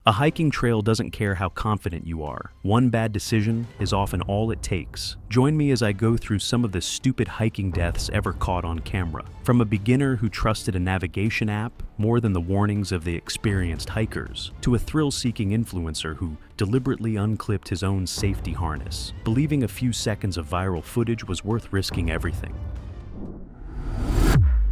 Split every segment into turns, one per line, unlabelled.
A hiking trail doesn't care how confident you are. One bad decision is often all it takes. Join me as I go through some of the stupid hiking deaths ever caught on camera. From a beginner who trusted a navigation app more than the warnings of the experienced hikers, to a thrill-seeking influencer who deliberately unclipped his own safety harness, believing a few seconds of viral footage was worth risking everything.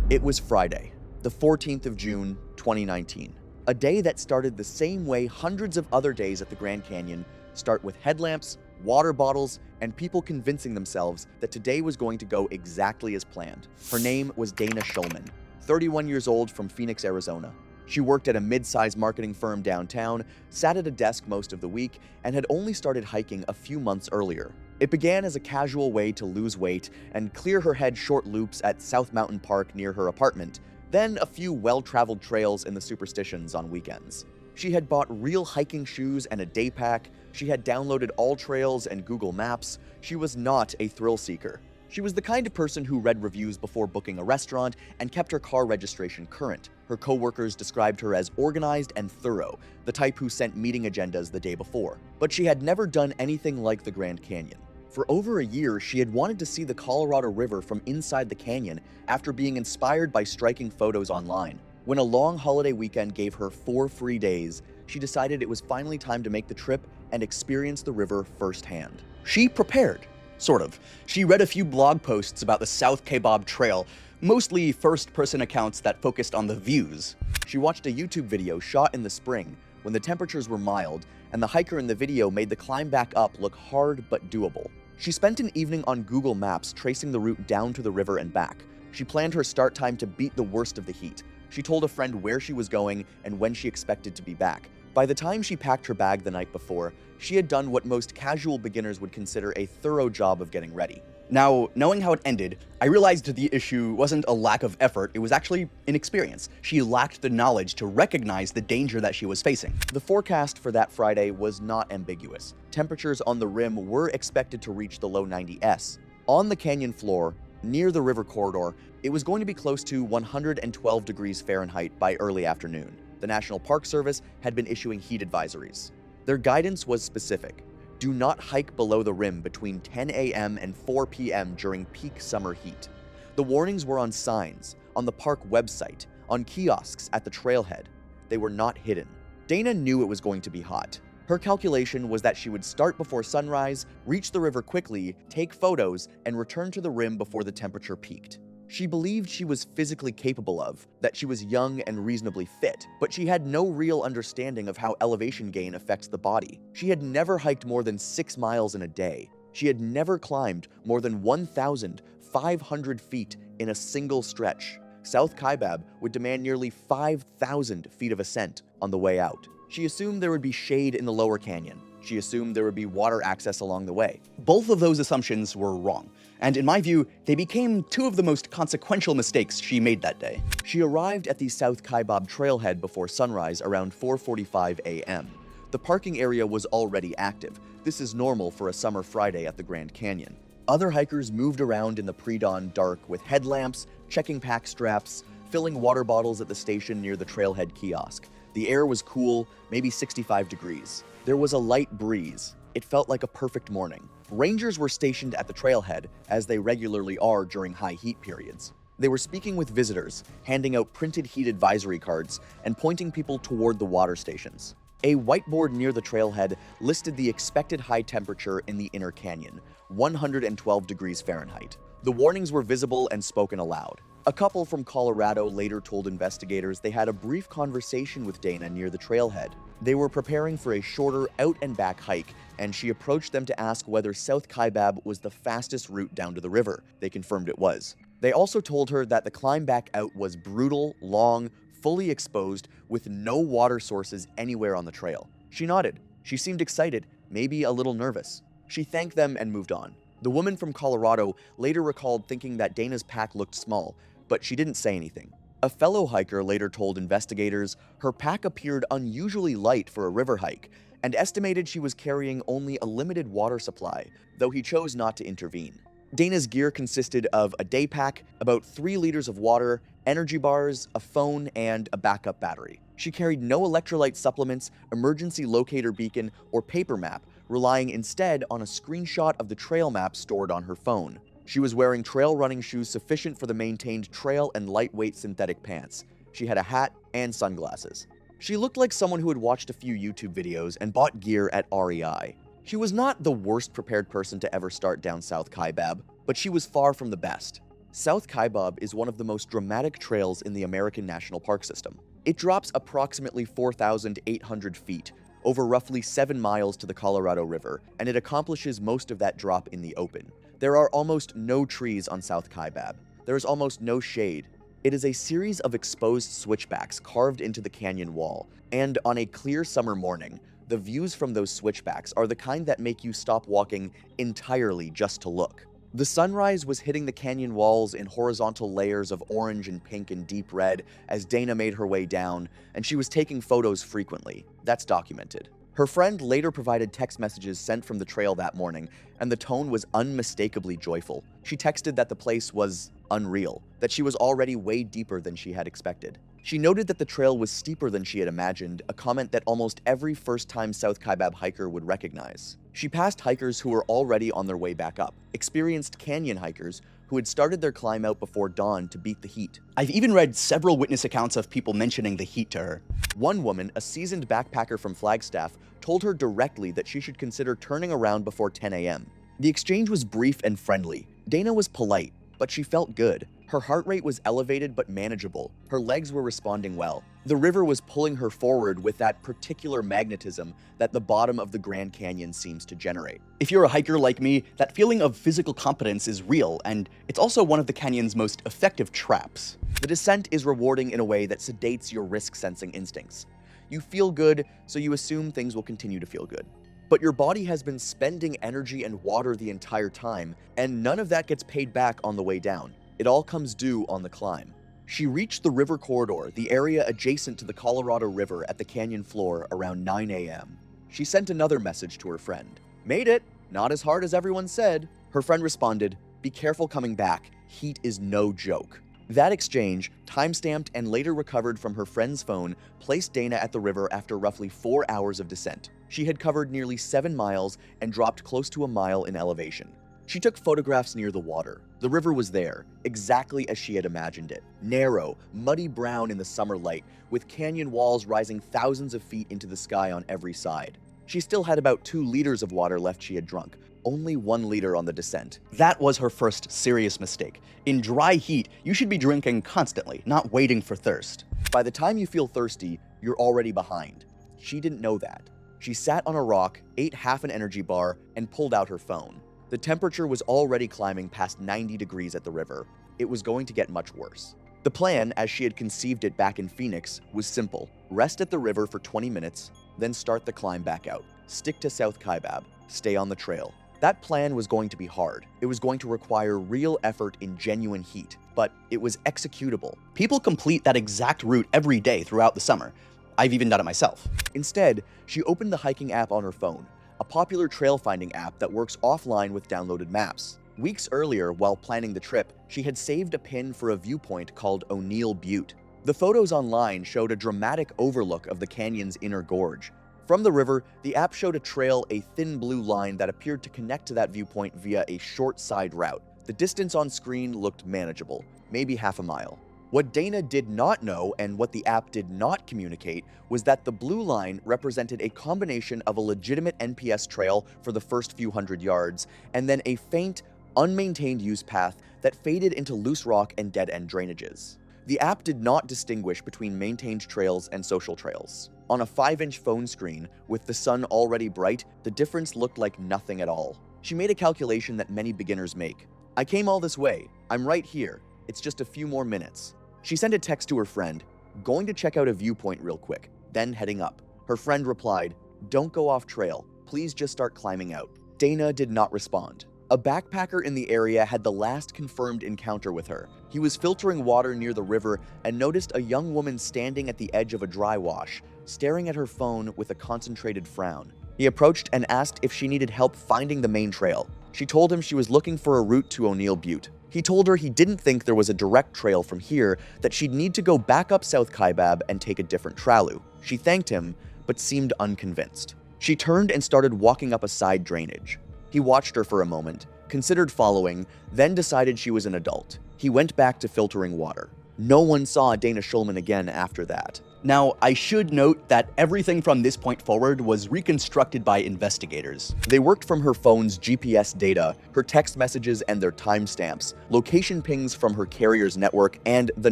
It was Friday, the 14th of June, 2019. A day that started the same way hundreds of other days at the Grand Canyon start, with headlamps, water bottles, and people convincing themselves that today was going to go exactly as planned. Her name was Dana Schulman, 31 years old, from Phoenix, Arizona. She worked at a mid-sized marketing firm downtown, sat at a desk most of the week, and had only started hiking a few months earlier. It began as a casual way to lose weight and clear her head short loops at South Mountain Park near her apartment, then a few well-traveled trails in the Superstitions on weekends. She had bought real hiking shoes and a day pack. She had downloaded AllTrails and Google Maps. She was not a thrill seeker. She was the kind of person who read reviews before booking a restaurant and kept her car registration current. Her coworkers described her as organized and thorough, the type who sent meeting agendas the day before. But she had never done anything like the Grand Canyon. For over a year, she had wanted to see the Colorado River from inside the canyon after being inspired by striking photos online. When a long holiday weekend gave her 4 free days, she decided it was finally time to make the trip and experience the river firsthand. She prepared, sort of. She read a few blog posts about the South Kaibab Trail, mostly first-person accounts that focused on the views. She watched a YouTube video shot in the spring when the temperatures were mild, and the hiker in the video made the climb back up look hard but doable. She spent an evening on Google Maps tracing the route down to the river and back. She planned her start time to beat the worst of the heat. She told a friend where she was going and when she expected to be back. By the time she packed her bag the night before, she had done what most casual beginners would consider a thorough job of getting ready. Now, knowing how it ended, I realized the issue wasn't a lack of effort, it was actually inexperience. She lacked the knowledge to recognize the danger that she was facing. The forecast for that Friday was not ambiguous. Temperatures on the rim were expected to reach the low 90s. On the canyon floor, near the river corridor, it was going to be close to 112 degrees Fahrenheit by early afternoon. The National Park Service had been issuing heat advisories. Their guidance was specific. Do not hike below the rim between 10 a.m. and 4 p.m. during peak summer heat. The warnings were on signs, on the park website, on kiosks at the trailhead. They were not hidden. Dana knew it was going to be hot. Her calculation was that she would start before sunrise, reach the river quickly, take photos, and return to the rim before the temperature peaked. She believed she was physically capable of, that she was young and reasonably fit, but she had no real understanding of how elevation gain affects the body. She had never hiked more than 6 miles in a day. She had never climbed more than 1,500 feet in a single stretch. South Kaibab would demand nearly 5,000 feet of ascent on the way out. She assumed there would be shade in the lower canyon. She assumed there would be water access along the way. Both of those assumptions were wrong, and in my view, they became 2 of the most consequential mistakes she made that day. She arrived at the South Kaibab trailhead before sunrise around 4:45 a.m. The parking area was already active. This is normal for a summer Friday at the Grand Canyon. Other hikers moved around in the pre-dawn dark with headlamps, checking pack straps, filling water bottles at the station near the trailhead kiosk. The air was cool, maybe 65 degrees. There was a light breeze. It felt like a perfect morning. Rangers were stationed at the trailhead, as they regularly are during high heat periods. They were speaking with visitors, handing out printed heat advisory cards, and pointing people toward the water stations. A whiteboard near the trailhead listed the expected high temperature in the inner canyon, 112 degrees Fahrenheit. The warnings were visible and spoken aloud. A couple from Colorado later told investigators they had a brief conversation with Dana near the trailhead. They were preparing for a shorter out-and-back hike, and she approached them to ask whether South Kaibab was the fastest route down to the river. They confirmed it was. They also told her that the climb back out was brutal, long, fully exposed, with no water sources anywhere on the trail. She nodded. She seemed excited, maybe a little nervous. She thanked them and moved on. The woman from Colorado later recalled thinking that Dana's pack looked small, but she didn't say anything. A fellow hiker later told investigators her pack appeared unusually light for a river hike, and estimated she was carrying only a limited water supply, though he chose not to intervene. Dana's gear consisted of a day pack, about 3 liters of water, energy bars, a phone, and a backup battery. She carried no electrolyte supplements, emergency locator beacon, or paper map, relying instead on a screenshot of the trail map stored on her phone. She was wearing trail running shoes sufficient for the maintained trail and lightweight synthetic pants. She had a hat and sunglasses. She looked like someone who had watched a few YouTube videos and bought gear at REI. She was not the worst prepared person to ever start down South Kaibab, but she was far from the best. South Kaibab is one of the most dramatic trails in the American National Park System. It drops approximately 4,800 feet, over roughly 7 miles to the Colorado River, and it accomplishes most of that drop in the open. There are almost no trees on South Kaibab. There is almost no shade. It is a series of exposed switchbacks carved into the canyon wall, and on a clear summer morning, the views from those switchbacks are the kind that make you stop walking entirely just to look. The sunrise was hitting the canyon walls in horizontal layers of orange and pink and deep red as Dana made her way down, and she was taking photos frequently. That's documented. Her friend later provided text messages sent from the trail that morning, and the tone was unmistakably joyful. She texted that the place was unreal, that she was already way deeper than she had expected. She noted that the trail was steeper than she had imagined, a comment that almost every first-time South Kaibab hiker would recognize. She passed hikers who were already on their way back up, experienced canyon hikers who had started their climb out before dawn to beat the heat.
I've even read several witness accounts of people mentioning the heat to her.
One woman, a seasoned backpacker from Flagstaff, told her directly that she should consider turning around before 10 a.m. The exchange was brief and friendly. Dana was polite, but she felt good. Her heart rate was elevated but manageable. Her legs were responding well. The river was pulling her forward with that particular magnetism that the bottom of the Grand Canyon seems to generate.
If you're a hiker like me, that feeling of physical competence is real, and it's also one of the canyon's most effective traps.
The descent is rewarding in a way that sedates your risk-sensing instincts. You feel good, so you assume things will continue to feel good. But your body has been spending energy and water the entire time, and none of that gets paid back on the way down. It all comes due on the climb. She reached the river corridor, the area adjacent to the Colorado River at the canyon floor, around 9 a.m. She sent another message to her friend. "Made it! Not as hard as everyone said." Her friend responded, "Be careful coming back. Heat is no joke." That exchange, timestamped and later recovered from her friend's phone, placed Dana at the river after roughly 4 hours of descent. She had covered nearly 7 miles and dropped close to a mile in elevation. She took photographs near the water. The river was there, exactly as she had imagined it. Narrow, muddy brown in the summer light, with canyon walls rising thousands of feet into the sky on every side. She still had about 2 liters of water left she had drunk, only 1 liter on the descent.
That was her first serious mistake. In dry heat, you should be drinking constantly, not waiting for thirst.
By the time you feel thirsty, you're already behind. She didn't know that. She sat on a rock, ate half an energy bar, and pulled out her phone. The temperature was already climbing past 90 degrees at the river. It was going to get much worse. The plan, as she had conceived it back in Phoenix, was simple. Rest at the river for 20 minutes, then start the climb back out. Stick to South Kaibab. Stay on the trail. That plan was going to be hard. It was going to require real effort in genuine heat, but it was executable.
People complete that exact route every day throughout the summer. I've even done it myself.
Instead, she opened the hiking app on her phone, a popular trail finding app that works offline with downloaded maps. Weeks earlier, while planning the trip, she had saved a pin for a viewpoint called O'Neill Butte. The photos online showed a dramatic overlook of the canyon's inner gorge. From the river, the app showed a trail, a thin blue line that appeared to connect to that viewpoint via a short side route. The distance on screen looked manageable, maybe half a mile. What Dana did not know, and what the app did not communicate, was that the blue line represented a combination of a legitimate NPS trail for the first few hundred yards, and then a faint, unmaintained use path that faded into loose rock and dead-end drainages. The app did not distinguish between maintained trails and social trails. On a 5-inch phone screen, with the sun already bright, the difference looked like nothing at all. She made a calculation that many beginners make. "I came all this way. I'm right here. It's just a few more minutes." She sent a text to her friend, "Going to check out a viewpoint real quick, then heading up." Her friend replied, "Don't go off trail. Please just start climbing out." Dana did not respond. A backpacker in the area had the last confirmed encounter with her. He was filtering water near the river and noticed a young woman standing at the edge of a dry wash, staring at her phone with a concentrated frown. He approached and asked if she needed help finding the main trail. She told him she was looking for a route to O'Neill Butte. He told her he didn't think there was a direct trail from here, that she'd need to go back up South Kaibab and take a different tralu. She thanked him, but seemed unconvinced. She turned and started walking up a side drainage. He watched her for a moment, considered following, then decided she was an adult. He went back to filtering water. No one saw Dana Schulman again after that.
Now, I should note that everything from this point forward was reconstructed by investigators.
They worked from her phone's GPS data, her text messages and their timestamps, location pings from her carrier's network, and the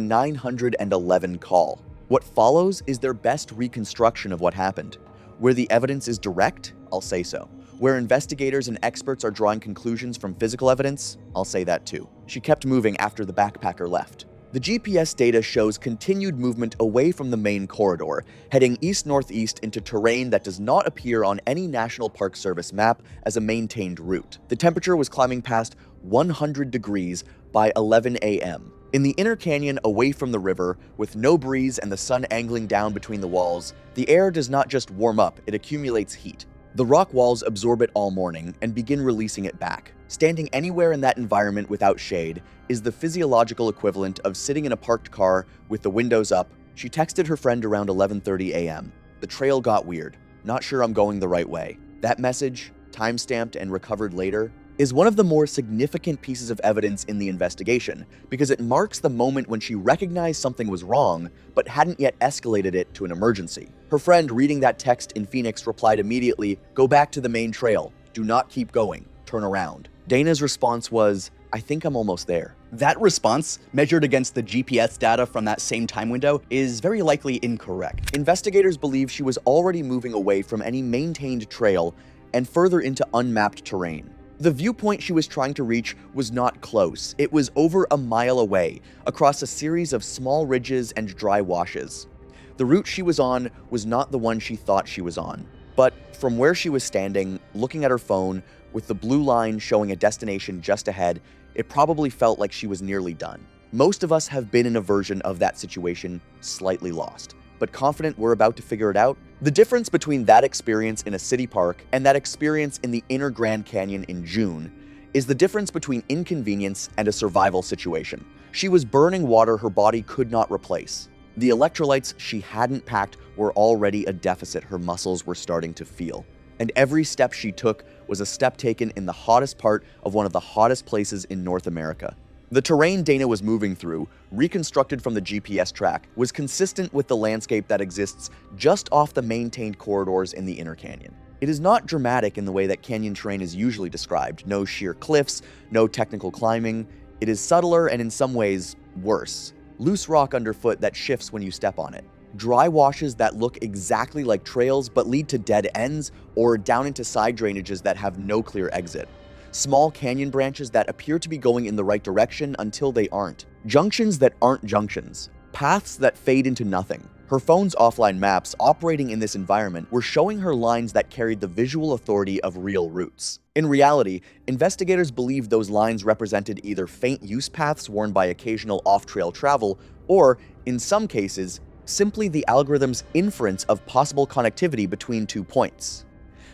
911 call. What follows is their best reconstruction of what happened. Where the evidence is direct, I'll say so. Where investigators and experts are drawing conclusions from physical evidence, I'll say that too. She kept moving after the backpacker left. The GPS data shows continued movement away from the main corridor, heading east-northeast into terrain that does not appear on any National Park Service map as a maintained route. The temperature was climbing past 100 degrees by 11 a.m. In the inner canyon away from the river, with no breeze and the sun angling down between the walls, the air does not just warm up, it accumulates heat. The rock walls absorb it all morning and begin releasing it back. Standing anywhere in that environment without shade is the physiological equivalent of sitting in a parked car with the windows up. She texted her friend around 11:30 a.m. The trail got weird. Not sure I'm going the right way. That message, timestamped and recovered later, is one of the more significant pieces of evidence in the investigation because it marks the moment when she recognized something was wrong but hadn't yet escalated it to an emergency. Her friend reading that text in Phoenix replied immediately, "Go back to the main trail. Do not keep going. Turn around." Dana's response was, "I think I'm almost there."
That response, measured against the GPS data from that same time window, is very likely incorrect.
Investigators believe she was already moving away from any maintained trail and further into unmapped terrain. The viewpoint she was trying to reach was not close. It was over a mile away, across a series of small ridges and dry washes. The route she was on was not the one she thought she was on. But from where she was standing, looking at her phone, with the blue line showing a destination just ahead, it probably felt like she was nearly done. Most of us have been in a version of that situation, slightly lost, but confident we're about to figure it out. The difference between that experience in a city park and that experience in the inner Grand Canyon in June is the difference between inconvenience and a survival situation. She was burning water her body could not replace. The electrolytes she hadn't packed were already a deficit her muscles were starting to feel. And every step she took was a step taken in the hottest part of one of the hottest places in North America. The terrain Dana was moving through, reconstructed from the GPS track, was consistent with the landscape that exists just off the maintained corridors in the inner canyon. It is not dramatic in the way that canyon terrain is usually described. No sheer cliffs, no technical climbing. It is subtler and in some ways worse. Loose rock underfoot that shifts when you step on it. Dry washes that look exactly like trails but lead to dead ends or down into side drainages that have no clear exit. Small canyon branches that appear to be going in the right direction until they aren't. Junctions that aren't junctions. Paths that fade into nothing. Her phone's offline maps operating in this environment were showing her lines that carried the visual authority of real routes. In reality, investigators believed those lines represented either faint use paths worn by occasional off-trail travel or, in some cases, simply the algorithm's inference of possible connectivity between two points.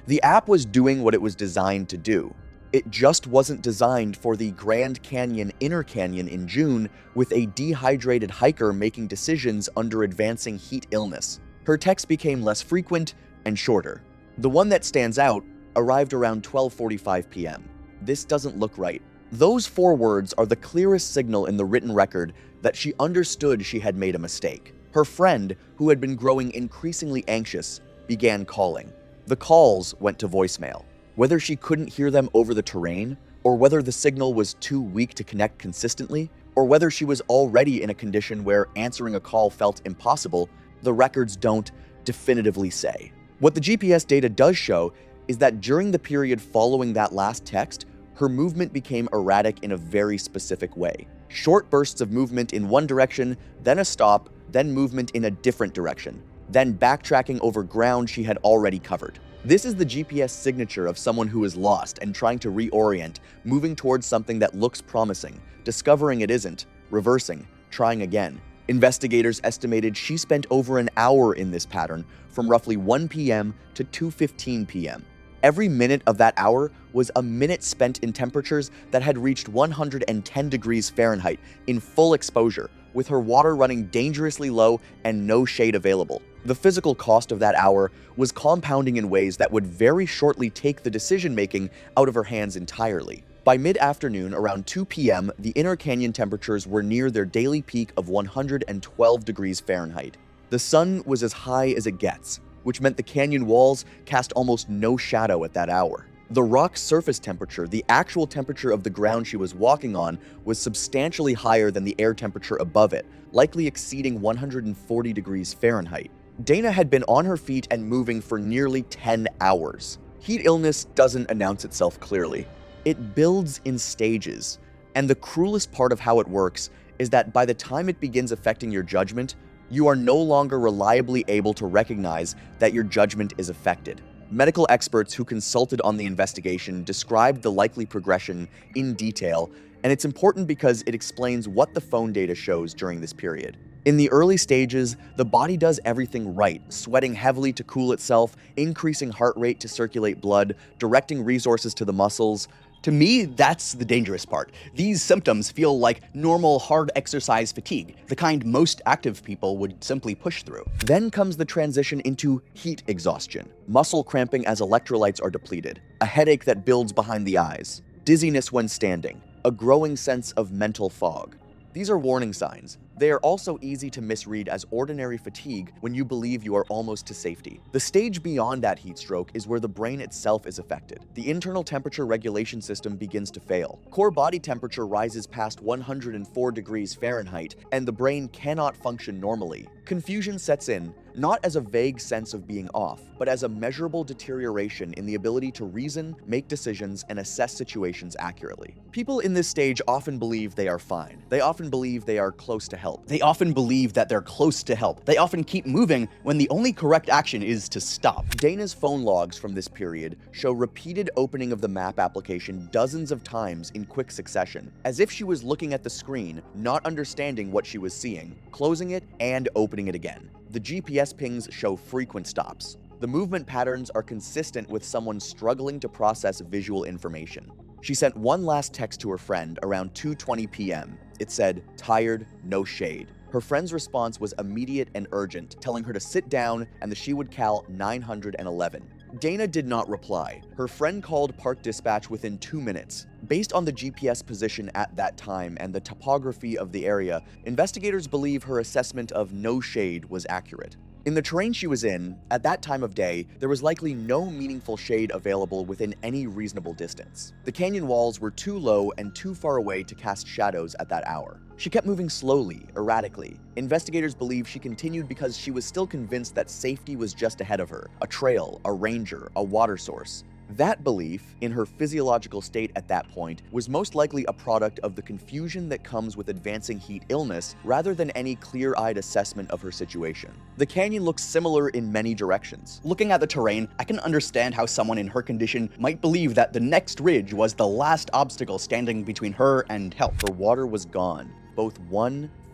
The app was doing what it was designed to do. It just wasn't designed for the Grand Canyon Inner Canyon in June with a dehydrated hiker making decisions under advancing heat illness. Her texts became less frequent and shorter. The one that stands out arrived around 12:45 p.m. This doesn't look right. Those 4 words are the clearest signal in the written record that she understood she had made a mistake. Her friend, who had been growing increasingly anxious, began calling. The calls went to voicemail. Whether she couldn't hear them over the terrain, or whether the signal was too weak to connect consistently, or whether she was already in a condition where answering a call felt impossible, the records don't definitively say. What the GPS data does show is that during the period following that last text, her movement became erratic in a very specific way. Short bursts of movement in one direction, then a stop, then movement in a different direction, then backtracking over ground she had already covered. This is the GPS signature of someone who is lost and trying to reorient, moving towards something that looks promising, discovering it isn't, reversing, trying again. Investigators estimated she spent over an hour in this pattern from roughly 1 p.m. to 2:15 p.m. Every minute of that hour was a minute spent in temperatures that had reached 110 degrees Fahrenheit in full exposure, with her water running dangerously low and no shade available. The physical cost of that hour was compounding in ways that would very shortly take the decision-making out of her hands entirely. By mid-afternoon, around 2 p.m., the inner canyon temperatures were near their daily peak of 112 degrees Fahrenheit. The sun was as high as it gets, which meant the canyon walls cast almost no shadow at that hour. The rock's surface temperature, the actual temperature of the ground she was walking on, was substantially higher than the air temperature above it, likely exceeding 140 degrees Fahrenheit. Dana had been on her feet and moving for nearly 10 hours. Heat illness doesn't announce itself clearly. It builds in stages, and the cruelest part of how it works is that by the time it begins affecting your judgment, you are no longer reliably able to recognize that your judgment is affected. Medical experts who consulted on the investigation described the likely progression in detail, and it's important because it explains what the phone data shows during this period. In the early stages, the body does everything right, sweating heavily to cool itself, increasing heart rate to circulate blood, directing resources to the muscles.
To me, that's the dangerous part. These symptoms feel like normal hard exercise fatigue, the kind most active people would simply push through.
Then comes the transition into heat exhaustion, muscle cramping as electrolytes are depleted, a headache that builds behind the eyes, dizziness when standing, a growing sense of mental fog. These are warning signs. They are also easy to misread as ordinary fatigue when you believe you are almost to safety. The stage beyond that heat stroke is where the brain itself is affected. The internal temperature regulation system begins to fail. Core body temperature rises past 104 degrees Fahrenheit, and the brain cannot function normally. Confusion sets in, not as a vague sense of being off, but as a measurable deterioration in the ability to reason, make decisions, and assess situations accurately. People in this stage often believe they are fine. They often believe they are close to help.
They often believe that they're close to help. They often keep moving when the only correct action is to stop.
Dana's phone logs from this period show repeated opening of the map application dozens of times in quick succession, as if she was looking at the screen, not understanding what she was seeing, closing it and opening it again. The GPS pings show frequent stops. The movement patterns are consistent with someone struggling to process visual information. She sent one last text to her friend around 2:20 p.m. It said, "Tired, no shade." Her friend's response was immediate and urgent, telling her to sit down and that she would call 911. Dana did not reply. Her friend called Park Dispatch within 2 minutes. Based on the GPS position at that time and the topography of the area, investigators believe her assessment of no shade was accurate. In the terrain she was in, at that time of day, there was likely no meaningful shade available within any reasonable distance. The canyon walls were too low and too far away to cast shadows at that hour. She kept moving slowly, erratically. Investigators believe she continued because she was still convinced that safety was just ahead of her, a trail, a ranger, a water source. That belief, in her physiological state at that point, was most likely a product of the confusion that comes with advancing heat illness rather than any clear-eyed assessment of her situation. The canyon looks similar in many directions.
Looking at the terrain, I can understand how someone in her condition might believe that the next ridge was the last obstacle standing between her and help.
Her water was gone. Both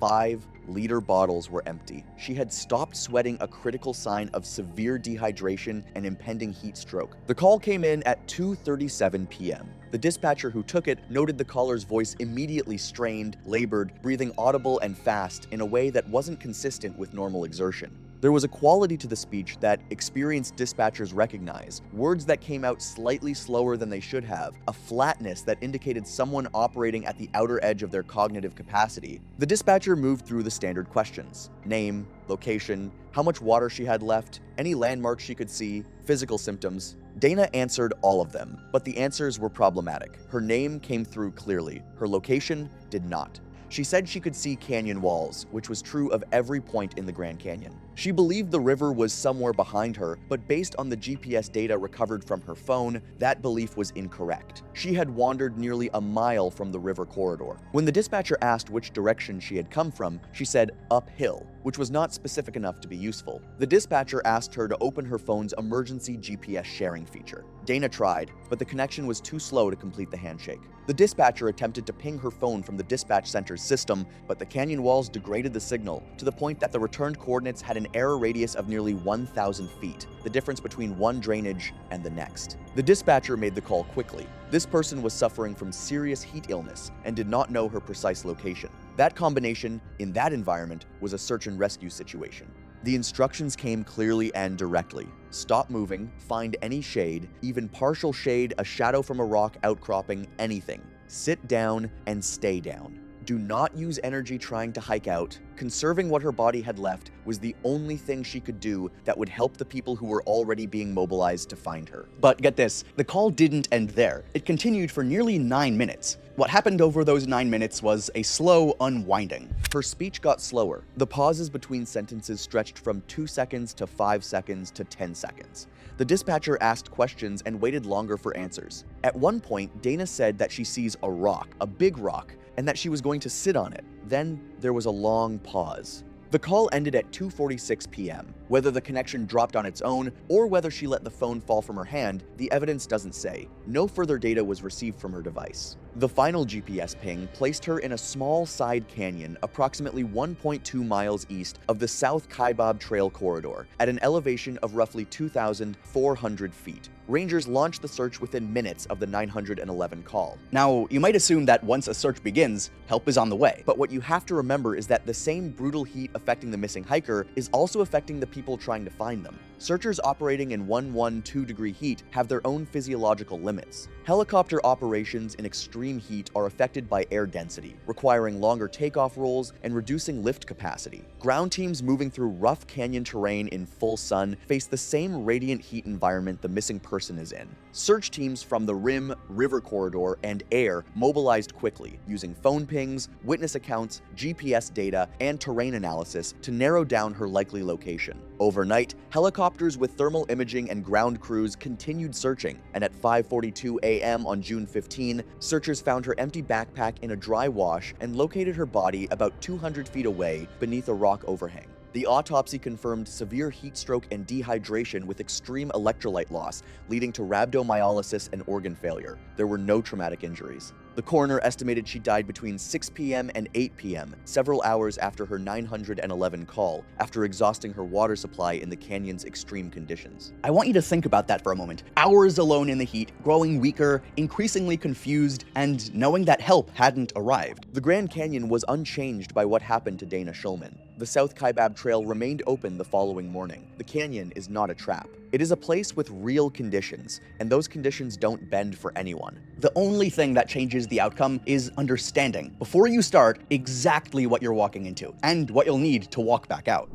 5-liter bottles were empty. She had stopped sweating, a critical sign of severe dehydration and impending heat stroke. The call came in at 2:37 p.m. The dispatcher who took it noted the caller's voice immediately strained, labored, breathing audible and fast in a way that wasn't consistent with normal exertion. There was a quality to the speech that experienced dispatchers recognize, words that came out slightly slower than they should have, a flatness that indicated someone operating at the outer edge of their cognitive capacity. The dispatcher moved through the standard questions: name, location, how much water she had left, any landmarks she could see, physical symptoms. Dana answered all of them, but the answers were problematic. Her name came through clearly. Her location did not. She said she could see canyon walls, which was true of every point in the Grand Canyon. She believed the river was somewhere behind her, but based on the GPS data recovered from her phone, that belief was incorrect. She had wandered nearly a mile from the river corridor. When the dispatcher asked which direction she had come from, she said uphill, which was not specific enough to be useful. The dispatcher asked her to open her phone's emergency GPS sharing feature. Dana tried, but the connection was too slow to complete the handshake. The dispatcher attempted to ping her phone from the dispatch center's system, but the canyon walls degraded the signal to the point that the returned coordinates had an an error radius of nearly 1,000 feet, the difference between one drainage and the next. The dispatcher made the call quickly. This person was suffering from serious heat illness and did not know her precise location. That combination, in that environment, was a search and rescue situation. The instructions came clearly and directly. Stop moving, find any shade, even partial shade, a shadow from a rock outcropping, anything. Sit down and stay down. Do not use energy trying to hike out. Conserving what her body had left was the only thing she could do that would help the people who were already being mobilized to find her.
But get this, the call didn't end there. It continued for nearly 9 minutes. What happened over those 9 minutes was a slow unwinding.
Her speech got slower. The pauses between sentences stretched from 2 seconds to 5 seconds to 10 seconds. The dispatcher asked questions and waited longer for answers. At one point, Dana said that she sees a rock, a big rock, and that she was going to sit on it. Then there was a long pause. The call ended at 2:46 p.m. Whether the connection dropped on its own or whether she let the phone fall from her hand, the evidence doesn't say. No further data was received from her device. The final GPS ping placed her in a small side canyon approximately 1.2 miles east of the South Kaibab Trail corridor at an elevation of roughly 2,400 feet. Rangers launched the search within minutes of the 911 call.
Now, you might assume that once a search begins, help is on the way.
But what you have to remember is that the same brutal heat affecting the missing hiker is also affecting the people trying to find them. Searchers operating in 112-degree heat have their own physiological limits. Helicopter operations in extreme heat are affected by air density, requiring longer takeoff rolls and reducing lift capacity. Ground teams moving through rough canyon terrain in full sun face the same radiant heat environment the missing person is in. Search teams from the rim, river corridor, and air mobilized quickly, using phone pings, witness accounts, GPS data, and terrain analysis to narrow down her likely location. Overnight, helicopters with thermal imaging and ground crews continued searching, and at 5:42 a.m. on June 15, searchers found her empty backpack in a dry wash and located her body about 200 feet away beneath a rock overhang. The autopsy confirmed severe heat stroke and dehydration with extreme electrolyte loss, leading to rhabdomyolysis and organ failure. There were no traumatic injuries. The coroner estimated she died between 6 p.m. and 8 p.m., several hours after her 911 call, after exhausting her water supply in the canyon's extreme conditions.
I want you to think about that for a moment. Hours alone in the heat, growing weaker, increasingly confused, and knowing that help hadn't arrived.
The Grand Canyon was unchanged by what happened to Dana Schulman. The South Kaibab Trail remained open the following morning. The canyon is not a trap. It is a place with real conditions, and those conditions don't bend for anyone.
The only thing that changes the outcome is understanding, before you start, exactly what you're walking into, and what you'll need to walk back out.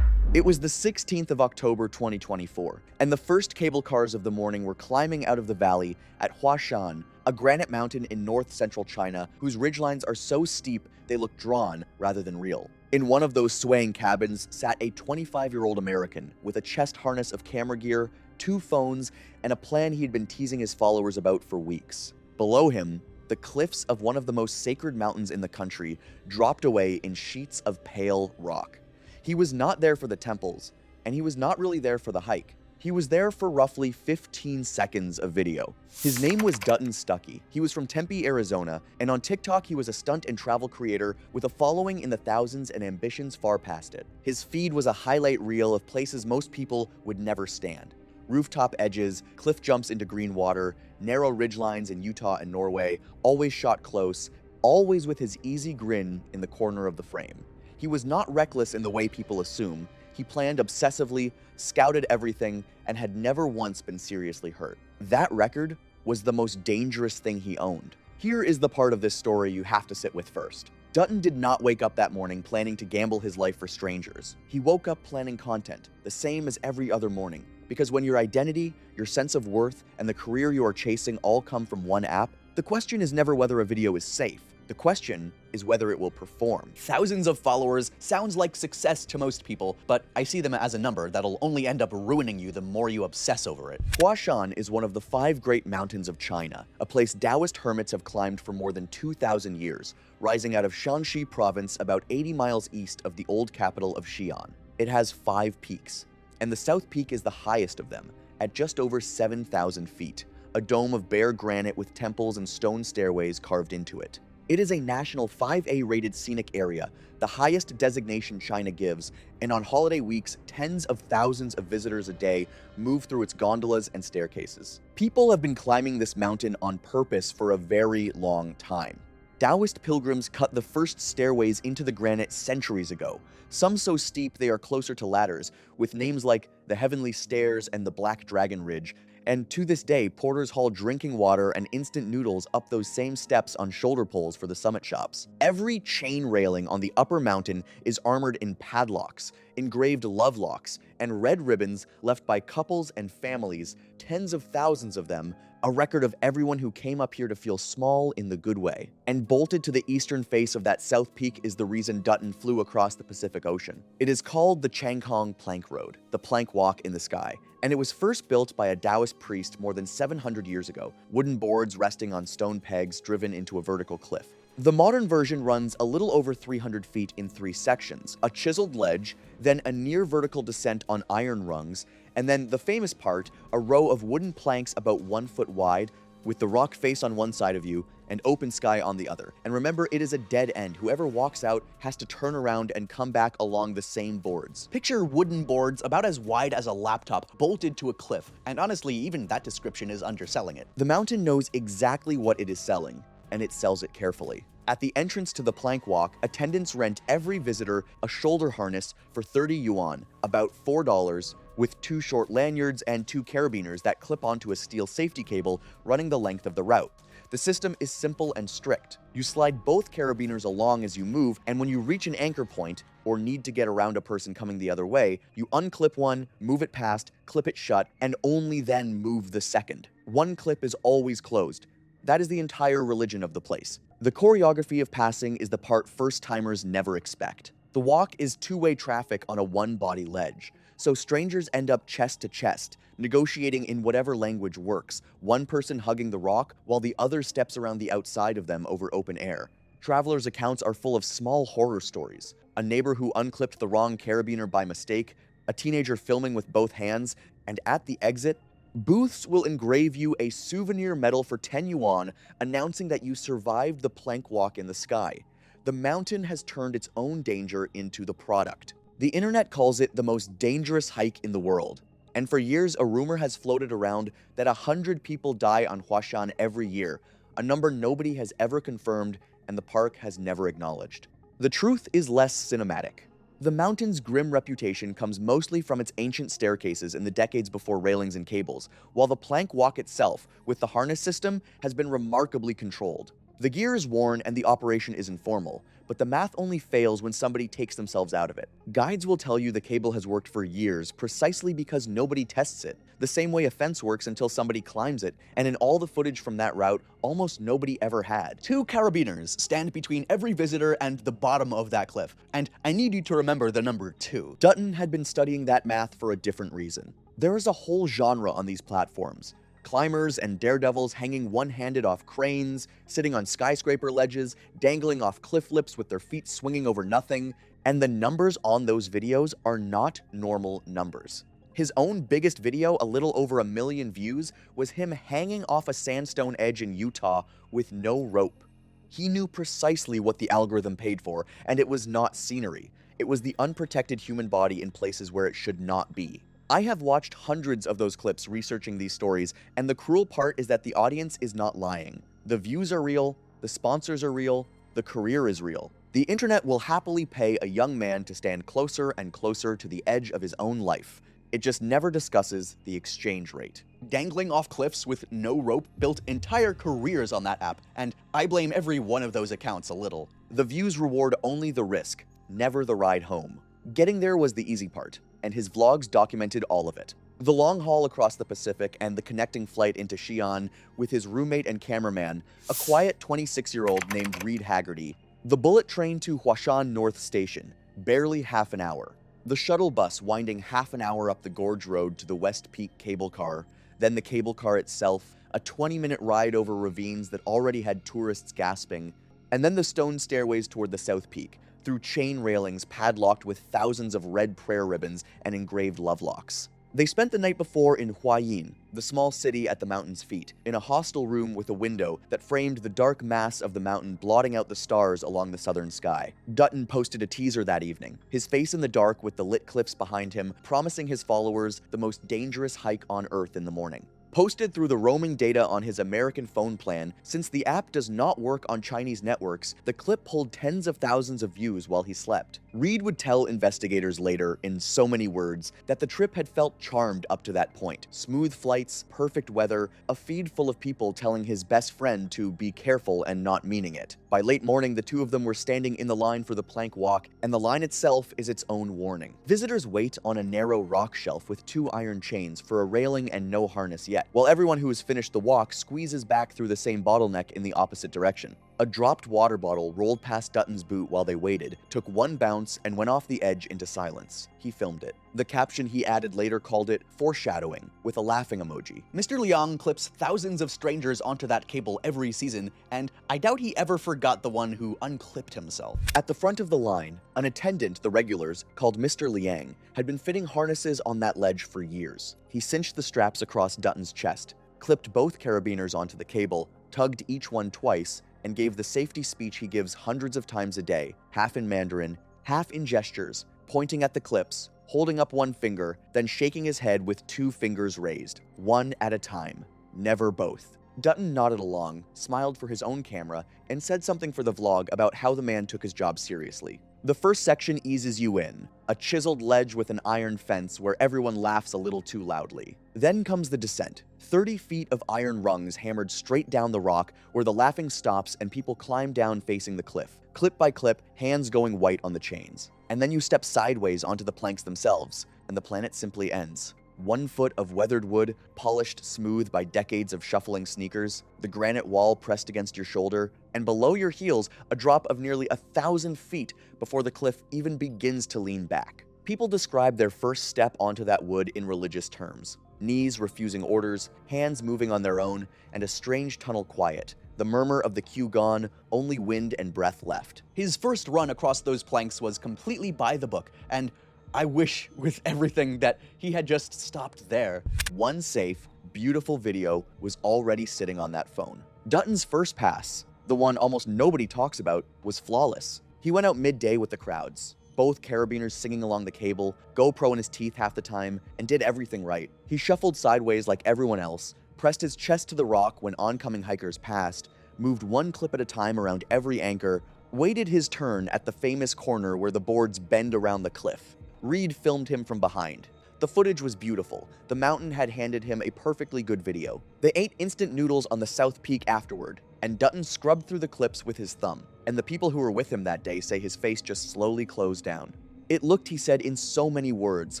It was the 16th of October 2024, and the first cable cars of the morning were climbing out of the valley at Huashan, a granite mountain in north-central China whose ridgelines are so steep they look drawn rather than real. In one of those swaying cabins sat a 25-year-old American with a chest harness of camera gear, 2 phones, and a plan he'd been teasing his followers about for weeks. Below him, the cliffs of one of the most sacred mountains in the country dropped away in sheets of pale rock. He was not there for the temples, and he was not really there for the hike. He was there for roughly 15 seconds of video. His name was Dutton Stuckey. He was from Tempe, Arizona, and on TikTok he was a stunt and travel creator with a following in the thousands and ambitions far past it. His feed was a highlight reel of places most people would never stand. Rooftop edges, cliff jumps into green water, narrow ridgelines in Utah and Norway, always shot close, always with his easy grin in the corner of the frame. He was not reckless in the way people assume. He planned obsessively, scouted everything, and had never once been seriously hurt. That record was the most dangerous thing he owned. Here is the part of this story you have to sit with first. Dutton did not wake up that morning planning to gamble his life for strangers. He woke up planning content, the same as every other morning. Because when your identity, your sense of worth, and the career you are chasing all come from one app, the question is never whether a video is safe. The question is whether it will perform.
Thousands of followers sounds like success to most people, but I see them as a number that'll only end up ruining you the more you obsess over it.
Huashan is one of the 5 great mountains of China, a place Taoist hermits have climbed for more than 2,000 years, rising out of Shanxi province about 80 miles east of the old capital of Xi'an. It has 5 peaks, and the south peak is the highest of them, at just over 7,000 feet, a dome of bare granite with temples and stone stairways carved into it. It is a national 5A rated scenic area, the highest designation China gives, and on holiday weeks, tens of thousands of visitors a day move through its gondolas and staircases. People have been climbing this mountain on purpose for a very long time. Taoist pilgrims cut the first stairways into the granite centuries ago, some so steep they are closer to ladders, with names like the Heavenly Stairs and the Black Dragon Ridge, and to this day, porters haul drinking water and instant noodles up those same steps on shoulder poles for the summit shops. Every chain railing on the upper mountain is armored in padlocks, engraved love locks, and red ribbons left by couples and families, tens of thousands of them, a record of everyone who came up here to feel small in the good way. And bolted to the eastern face of that south peak is the reason Dutton flew across the Pacific Ocean. It is called the Changhong Plank Road, the plank walk in the sky, and it was first built by a Taoist priest more than 700 years ago, wooden boards resting on stone pegs driven into a vertical cliff. The modern version runs a little over 300 feet in 3 sections, a chiseled ledge, then a near vertical descent on iron rungs, and then the famous part, a row of wooden planks about 1 foot wide, with the rock face on one side of you and open sky on the other. And remember, it is a dead end. Whoever walks out has to turn around and come back along the same boards.
Picture wooden boards about as wide as a laptop bolted to a cliff, and honestly, even that description is underselling it.
The mountain knows exactly what it is selling, and it sells it carefully. At the entrance to the plank walk, attendants rent every visitor a shoulder harness for 30 yuan, about $4, with 2 short lanyards and 2 carabiners that clip onto a steel safety cable running the length of the route. The system is simple and strict. You slide both carabiners along as you move, and when you reach an anchor point, or need to get around a person coming the other way, you unclip one, move it past, clip it shut, and only then move the second. One clip is always closed. That is the entire religion of the place. The choreography of passing is the part first-timers never expect. The walk is 2-way traffic on a one-body ledge, so strangers end up chest to chest, negotiating in whatever language works, one person hugging the rock while the other steps around the outside of them over open air. Travelers' accounts are full of small horror stories. A neighbor who unclipped the wrong carabiner by mistake, a teenager filming with both hands, and at the exit, booths will engrave you a souvenir medal for 10 yuan announcing that you survived the plank walk in the sky. The mountain has turned its own danger into the product. The internet calls it the most dangerous hike in the world. And for years, a rumor has floated around that 100 people die on Huashan every year, a number nobody has ever confirmed and the park has never acknowledged. The truth is less cinematic. The mountain's grim reputation comes mostly from its ancient staircases in the decades before railings and cables, while the plank walk itself, with the harness system, has been remarkably controlled. The gear is worn and the operation is informal, but the math only fails when somebody takes themselves out of it. Guides will tell you the cable has worked for years precisely because nobody tests it, the same way a fence works until somebody climbs it, and in all the footage from that route, almost nobody ever had.
2 carabiners stand between every visitor and the bottom of that cliff, and I need you to remember the number 2.
Dutton had been studying that math for a different reason. There is a whole genre on these platforms. Climbers and daredevils hanging one-handed off cranes, sitting on skyscraper ledges, dangling off cliff lips with their feet swinging over nothing, and the numbers on those videos are not normal numbers. His own biggest video, a little over 1 million views, was him hanging off a sandstone edge in Utah with no rope. He knew precisely what the algorithm paid for, and it was not scenery. It was the unprotected human body in places where it should not be. I have watched hundreds of those clips researching these stories, and the cruel part is that the audience is not lying. The views are real, the sponsors are real, the career is real. The internet will happily pay a young man to stand closer and closer to the edge of his own life. It just never discusses the exchange rate.
Dangling off cliffs with no rope built entire careers on that app, and I blame every one of those accounts a little.
The views reward only the risk, never the ride home. Getting there was the easy part, and his vlogs documented all of it. The long haul across the Pacific and the connecting flight into Xi'an with his roommate and cameraman, a quiet 26-year-old named Reed Haggerty. The bullet train to Huashan North Station, barely half an hour. The shuttle bus winding half an hour up the Gorge Road to the West Peak cable car, then the cable car itself, a 20-minute ride over ravines that already had tourists gasping, and then the stone stairways toward the South Peak, through chain railings padlocked with thousands of red prayer ribbons and engraved love locks. They spent the night before in Huayin, the small city at the mountain's feet, in a hostel room with a window that framed the dark mass of the mountain blotting out the stars along the southern sky. Dutton posted a teaser that evening, his face in the dark with the lit cliffs behind him, promising his followers the most dangerous hike on Earth in the morning. Posted through the roaming data on his American phone plan, since the app does not work on Chinese networks, the clip pulled tens of thousands of views while he slept. Reed would tell investigators later, in so many words, that the trip had felt charmed up to that point. Smooth flights, perfect weather, a feed full of people telling his best friend to be careful and not meaning it. By late morning, the two of them were standing in the line for the plank walk, and the line itself is its own warning. Visitors wait on a narrow rock shelf with 2 iron chains for a railing and no harness yet, while everyone who has finished the walk squeezes back through the same bottleneck in the opposite direction. A dropped water bottle rolled past Dutton's boot while they waited, took one bounce, and went off the edge into silence. He filmed it. The caption he added later called it foreshadowing, with a laughing emoji.
Mr. Liang clips thousands of strangers onto that cable every season, and I doubt he ever forgot the one who unclipped himself.
At the front of the line, an attendant, the regulars, called Mr. Liang, had been fitting harnesses on that ledge for years. He cinched the straps across Dutton's chest, clipped both carabiners onto the cable, tugged each one twice, and gave the safety speech he gives hundreds of times a day, half in Mandarin, half in gestures, pointing at the clips, holding up one finger, then shaking his head with 2 fingers raised, one at a time, never both. Dutton nodded along, smiled for his own camera, and said something for the vlog about how the man took his job seriously. The first section eases you in, a chiseled ledge with an iron fence where everyone laughs a little too loudly. Then comes the descent, 30 feet of iron rungs hammered straight down the rock where the laughing stops and people climb down facing the cliff, clip by clip, hands going white on the chains. And then you step sideways onto the planks themselves, and the planet simply ends. 1 foot of weathered wood, polished smooth by decades of shuffling sneakers, the granite wall pressed against your shoulder, and below your heels, a drop of nearly 1,000 feet before the cliff even begins to lean back. People describe their first step onto that wood in religious terms. Knees refusing orders, hands moving on their own, and a strange tunnel quiet. The murmur of the queue gone, only wind and breath left.
His first run across those planks was completely by the book, and I wish with everything that he had just stopped there.
One safe, beautiful video was already sitting on that phone. Dutton's first pass, the one almost nobody talks about, was flawless. He went out midday with the crowds, both carabiners singing along the cable, GoPro in his teeth half the time, and did everything right. He shuffled sideways like everyone else, pressed his chest to the rock when oncoming hikers passed, moved 1 clip at a time around every anchor, waited his turn at the famous corner where the boards bend around the cliff. Reed filmed him from behind. The footage was beautiful. The mountain had handed him a perfectly good video. They ate instant noodles on the South Peak afterward, and Dutton scrubbed through the clips with his thumb, and the people who were with him that day say his face just slowly closed down. It looked, he said, in so many words,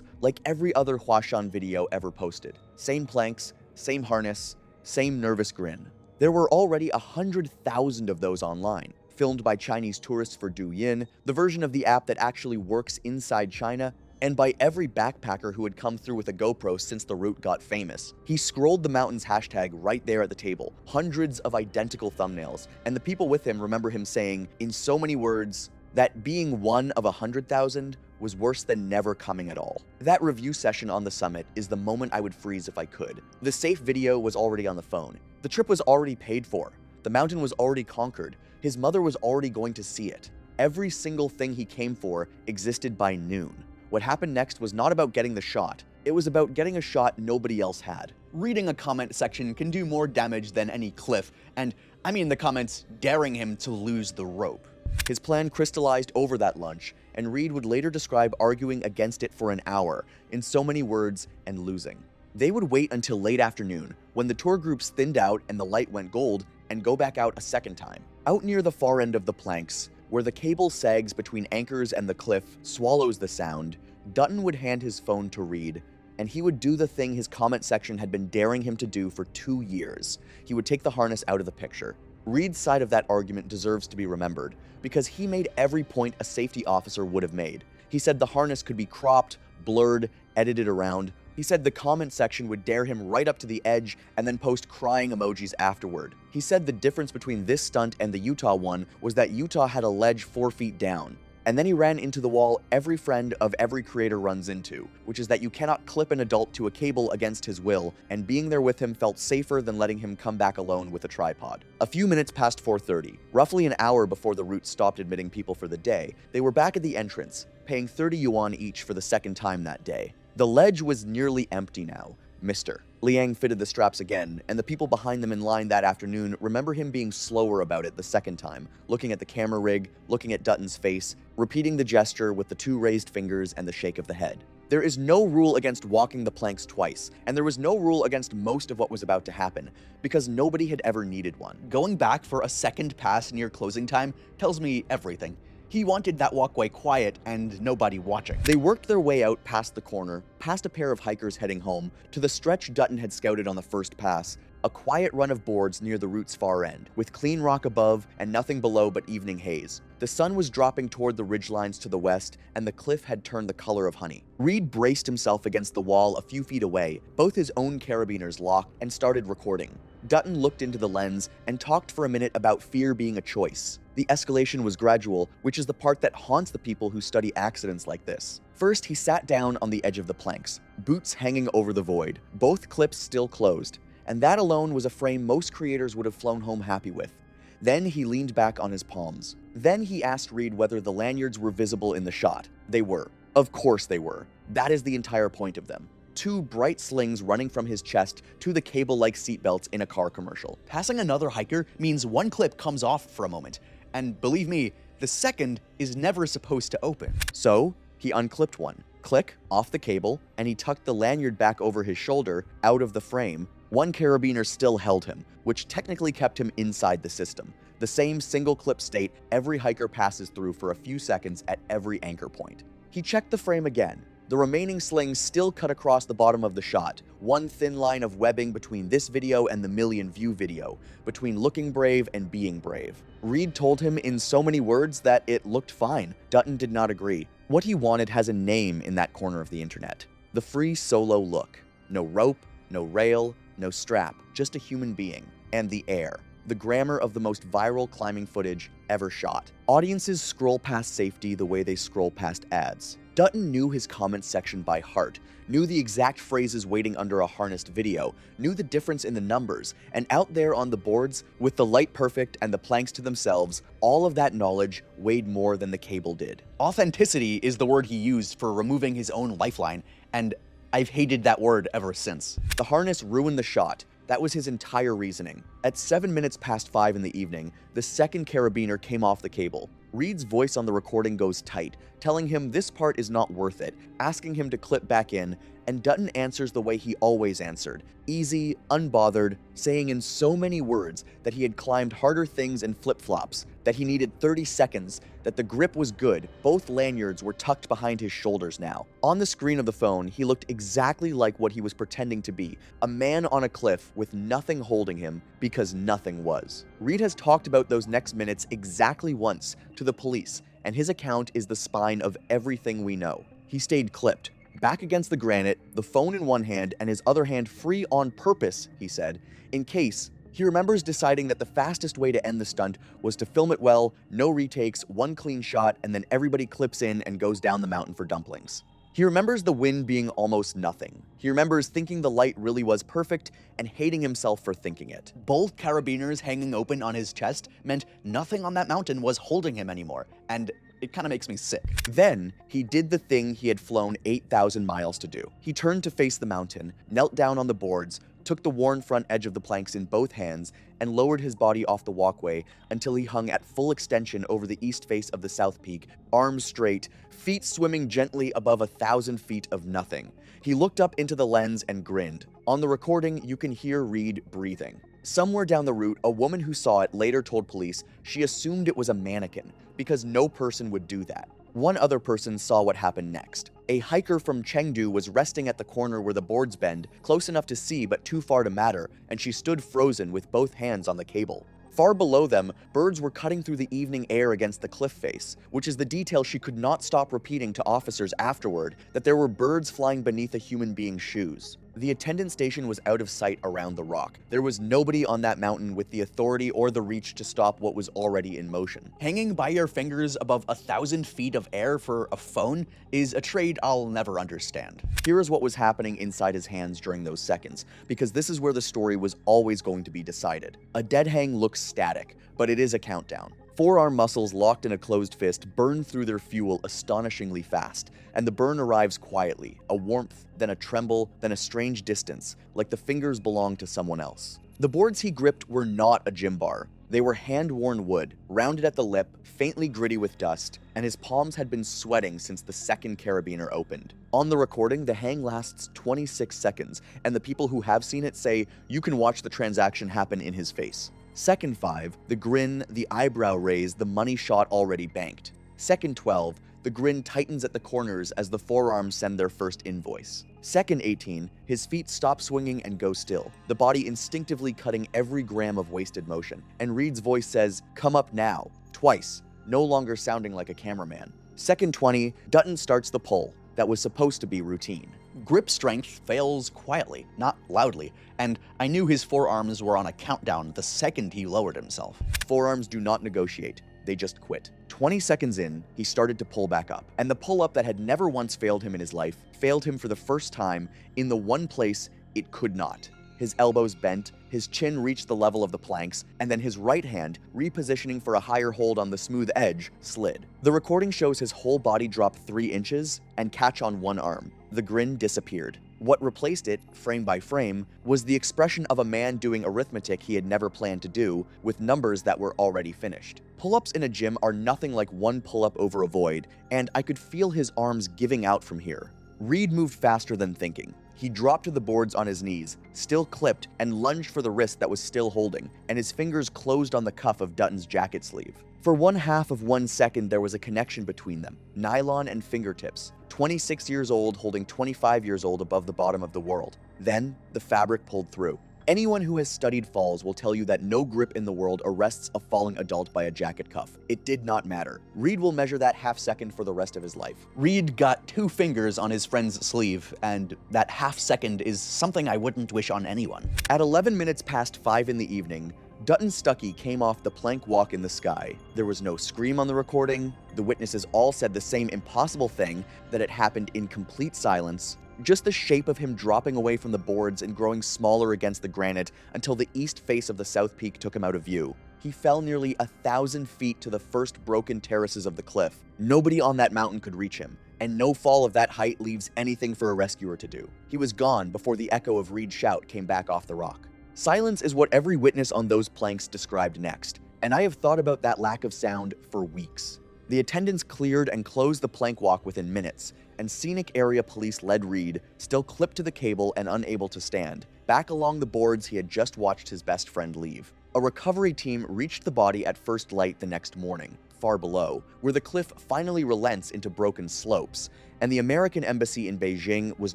like every other Huashan video ever posted. Same planks, same harness, same nervous grin. There were already 100,000 of those online, filmed by Chinese tourists for Douyin, the version of the app that actually works inside China, and by every backpacker who had come through with a GoPro since the route got famous. He scrolled the mountain's hashtag right there at the table, hundreds of identical thumbnails, and the people with him remember him saying, in so many words, that being one of 100,000 was worse than never coming at all. That review session on the summit is the moment I would freeze if I could. The safe video was already on the phone. The trip was already paid for. The mountain was already conquered. His mother was already going to see it. Every single thing he came for existed by noon. What happened next was not about getting the shot. It was about getting a shot nobody else had.
Reading a comment section can do more damage than any cliff, and I mean the comments daring him to lose the rope.
His plan crystallized over that lunch, and Reed would later describe arguing against it for an hour, in so many words, and losing. They would wait until late afternoon, when the tour groups thinned out and the light went gold, and go back out a second time. Out near the far end of the planks, where the cable sags between anchors and the cliff swallows the sound, Dutton would hand his phone to Reed, and he would do the thing his comment section had been daring him to do for 2 years. He would take the harness out of the picture. Reed's side of that argument deserves to be remembered, because he made every point a safety officer would have made. He said the harness could be cropped, blurred, edited around. He said the comment section would dare him right up to the edge and then post crying emojis afterward. He said the difference between this stunt and the Utah one was that Utah had a ledge 4 feet down. And then he ran into the wall every friend of every creator runs into, which is that you cannot clip an adult to a cable against his will, and being there with him felt safer than letting him come back alone with a tripod. A few minutes past 4:30, roughly an hour before the route stopped admitting people for the day, they were back at the entrance, paying 30 yuan each for the second time that day. The ledge was nearly empty now. Mister. Liang fitted the straps again, and the people behind them in line that afternoon remember him being slower about it the second time, looking at the camera rig, looking at Dutton's face, repeating the gesture with the 2 raised fingers and the shake of the head. There is no rule against walking the planks twice, and there was no rule against most of what was about to happen, because nobody had ever needed one.
Going back for a second pass near closing time tells me everything. He wanted that walkway quiet and nobody watching.
They worked their way out past the corner, past a pair of hikers heading home, to the stretch Dutton had scouted on the first pass, a quiet run of boards near the route's far end, with clean rock above and nothing below but evening haze. The sun was dropping toward the ridgelines to the west, and the cliff had turned the color of honey. Reed braced himself against the wall a few feet away, both his own carabiners locked, and started recording. Dutton looked into the lens and talked for a minute about fear being a choice. The escalation was gradual, which is the part that haunts the people who study accidents like this. First, he sat down on the edge of the planks, boots hanging over the void, both clips still closed, and that alone was a frame most creators would have flown home happy with. Then he leaned back on his palms. Then he asked Reed whether the lanyards were visible in the shot. They were. Of course they were. That is the entire point of them. 2 bright slings running from his chest to the cable-like seatbelts in a car commercial.
Passing another hiker means one clip comes off for a moment, and believe me, the second is never supposed to open.
So, he unclipped one. Click, off the cable, and he tucked the lanyard back over his shoulder, out of the frame. One carabiner still held him, which technically kept him inside the system. The same single-clip state every hiker passes through for a few seconds at every anchor point. He checked the frame again. The remaining slings still cut across the bottom of the shot, one thin line of webbing between this video and the million-view video, between looking brave and being brave. Reed told him in so many words that it looked fine. Dutton did not agree. What he wanted has a name in that corner of the internet. The Free Solo Look. No rope, no rail, no strap, just a human being. And the air. The grammar of the most viral climbing footage ever shot. Audiences scroll past safety the way they scroll past ads. Dutton knew his comments section by heart, knew the exact phrases waiting under a harnessed video, knew the difference in the numbers, and out there on the boards, with the light perfect and the planks to themselves, all of that knowledge weighed more than the cable did.
Authenticity is the word he used for removing his own lifeline, and I've hated that word ever since.
The harness ruined the shot. That was his entire reasoning. At 7 minutes past 5 in the evening, the second carabiner came off the cable. Reed's voice on the recording goes tight, telling him this part is not worth it, asking him to clip back in, and Dutton answers the way he always answered, easy, unbothered, saying in so many words that he had climbed harder things in flip-flops, that he needed 30 seconds, that the grip was good, both lanyards were tucked behind his shoulders now. On the screen of the phone, he looked exactly like what he was pretending to be, a man on a cliff with nothing holding him because nothing was. Reed has talked about those next minutes exactly once to the police, and his account is the spine of everything we know. He stayed clipped, back against the granite, the phone in one hand and his other hand free on purpose, he said, in case. He remembers deciding that the fastest way to end the stunt was to film it well, no retakes, one clean shot, and then everybody clips in and goes down the mountain for dumplings. He remembers the wind being almost nothing. He remembers thinking the light really was perfect and hating himself for thinking it.
Both carabiners hanging open on his chest meant nothing on that mountain was holding him anymore, and it kind of makes me sick.
Then, he did the thing he had flown 8,000 miles to do. He turned to face the mountain, knelt down on the boards, took the worn front edge of the planks in both hands, and lowered his body off the walkway until he hung at full extension over the east face of the south peak, arms straight, feet swimming gently above 1,000 feet of nothing. He looked up into the lens and grinned. On the recording, you can hear Reed breathing. Somewhere down the route, a woman who saw it later told police she assumed it was a mannequin, because no person would do that. One other person saw what happened next. A hiker from Chengdu was resting at the corner where the boards bend, close enough to see but too far to matter, and she stood frozen with both hands on the cable. Far below them, birds were cutting through the evening air against the cliff face, which is the detail she could not stop repeating to officers afterward, that there were birds flying beneath a human being's shoes. The attendant station was out of sight around the rock. There was nobody on that mountain with the authority or the reach to stop what was already in motion.
Hanging by your fingers above 1,000 feet of air for a phone is a trade I'll never understand.
Here is what was happening inside his hands during those seconds, because this is where the story was always going to be decided. A dead hang looks static, but it is a countdown. Forearm muscles locked in a closed fist burn through their fuel astonishingly fast, and the burn arrives quietly, a warmth, then a tremble, then a strange distance, like the fingers belong to someone else. The boards he gripped were not a gym bar. They were hand-worn wood, rounded at the lip, faintly gritty with dust, and his palms had been sweating since the second carabiner opened. On the recording, the hang lasts 26 seconds, and the people who have seen it say you can watch the transaction happen in his face. Second 5, the grin, the eyebrow raise, the money shot already banked. Second 12, the grin tightens at the corners as the forearms send their first invoice. Second 18, his feet stop swinging and go still, the body instinctively cutting every gram of wasted motion. And Reed's voice says, "Come up now," twice, no longer sounding like a cameraman. Second 20, Dutton starts the pull. That was supposed to be routine.
Grip strength fails quietly, not loudly, and I knew his forearms were on a countdown the second he lowered himself.
Forearms do not negotiate, they just quit. 20 seconds in, he started to pull back up, and the pull-up that had never once failed him in his life failed him for the first time in the one place it could not. His elbows bent, his chin reached the level of the planks, and then his right hand, repositioning for a higher hold on the smooth edge, slid. The recording shows his whole body drop 3 inches and catch on one arm. The grin disappeared. What replaced it, frame by frame, was the expression of a man doing arithmetic he had never planned to do, with numbers that were already finished. Pull-ups in a gym are nothing like one pull-up over a void, and I could feel his arms giving out from here. Reed moved faster than thinking. He dropped to the boards on his knees, still clipped, and lunged for the wrist that was still holding, and his fingers closed on the cuff of Dutton's jacket sleeve. For 1/2 of 1 second, there was a connection between them, nylon and fingertips, 26 years old holding 25 years old above the bottom of the world. Then, the fabric pulled through. Anyone who has studied falls will tell you that no grip in the world arrests a falling adult by a jacket cuff. It did not matter. Reed will measure that half second for the rest of his life.
Reed got 2 fingers on his friend's sleeve, and that half second is something I wouldn't wish on anyone.
At 11 minutes past 5 in the evening, Dutton Stuckey came off the plank walk in the sky. There was no scream on the recording. The witnesses all said the same impossible thing, that it happened in complete silence. Just the shape of him dropping away from the boards and growing smaller against the granite until the east face of the south peak took him out of view. He fell nearly 1,000 feet to the first broken terraces of the cliff. Nobody on that mountain could reach him, and no fall of that height leaves anything for a rescuer to do. He was gone before the echo of Reed's shout came back off the rock. Silence is what every witness on those planks described next, and I have thought about that lack of sound for weeks. The attendants cleared and closed the plank walk within minutes, and scenic area police led Reed, still clipped to the cable and unable to stand, back along the boards he had just watched his best friend leave. A recovery team reached the body at first light the next morning, far below, where the cliff finally relents into broken slopes, and the American embassy in Beijing was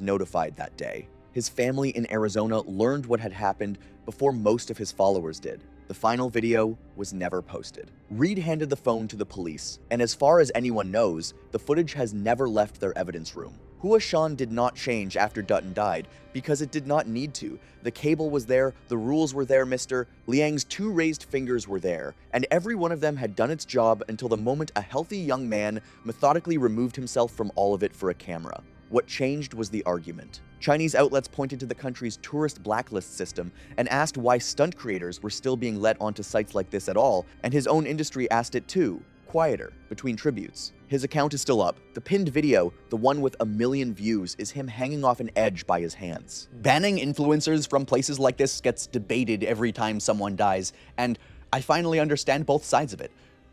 notified that day. His family in Arizona learned what had happened before most of his followers did. The final video was never posted. Reed handed the phone to the police, and as far as anyone knows, the footage has never left their evidence room. Hua Shan did not change after Dutton died, because it did not need to. The cable was there, the rules were there, Mr. Liang's 2 raised fingers were there, and every one of them had done its job until the moment a healthy young man methodically removed himself from all of it for a camera. What changed was the argument. Chinese outlets pointed to the country's tourist blacklist system and asked why stunt creators were still being let onto sites like this at all, and his own industry asked it too, quieter, between tributes. His account is still up. The pinned video, the one with 1 million views, is him hanging off an edge by his hands.
Banning influencers from places like this gets debated every time someone dies, and I finally understand both sides of it.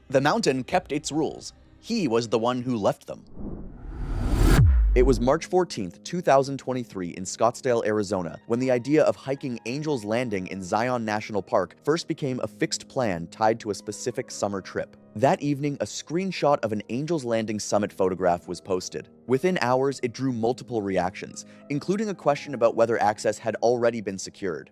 The mountain kept its rules. He was the one who left them.
It was March 14th, 2023 in Scottsdale, Arizona, when the idea of hiking Angel's Landing in Zion National Park first became a fixed plan tied to a specific summer trip. That evening, a screenshot of an Angel's Landing summit photograph was posted. Within hours, it drew multiple reactions, including a question about whether access had already been secured.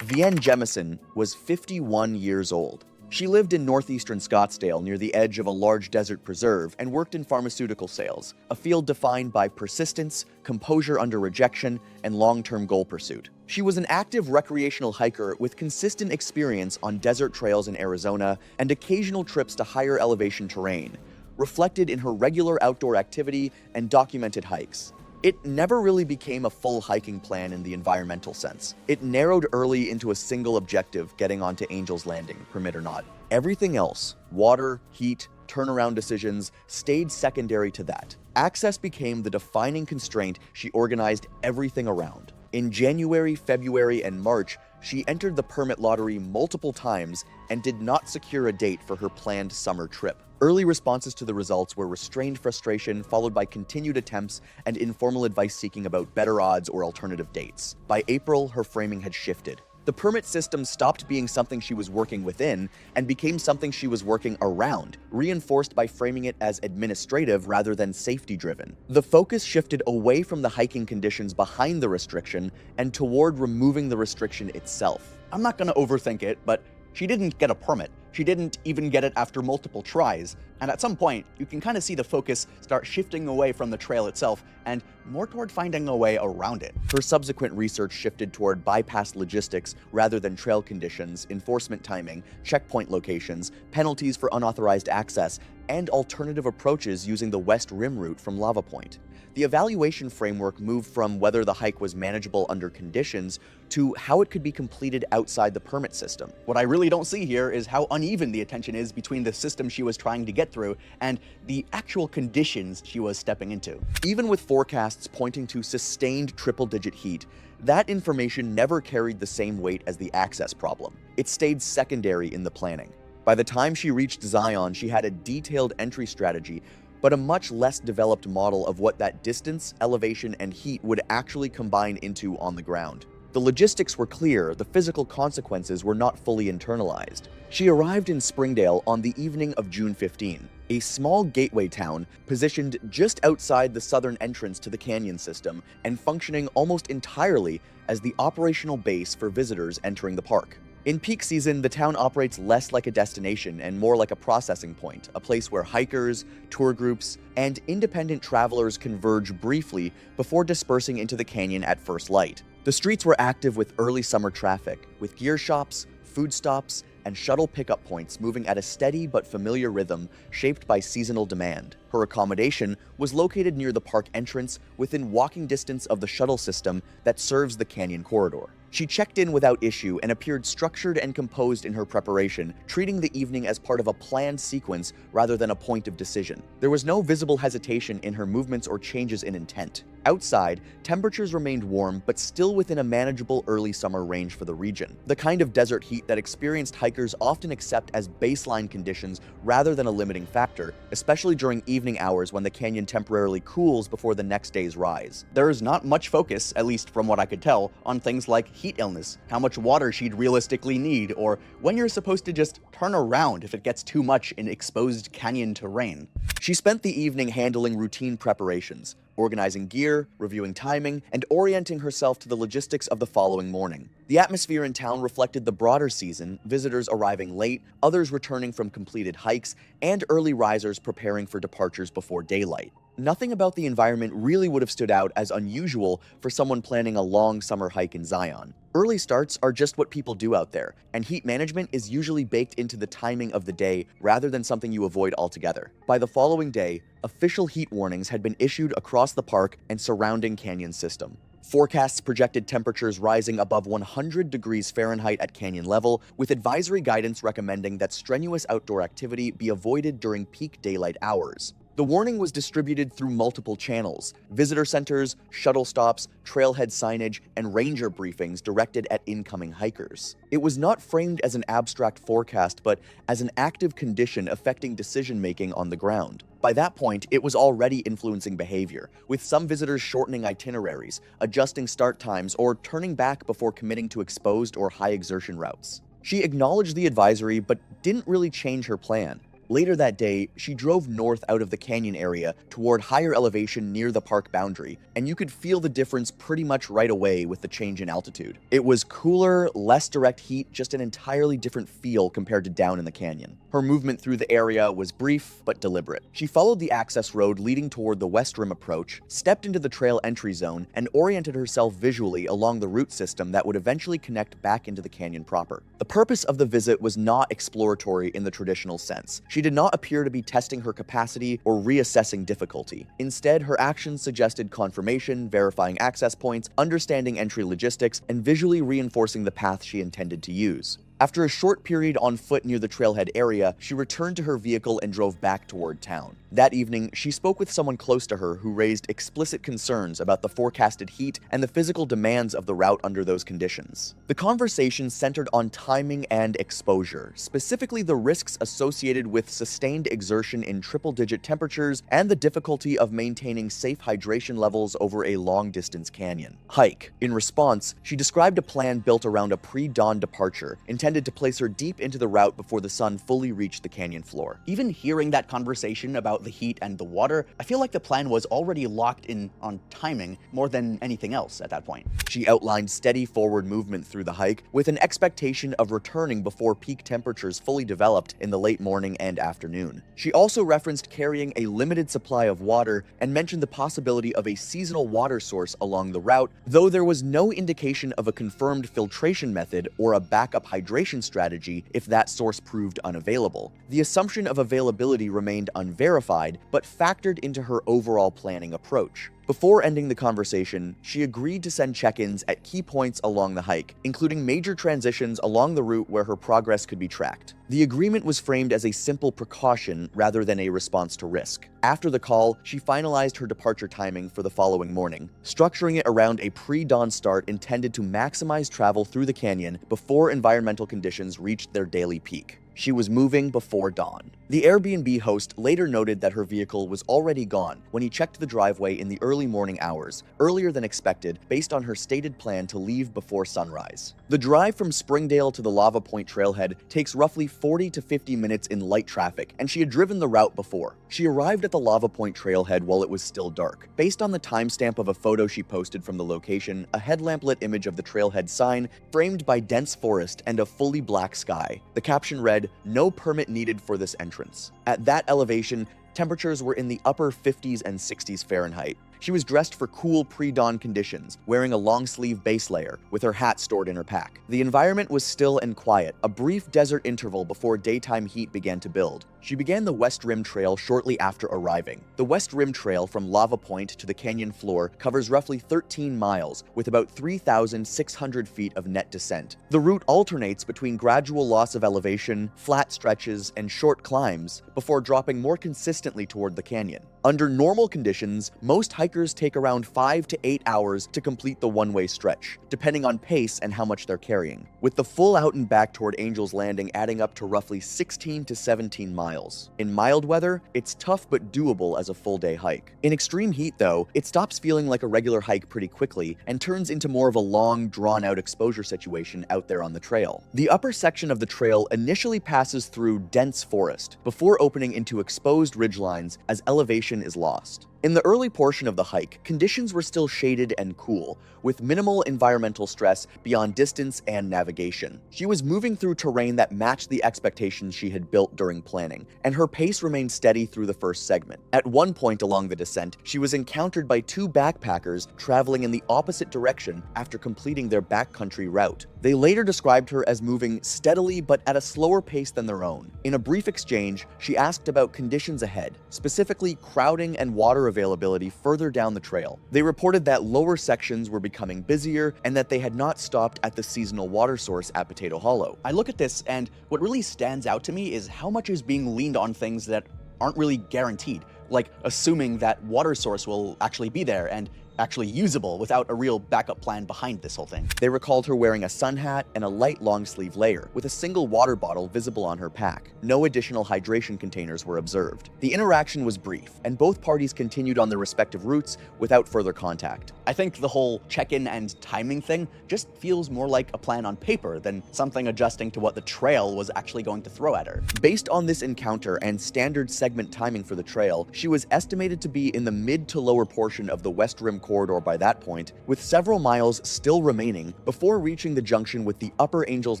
Vienne Jemison was 51 years old. She lived in northeastern Scottsdale near the edge of a large desert preserve and worked in pharmaceutical sales, a field defined by persistence, composure under rejection, and long-term goal pursuit. She was an active recreational hiker with consistent experience on desert trails in Arizona and occasional trips to higher elevation terrain, reflected in her regular outdoor activity and documented hikes. It never really became a full hiking plan in the environmental sense. It narrowed early into a single objective, getting onto Angel's Landing, permit or not. Everything else, water, heat, turnaround decisions, stayed secondary to that. Access became the defining constraint she organized everything around. In January, February, and March, she entered the permit lottery multiple times and did not secure a date for her planned summer trip. Early responses to the results were restrained frustration, followed by continued attempts and informal advice seeking about better odds or alternative dates. By April, her framing had shifted. The permit system stopped being something she was working within and became something she was working around, reinforced by framing it as administrative rather than safety-driven. The focus shifted away from the hiking conditions behind the restriction and toward removing the restriction itself.
I'm not going to overthink it, but she didn't get a permit. She didn't even get it after multiple tries. And at some point, you can kind of see the focus start shifting away from the trail itself and more toward finding a way around it.
Her subsequent research shifted toward bypass logistics rather than trail conditions, enforcement timing, checkpoint locations, penalties for unauthorized access, and alternative approaches using the West Rim route from Lava Point. The evaluation framework moved from whether the hike was manageable under conditions to how it could be completed outside the permit system.
What I really don't see here is how uneven the attention is between the system she was trying to get through and the actual conditions she was stepping into.
Even with forecasts pointing to sustained triple-digit heat, that information never carried the same weight as the access problem. It stayed secondary in the planning. By the time she reached Zion, she had a detailed entry strategy, but a much less developed model of what that distance, elevation, and heat would actually combine into on the ground. The logistics were clear, the physical consequences were not fully internalized. She arrived in Springdale on the evening of June 15, a small gateway town positioned just outside the southern entrance to the canyon system and functioning almost entirely as the operational base for visitors entering the park. In peak season, the town operates less like a destination and more like a processing point, a place where hikers, tour groups, and independent travelers converge briefly before dispersing into the canyon at first light. The streets were active with early summer traffic, with gear shops, food stops, and shuttle pickup points moving at a steady but familiar rhythm shaped by seasonal demand. Her accommodation was located near the park entrance within walking distance of the shuttle system that serves the canyon corridor. She checked in without issue and appeared structured and composed in her preparation, treating the evening as part of a planned sequence rather than a point of decision. There was no visible hesitation in her movements or changes in intent. Outside, temperatures remained warm but still within a manageable early summer range for the region, the kind of desert heat that experienced hikers often accept as baseline conditions rather than a limiting factor, especially during evening hours when the canyon temporarily cools before the next day's rise.
There is not much focus, at least from what I could tell, on things like heat illness, how much water she'd realistically need, or when you're supposed to just turn around if it gets too much in exposed canyon terrain.
She spent the evening handling routine preparations, organizing gear, reviewing timing, and orienting herself to the logistics of the following morning. The atmosphere in town reflected the broader season, visitors arriving late, others returning from completed hikes, and early risers preparing for departures before daylight. Nothing about the environment really would have stood out as unusual for someone planning a long summer hike in Zion. Early starts are just what people do out there, and heat management is usually baked into the timing of the day rather than something you avoid altogether. By the following day, official heat warnings had been issued across the park and surrounding canyon system. Forecasts projected temperatures rising above 100 degrees Fahrenheit at canyon level, with advisory guidance recommending that strenuous outdoor activity be avoided during peak daylight hours. The warning was distributed through multiple channels: visitor centers, shuttle stops, trailhead signage, and ranger briefings directed at incoming hikers. It was not framed as an abstract forecast, but as an active condition affecting decision-making on the ground. By that point, it was already influencing behavior, with some visitors shortening itineraries, adjusting start times, or turning back before committing to exposed or high-exertion routes. She acknowledged the advisory, but didn't really change her plan. Later that day, she drove north out of the canyon area toward higher elevation near the park boundary, and you could feel the difference pretty much right away with the change in altitude. It was cooler, less direct heat, just an entirely different feel compared to down in the canyon. Her movement through the area was brief but deliberate. She followed the access road leading toward the West Rim approach, stepped into the trail entry zone, and oriented herself visually along the route system that would eventually connect back into the canyon proper. The purpose of the visit was not exploratory in the traditional sense. She did not appear to be testing her capacity or reassessing difficulty. Instead, her actions suggested confirmation, verifying access points, understanding entry logistics, and visually reinforcing the path she intended to use. After a short period on foot near the trailhead area, she returned to her vehicle and drove back toward town. That evening, she spoke with someone close to her who raised explicit concerns about the forecasted heat and the physical demands of the route under those conditions. The conversation centered on timing and exposure, specifically the risks associated with sustained exertion in triple-digit temperatures and the difficulty of maintaining safe hydration levels over a long-distance canyon. Hike. In response, she described a plan built around a pre-dawn departure, intended to place her deep into the route before the sun fully reached the canyon floor.
Even hearing that conversation about the heat and the water, I feel like the plan was already locked in on timing more than anything else at that point.
She outlined steady forward movement through the hike with an expectation of returning before peak temperatures fully developed in the late morning and afternoon. She also referenced carrying a limited supply of water and mentioned the possibility of a seasonal water source along the route, though there was no indication of a confirmed filtration method or a backup hydration strategy if that source proved unavailable. The assumption of availability remained unverified, but factored into her overall planning approach. Before ending the conversation, she agreed to send check-ins at key points along the hike, including major transitions along the route where her progress could be tracked. The agreement was framed as a simple precaution rather than a response to risk. After the call, she finalized her departure timing for the following morning, structuring it around a pre-dawn start intended to maximize travel through the canyon before environmental conditions reached their daily peak. She was moving before dawn. The Airbnb host later noted that her vehicle was already gone when he checked the driveway in the early morning hours, earlier than expected based on her stated plan to leave before sunrise. The drive from Springdale to the Lava Point trailhead takes roughly 40 to 50 minutes in light traffic, and she had driven the route before. She arrived at the Lava Point trailhead while it was still dark. Based on the timestamp of a photo she posted from the location, a headlamp-lit image of the trailhead sign framed by dense forest and a fully black sky. The caption read, "No permit needed for this entrance." At that elevation, temperatures were in the upper 50s and 60s Fahrenheit. She was dressed for cool pre-dawn conditions, wearing a long-sleeve base layer, with her hat stored in her pack. The environment was still and quiet, a brief desert interval before daytime heat began to build. She began the West Rim Trail shortly after arriving. The West Rim Trail from Lava Point to the canyon floor covers roughly 13 miles, with about 3,600 feet of net descent. The route alternates between gradual loss of elevation, flat stretches, and short climbs, before dropping more consistently toward the canyon. Under normal conditions, most hikers take around 5 to 8 hours to complete the one-way stretch, depending on pace and how much they're carrying, with the full out and back toward Angel's Landing adding up to roughly 16 to 17 miles. In mild weather, it's tough but doable as a full-day hike. In extreme heat, though, it stops feeling like a regular hike pretty quickly and turns into more of a long, drawn-out exposure situation out there on the trail. The upper section of the trail initially passes through dense forest, before opening into exposed ridgelines as elevation is lost. In the early portion of the hike, conditions were still shaded and cool, with minimal environmental stress beyond distance and navigation. She was moving through terrain that matched the expectations she had built during planning, and her pace remained steady through the first segment. At one point along the descent, she was encountered by two backpackers traveling in the opposite direction after completing their backcountry route. They later described her as moving steadily but at a slower pace than their own. In a brief exchange, she asked about conditions ahead, specifically crowding and water availability further down the trail. They reported that lower sections were becoming busier and that they had not stopped at the seasonal water source at Potato Hollow.
I look at this, and what really stands out to me is how much is being leaned on things that aren't really guaranteed, like assuming that water source will actually be there and actually usable without a real backup plan behind this whole thing.
They recalled her wearing a sun hat and a light long-sleeve layer, with a single water bottle visible on her pack. No additional hydration containers were observed. The interaction was brief, and both parties continued on their respective routes without further contact.
I think the whole check-in and timing thing just feels more like a plan on paper than something adjusting to what the trail was actually going to throw at her.
Based on this encounter and standard segment timing for the trail, she was estimated to be in the mid to lower portion of the West Rim corridor by that point, with several miles still remaining before reaching the junction with the Upper Angels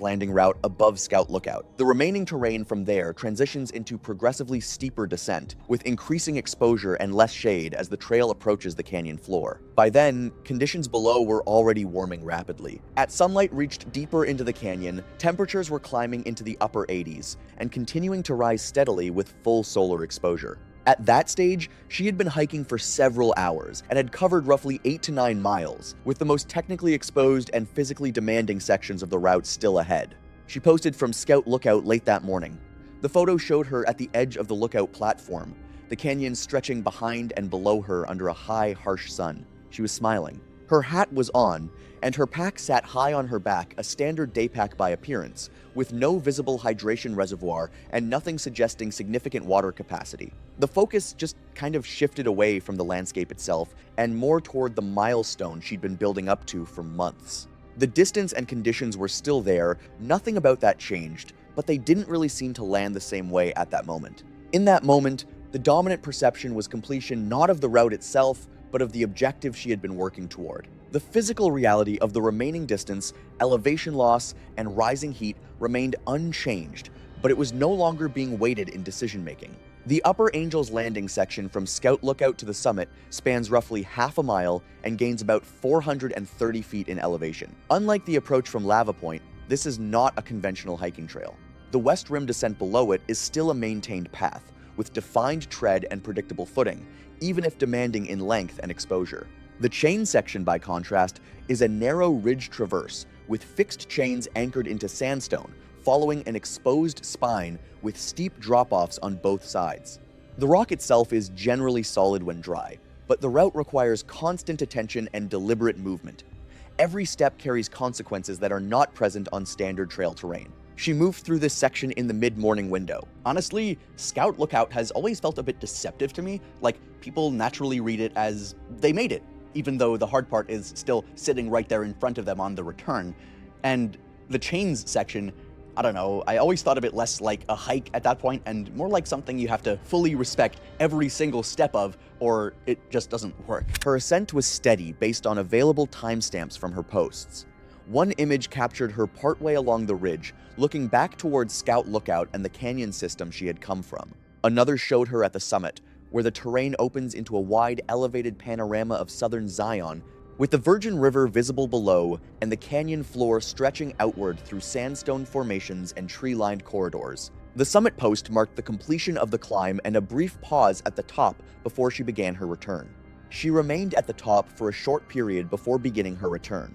Landing route above Scout Lookout. The remaining terrain from there transitions into progressively steeper descent, with increasing exposure and less shade as the trail approaches the canyon floor. By then, conditions below were already warming rapidly. As sunlight reached deeper into the canyon, temperatures were climbing into the upper 80s and continuing to rise steadily with full solar exposure. At that stage, she had been hiking for several hours and had covered roughly 8 to 9 miles, with the most technically exposed and physically demanding sections of the route still ahead. She posted from Scout Lookout late that morning. The photo showed her at the edge of the lookout platform, the canyon stretching behind and below her under a high, harsh sun. She was smiling. Her hat was on, and her pack sat high on her back, a standard day pack by appearance, with no visible hydration reservoir and nothing suggesting significant water capacity. The focus just kind of shifted away from the landscape itself and more toward the milestone she'd been building up to for months. The distance and conditions were still there, nothing about that changed, but they didn't really seem to land the same way at that moment. In that moment, the dominant perception was completion not of the route itself, but of the objective she had been working toward. The physical reality of the remaining distance, elevation loss, and rising heat remained unchanged, but it was no longer being weighted in decision-making. The Upper Angels Landing section from Scout Lookout to the summit spans roughly half a mile and gains about 430 feet in elevation. Unlike the approach from Lava Point, this is not a conventional hiking trail. The West Rim descent below it is still a maintained path, with defined tread and predictable footing, even if demanding in length and exposure. The chain section, by contrast, is a narrow ridge traverse with fixed chains anchored into sandstone, following an exposed spine with steep drop-offs on both sides. The rock itself is generally solid when dry, but the route requires constant attention and deliberate movement. Every step carries consequences that are not present on standard trail terrain. She moved through this section in the mid-morning window.
Honestly, Scout Lookout has always felt a bit deceptive to me, like people naturally read it as they made it, even though the hard part is still sitting right there in front of them on the return. And the chains section, I don't know, I always thought of it less like a hike at that point and more like something you have to fully respect every single step of, or it just doesn't work.
Her ascent was steady based on available timestamps from her posts. One image captured her partway along the ridge, looking back towards Scout Lookout and the canyon system she had come from. Another showed her at the summit, where the terrain opens into a wide, elevated panorama of southern Zion, with the Virgin River visible below and the canyon floor stretching outward through sandstone formations and tree-lined corridors. The summit post marked the completion of the climb and a brief pause at the top before she began her return. She remained at the top for a short period before beginning her return.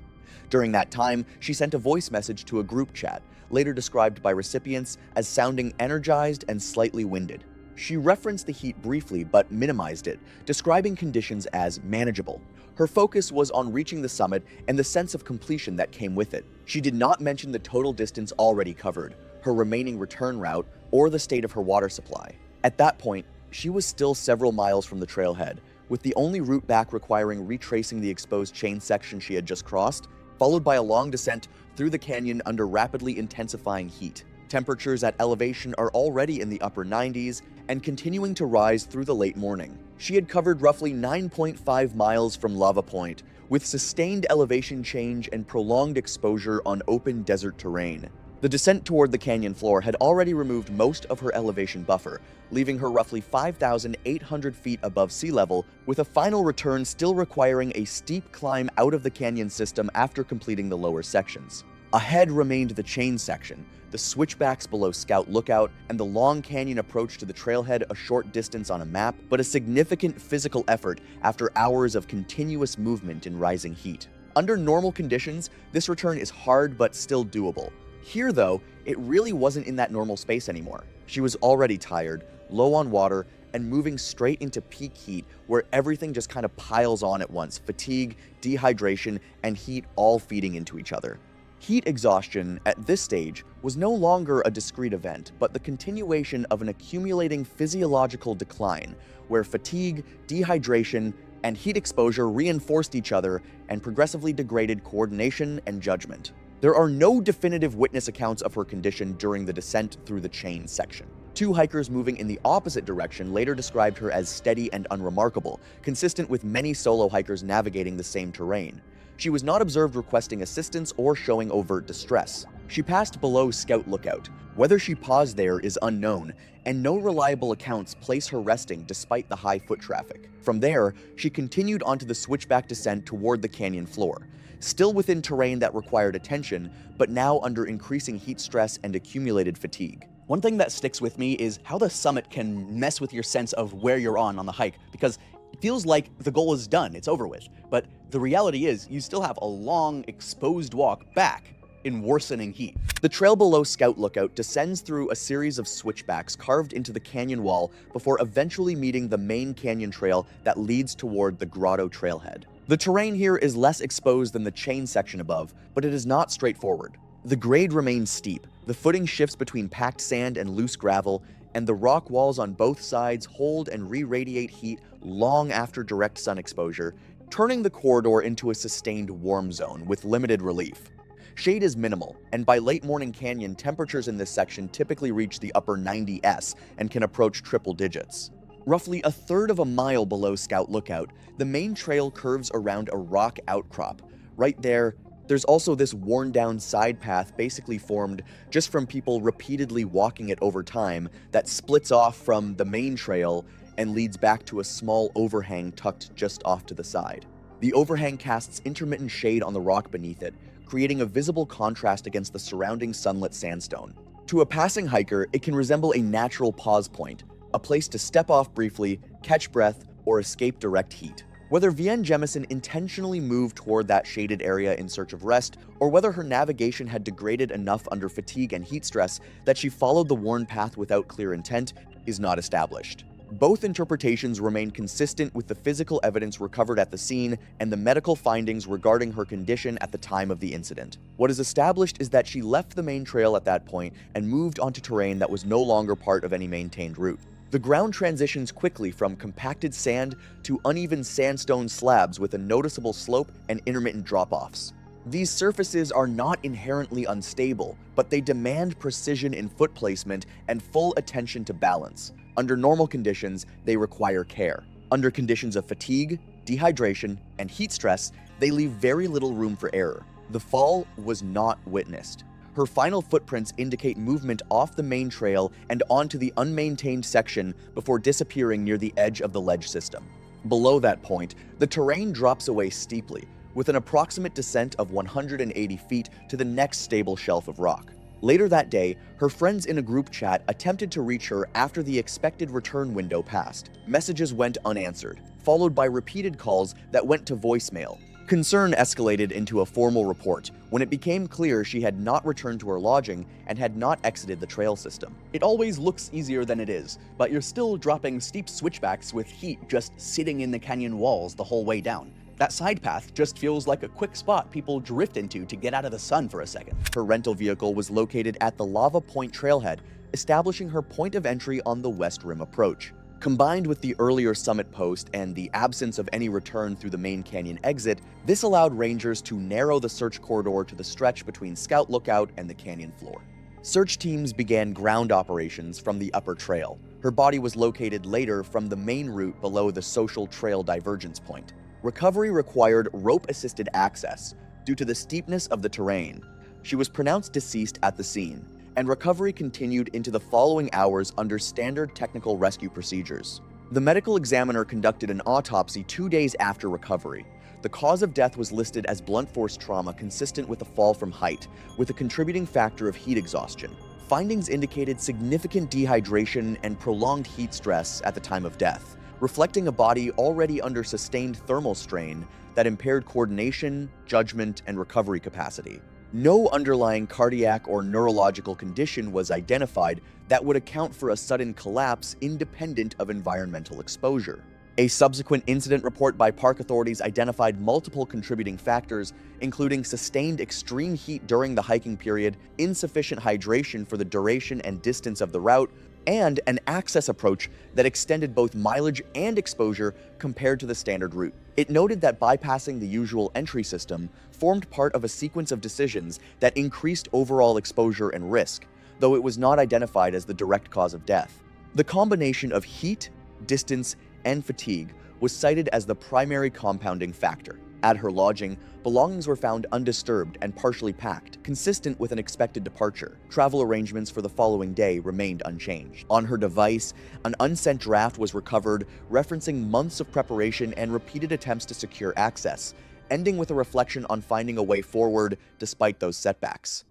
During that time, she sent a voice message to a group chat, later described by recipients as sounding energized and slightly winded. She referenced the heat briefly but minimized it, describing conditions as manageable. Her focus was on reaching the summit and the sense of completion that came with it. She did not mention the total distance already covered, her remaining return route, or the state of her water supply. At that point, she was still several miles from the trailhead, with the only route back requiring retracing the exposed chain section she had just crossed, followed by a long descent through the canyon under rapidly intensifying heat. Temperatures at elevation are already in the upper 90s and continuing to rise through the late morning. She had covered roughly 9.5 miles from Lava Point, with sustained elevation change and prolonged exposure on open desert terrain. The descent toward the canyon floor had already removed most of her elevation buffer, leaving her roughly 5,800 feet above sea level, with a final return still requiring a steep climb out of the canyon system after completing the lower sections. Ahead remained the chain section, the switchbacks below Scout Lookout, and the long canyon approach to the trailhead a short distance on a map, but a significant physical effort after hours of continuous movement in rising heat. Under normal conditions, this return is hard but still doable. Here, though, it really wasn't in that normal space anymore. She was already tired, low on water, and moving straight into peak heat where everything just kind of piles on at once: fatigue, dehydration, and heat all feeding into each other. Heat exhaustion at this stage was no longer a discrete event, but the continuation of an accumulating physiological decline where fatigue, dehydration, and heat exposure reinforced each other and progressively degraded coordination and judgment. There are no definitive witness accounts of her condition during the descent through the chain section. Two hikers moving in the opposite direction later described her as steady and unremarkable, consistent with many solo hikers navigating the same terrain. She was not observed requesting assistance or showing overt distress. She passed below Scout Lookout. Whether she paused there is unknown, and no reliable accounts place her resting despite the high foot traffic. From there, she continued onto the switchback descent toward the canyon floor, still within terrain that required attention, but now under increasing heat stress and accumulated fatigue.
One thing that sticks with me is how the summit can mess with your sense of where you're on the hike, because it feels like the goal is done, it's over with. But the reality is, you still have a long, exposed walk back in worsening heat.
The trail below Scout Lookout descends through a series of switchbacks carved into the canyon wall before eventually meeting the main canyon trail that leads toward the Grotto trailhead. The terrain here is less exposed than the chain section above, but it is not straightforward. The grade remains steep, the footing shifts between packed sand and loose gravel, and the rock walls on both sides hold and re-radiate heat long after direct sun exposure, turning the corridor into a sustained warm zone with limited relief. Shade is minimal, and by late morning canyon, temperatures in this section typically reach the upper 90s and can approach triple digits. Roughly a third of a mile below Scout Lookout, the main trail curves around a rock outcrop. Right there, there's also this worn-down side path basically formed just from people repeatedly walking it over time that splits off from the main trail and leads back to a small overhang tucked just off to the side. The overhang casts intermittent shade on the rock beneath it, creating a visible contrast against the surrounding sunlit sandstone. To a passing hiker, it can resemble a natural pause point, a place to step off briefly, catch breath, or escape direct heat. Whether Vienne Jemison intentionally moved toward that shaded area in search of rest, or whether her navigation had degraded enough under fatigue and heat stress that she followed the worn path without clear intent, is not established. Both interpretations remain consistent with the physical evidence recovered at the scene and the medical findings regarding her condition at the time of the incident. What is established is that she left the main trail at that point and moved onto terrain that was no longer part of any maintained route. The ground transitions quickly from compacted sand to uneven sandstone slabs with a noticeable slope and intermittent drop-offs. These surfaces are not inherently unstable, but they demand precision in foot placement and full attention to balance. Under normal conditions, they require care. Under conditions of fatigue, dehydration, and heat stress, they leave very little room for error. The fall was not witnessed. Her final footprints indicate movement off the main trail and onto the unmaintained section before disappearing near the edge of the ledge system. Below that point, the terrain drops away steeply, with an approximate descent of 180 feet to the next stable shelf of rock. Later that day, her friends in a group chat attempted to reach her after the expected return window passed. Messages went unanswered, followed by repeated calls that went to voicemail. Concern escalated into a formal report when it became clear she had not returned to her lodging and had not exited the trail system.
It always looks easier than it is, but you're still dropping steep switchbacks with heat just sitting in the canyon walls the whole way down. That side path just feels like a quick spot people drift into to get out of the sun for a second.
Her rental vehicle was located at the Lava Point trailhead, establishing her point of entry on the West Rim approach. Combined with the earlier summit post and the absence of any return through the main canyon exit, this allowed rangers to narrow the search corridor to the stretch between Scout Lookout and the canyon floor. Search teams began ground operations from the upper trail. Her body was located later from the main route below the social trail divergence point. Recovery required rope-assisted access due to the steepness of the terrain. She was pronounced deceased at the scene, and recovery continued into the following hours under standard technical rescue procedures. The medical examiner conducted an autopsy 2 days after recovery. The cause of death was listed as blunt force trauma consistent with a fall from height, with a contributing factor of heat exhaustion. Findings indicated significant dehydration and prolonged heat stress at the time of death, reflecting a body already under sustained thermal strain that impaired coordination, judgment, and recovery capacity. No underlying cardiac or neurological condition was identified that would account for a sudden collapse independent of environmental exposure. A subsequent incident report by park authorities identified multiple contributing factors, including sustained extreme heat during the hiking period, insufficient hydration for the duration and distance of the route, and an access approach that extended both mileage and exposure compared to the standard route. It noted that bypassing the usual entry system formed part of a sequence of decisions that increased overall exposure and risk, though it was not identified as the direct cause of death. The combination of heat, distance, and fatigue was cited as the primary compounding factor. At her lodging, belongings were found undisturbed and partially packed, consistent with an expected departure. Travel arrangements for the following day remained unchanged. On her device, an unsent draft was recovered, referencing months of preparation and repeated attempts to secure access, ending with a reflection on finding a way forward despite those setbacks.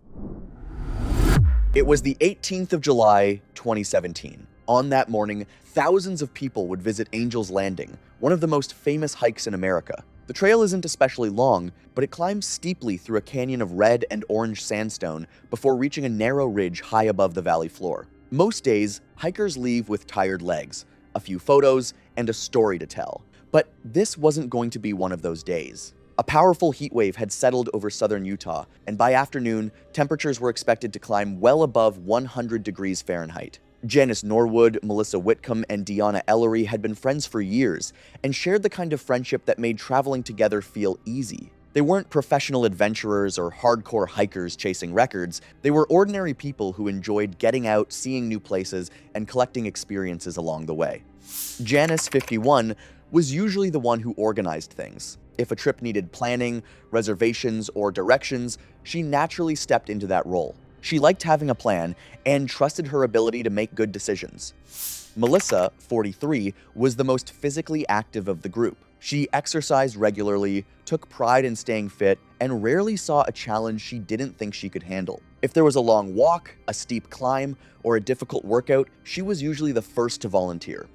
It was the 18th of July, 2017. On that morning, thousands of people would visit Angel's Landing, one of the most famous hikes in America. The trail isn't especially long, but it climbs steeply through a canyon of red and orange sandstone before reaching a narrow ridge high above the valley floor. Most days, hikers leave with tired legs, a few photos, and a story to tell. But this wasn't going to be one of those days. A powerful heat wave had settled over southern Utah, and by afternoon, temperatures were expected to climb well above 100 degrees Fahrenheit. Janice Norwood, Melissa Whitcomb, and Deanna Ellery had been friends for years and shared the kind of friendship that made traveling together feel easy. They weren't professional adventurers or hardcore hikers chasing records. They were ordinary people who enjoyed getting out, seeing new places, and collecting experiences along the way. Janice, 51, was usually the one who organized things. If a trip needed planning, reservations, or directions, she naturally stepped into that role. She liked having a plan and trusted her ability to make good decisions. Melissa, 43, was the most physically active of the group. She exercised regularly, took pride in staying fit, and rarely saw a challenge she didn't think she could handle. If there was a long walk, a steep climb, or a difficult workout, she was usually the first to volunteer.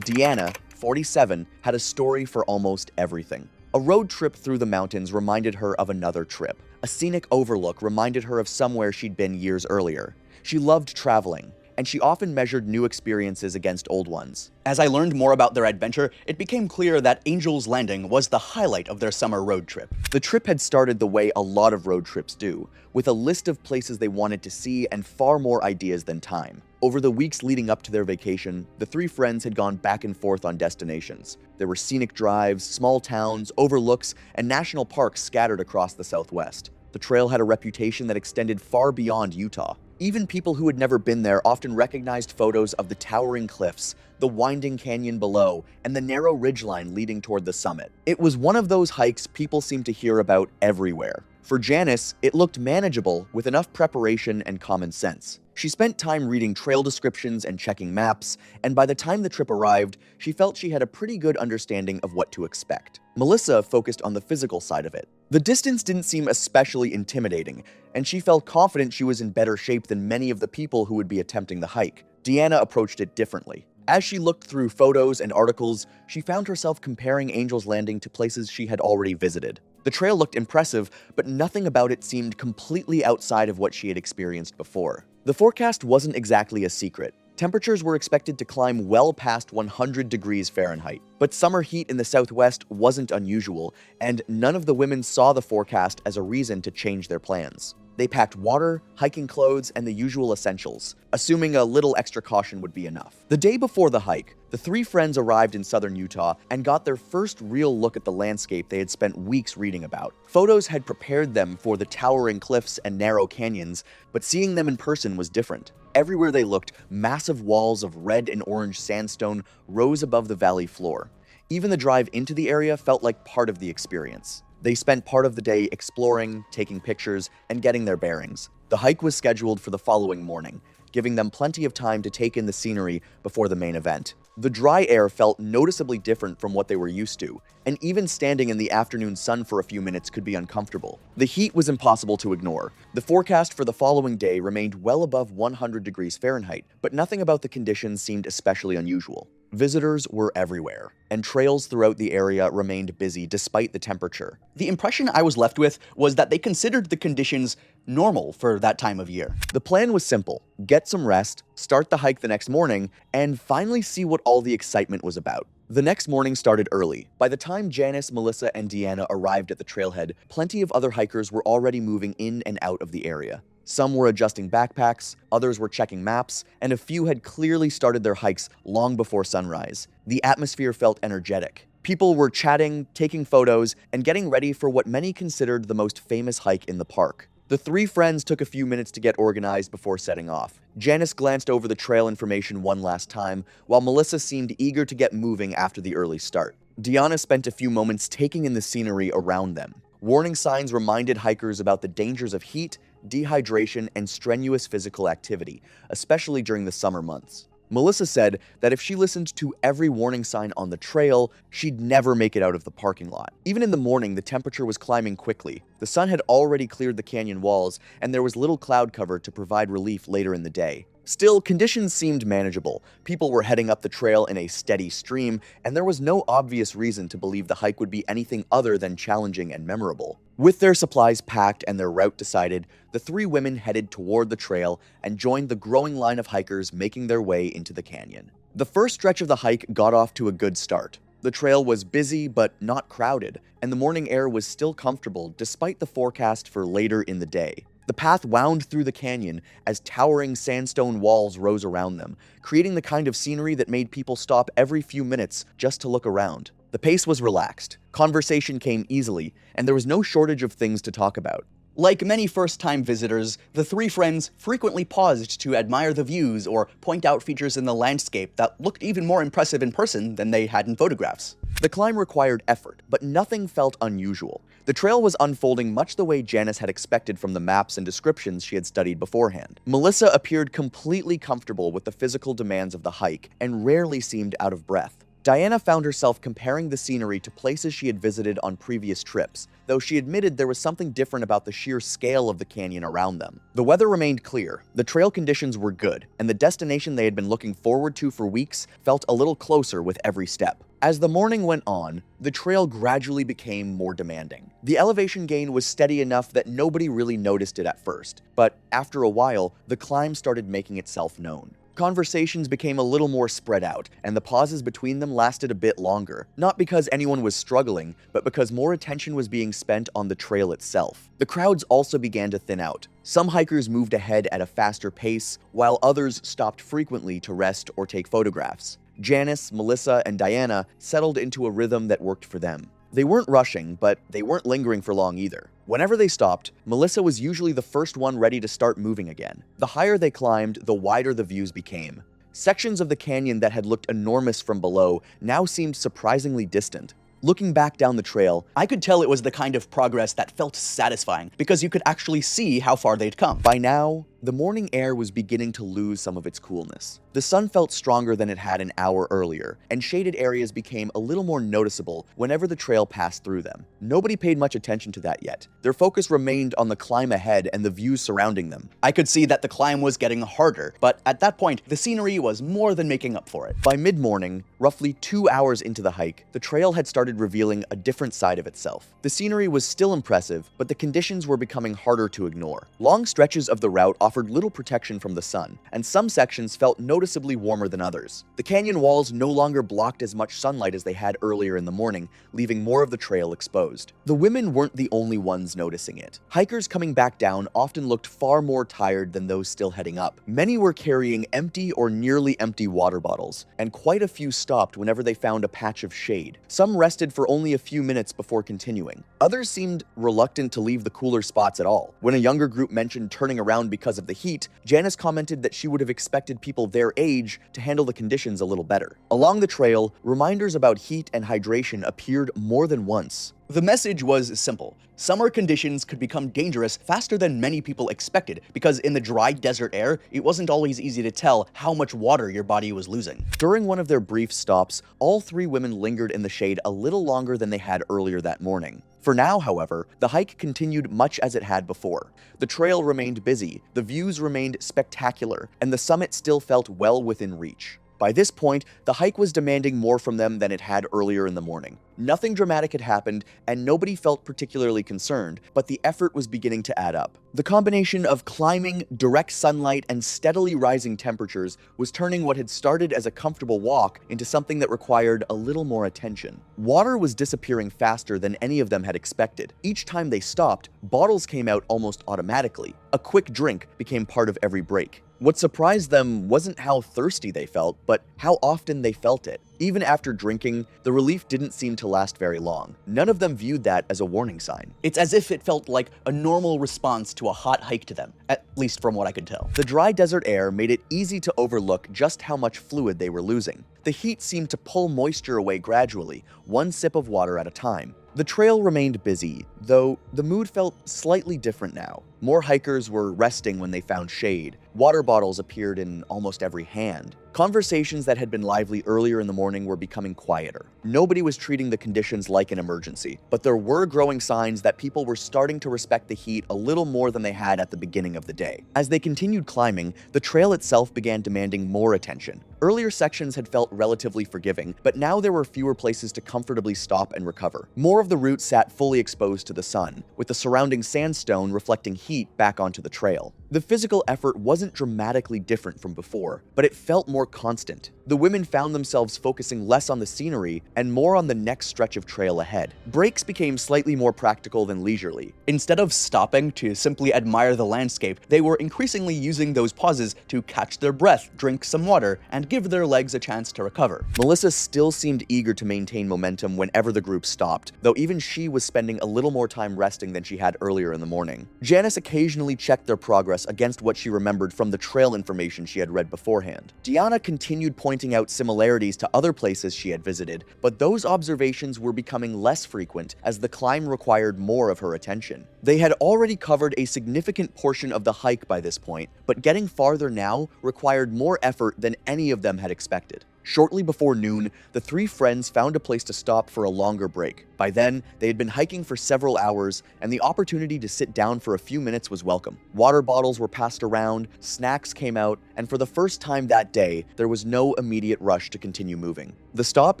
Deanna, 47, had a story for almost everything. A road trip through the mountains reminded her of another trip. A scenic overlook reminded her of somewhere she'd been years earlier. She loved traveling, and she often measured new experiences against old ones.
As I learned more about their adventure, it became clear that Angel's Landing was the highlight of their summer road trip.
The trip had started the way a lot of road trips do, with a list of places they wanted to see and far more ideas than time. Over the weeks leading up to their vacation, the three friends had gone back and forth on destinations. There were scenic drives, small towns, overlooks, and national parks scattered across the Southwest. The trail had a reputation that extended far beyond Utah. Even people who had never been there often recognized photos of the towering cliffs, the winding canyon below, and the narrow ridgeline leading toward the summit. It was one of those hikes people seemed to hear about everywhere. For Janice, it looked manageable with enough preparation and common sense. She spent time reading trail descriptions and checking maps, and by the time the trip arrived, she felt she had a pretty good understanding of what to expect. Melissa focused on the physical side of it. The distance didn't seem especially intimidating, and she felt confident she was in better shape than many of the people who would be attempting the hike. Deanna approached it differently. As she looked through photos and articles, she found herself comparing Angel's Landing to places she had already visited. The trail looked impressive, but nothing about it seemed completely outside of what she had experienced before. The forecast wasn't exactly a secret. Temperatures were expected to climb well past 100 degrees Fahrenheit. But summer heat in the Southwest wasn't unusual, and none of the women saw the forecast as a reason to change their plans. They packed water, hiking clothes, and the usual essentials, assuming a little extra caution would be enough. The day before the hike, the three friends arrived in southern Utah and got their first real look at the landscape they had spent weeks reading about. Photos had prepared them for the towering cliffs and narrow canyons, but seeing them in person was different. Everywhere they looked, massive walls of red and orange sandstone rose above the valley floor. Even the drive into the area felt like part of the experience. They spent part of the day exploring, taking pictures, and getting their bearings. The hike was scheduled for the following morning, giving them plenty of time to take in the scenery before the main event. The dry air felt noticeably different from what they were used to, and even standing in the afternoon sun for a few minutes could be uncomfortable. The heat was impossible to ignore. The forecast for the following day remained well above 100 degrees Fahrenheit, but nothing about the conditions seemed especially unusual. Visitors were everywhere, and trails throughout the area remained busy despite the temperature.
The impression I was left with was that they considered the conditions normal for that time of year.
The plan was simple: get some rest, start the hike the next morning, and finally see what all the excitement was about. The next morning started early. By the time Janice, Melissa, and Deanna arrived at the trailhead, plenty of other hikers were already moving in and out of the area. Some were adjusting backpacks, others were checking maps, and a few had clearly started their hikes long before sunrise. The atmosphere felt energetic. People were chatting, taking photos, and getting ready for what many considered the most famous hike in the park. The three friends took a few minutes to get organized before setting off. Janice glanced over the trail information one last time, while Melissa seemed eager to get moving after the early start. Deanna spent a few moments taking in the scenery around them. Warning signs reminded hikers about the dangers of heat, dehydration, and strenuous physical activity, especially during the summer months. Melissa said that if she listened to every warning sign on the trail, she'd never make it out of the parking lot. Even in the morning, the temperature was climbing quickly. The sun had already cleared the canyon walls, and there was little cloud cover to provide relief later in the day. Still, conditions seemed manageable. People were heading up the trail in a steady stream, and there was no obvious reason to believe the hike would be anything other than challenging and memorable. With their supplies packed and their route decided, the three women headed toward the trail and joined the growing line of hikers making their way into the canyon. The first stretch of the hike got off to a good start. The trail was busy but not crowded, and the morning air was still comfortable despite the forecast for later in the day. The path wound through the canyon as towering sandstone walls rose around them, creating the kind of scenery that made people stop every few minutes just to look around. The pace was relaxed, conversation came easily, and there was no shortage of things to talk about.
Like many first-time visitors, the three friends frequently paused to admire the views or point out features in the landscape that looked even more impressive in person than they had in photographs.
The climb required effort, but nothing felt unusual. The trail was unfolding much the way Janice had expected from the maps and descriptions she had studied beforehand. Melissa appeared completely comfortable with the physical demands of the hike and rarely seemed out of breath. Diana found herself comparing the scenery to places she had visited on previous trips, though she admitted there was something different about the sheer scale of the canyon around them. The weather remained clear, the trail conditions were good, and the destination they had been looking forward to for weeks felt a little closer with every step. As the morning went on, the trail gradually became more demanding. The elevation gain was steady enough that nobody really noticed it at first, but after a while, the climb started making itself known. Conversations became a little more spread out, and the pauses between them lasted a bit longer, not because anyone was struggling, but because more attention was being spent on the trail itself. The crowds also began to thin out. Some hikers moved ahead at a faster pace, while others stopped frequently to rest or take photographs. Janice, Melissa, and Diana settled into a rhythm that worked for them. They weren't rushing, but they weren't lingering for long either. Whenever they stopped, Melissa was usually the first one ready to start moving again. The higher they climbed, the wider the views became. Sections of the canyon that had looked enormous from below now seemed surprisingly distant. Looking back down the trail,
I could tell it was the kind of progress that felt satisfying because you could actually see how far they'd come.
by now, the morning air was beginning to lose some of its coolness. The sun felt stronger than it had an hour earlier, and shaded areas became a little more noticeable whenever the trail passed through them. Nobody paid much attention to that yet. Their focus remained on the climb ahead and the views surrounding them.
I could see that the climb was getting harder, but at that point, the scenery was more than making up for it.
By mid-morning, roughly 2 hours into the hike, the trail had started revealing a different side of itself. The scenery was still impressive, but the conditions were becoming harder to ignore. Long stretches of the route offered little protection from the sun, and some sections felt noticeably warmer than others. The canyon walls no longer blocked as much sunlight as they had earlier in the morning, leaving more of the trail exposed. The women weren't the only ones noticing it. Hikers coming back down often looked far more tired than those still heading up. Many were carrying empty or nearly empty water bottles, and quite a few stopped whenever they found a patch of shade. Some rested for only a few minutes before continuing. Others seemed reluctant to leave the cooler spots at all. When a younger group mentioned turning around because of the heat, Janice commented that she would have expected people their age to handle the conditions a little better. Along the trail, reminders about heat and hydration appeared more than once.
The message was simple. Summer conditions could become dangerous faster than many people expected because in the dry desert air, it wasn't always easy to tell how much water your body was losing.
During one of their brief stops, all three women lingered in the shade a little longer than they had earlier that morning. For now, however, the hike continued much as it had before. The trail remained busy, the views remained spectacular, and the summit still felt well within reach. By this point, the hike was demanding more from them than it had earlier in the morning. Nothing dramatic had happened, and nobody felt particularly concerned, but the effort was beginning to add up. The combination of climbing, direct sunlight, and steadily rising temperatures was turning what had started as a comfortable walk into something that required a little more attention. Water was disappearing faster than any of them had expected. Each time they stopped, bottles came out almost automatically. A quick drink became part of every break. What surprised them wasn't how thirsty they felt, but how often they felt it. Even after drinking, the relief didn't seem to last very long. None of them viewed that as a warning sign.
It's as if it felt like a normal response to a hot hike to them, at least from what I could tell.
The dry desert air made it easy to overlook just how much fluid they were losing. The heat seemed to pull moisture away gradually, one sip of water at a time. The trail remained busy, though the mood felt slightly different now. More hikers were resting when they found shade. Water bottles appeared in almost every hand. Conversations that had been lively earlier in the morning were becoming quieter. Nobody was treating the conditions like an emergency, but there were growing signs that people were starting to respect the heat a little more than they had at the beginning of the day. As they continued climbing, the trail itself began demanding more attention. Earlier sections had felt relatively forgiving, but now there were fewer places to comfortably stop and recover. More of the route sat fully exposed to the sun, with the surrounding sandstone reflecting heat back onto the trail. The physical effort wasn't dramatically different from before, but it felt more constant. The women found themselves focusing less on the scenery and more on the next stretch of trail ahead. Breaks became slightly more practical than leisurely.
Instead of stopping to simply admire the landscape, they were increasingly using those pauses to catch their breath, drink some water, and give their legs a chance to recover.
Melissa still seemed eager to maintain momentum whenever the group stopped, though even she was spending a little more time resting than she had earlier in the morning. Janice occasionally checked their progress against what she remembered from the trail information she had read beforehand. Deanna continued pointing out similarities to other places she had visited, but those observations were becoming less frequent as the climb required more of her attention. They had already covered a significant portion of the hike by this point, but getting farther now required more effort than any of them had expected. Shortly before noon, the three friends found a place to stop for a longer break. By then, they had been hiking for several hours, and the opportunity to sit down for a few minutes was welcome. Water bottles were passed around, snacks came out, and for the first time that day, there was no immediate rush to continue moving. The stop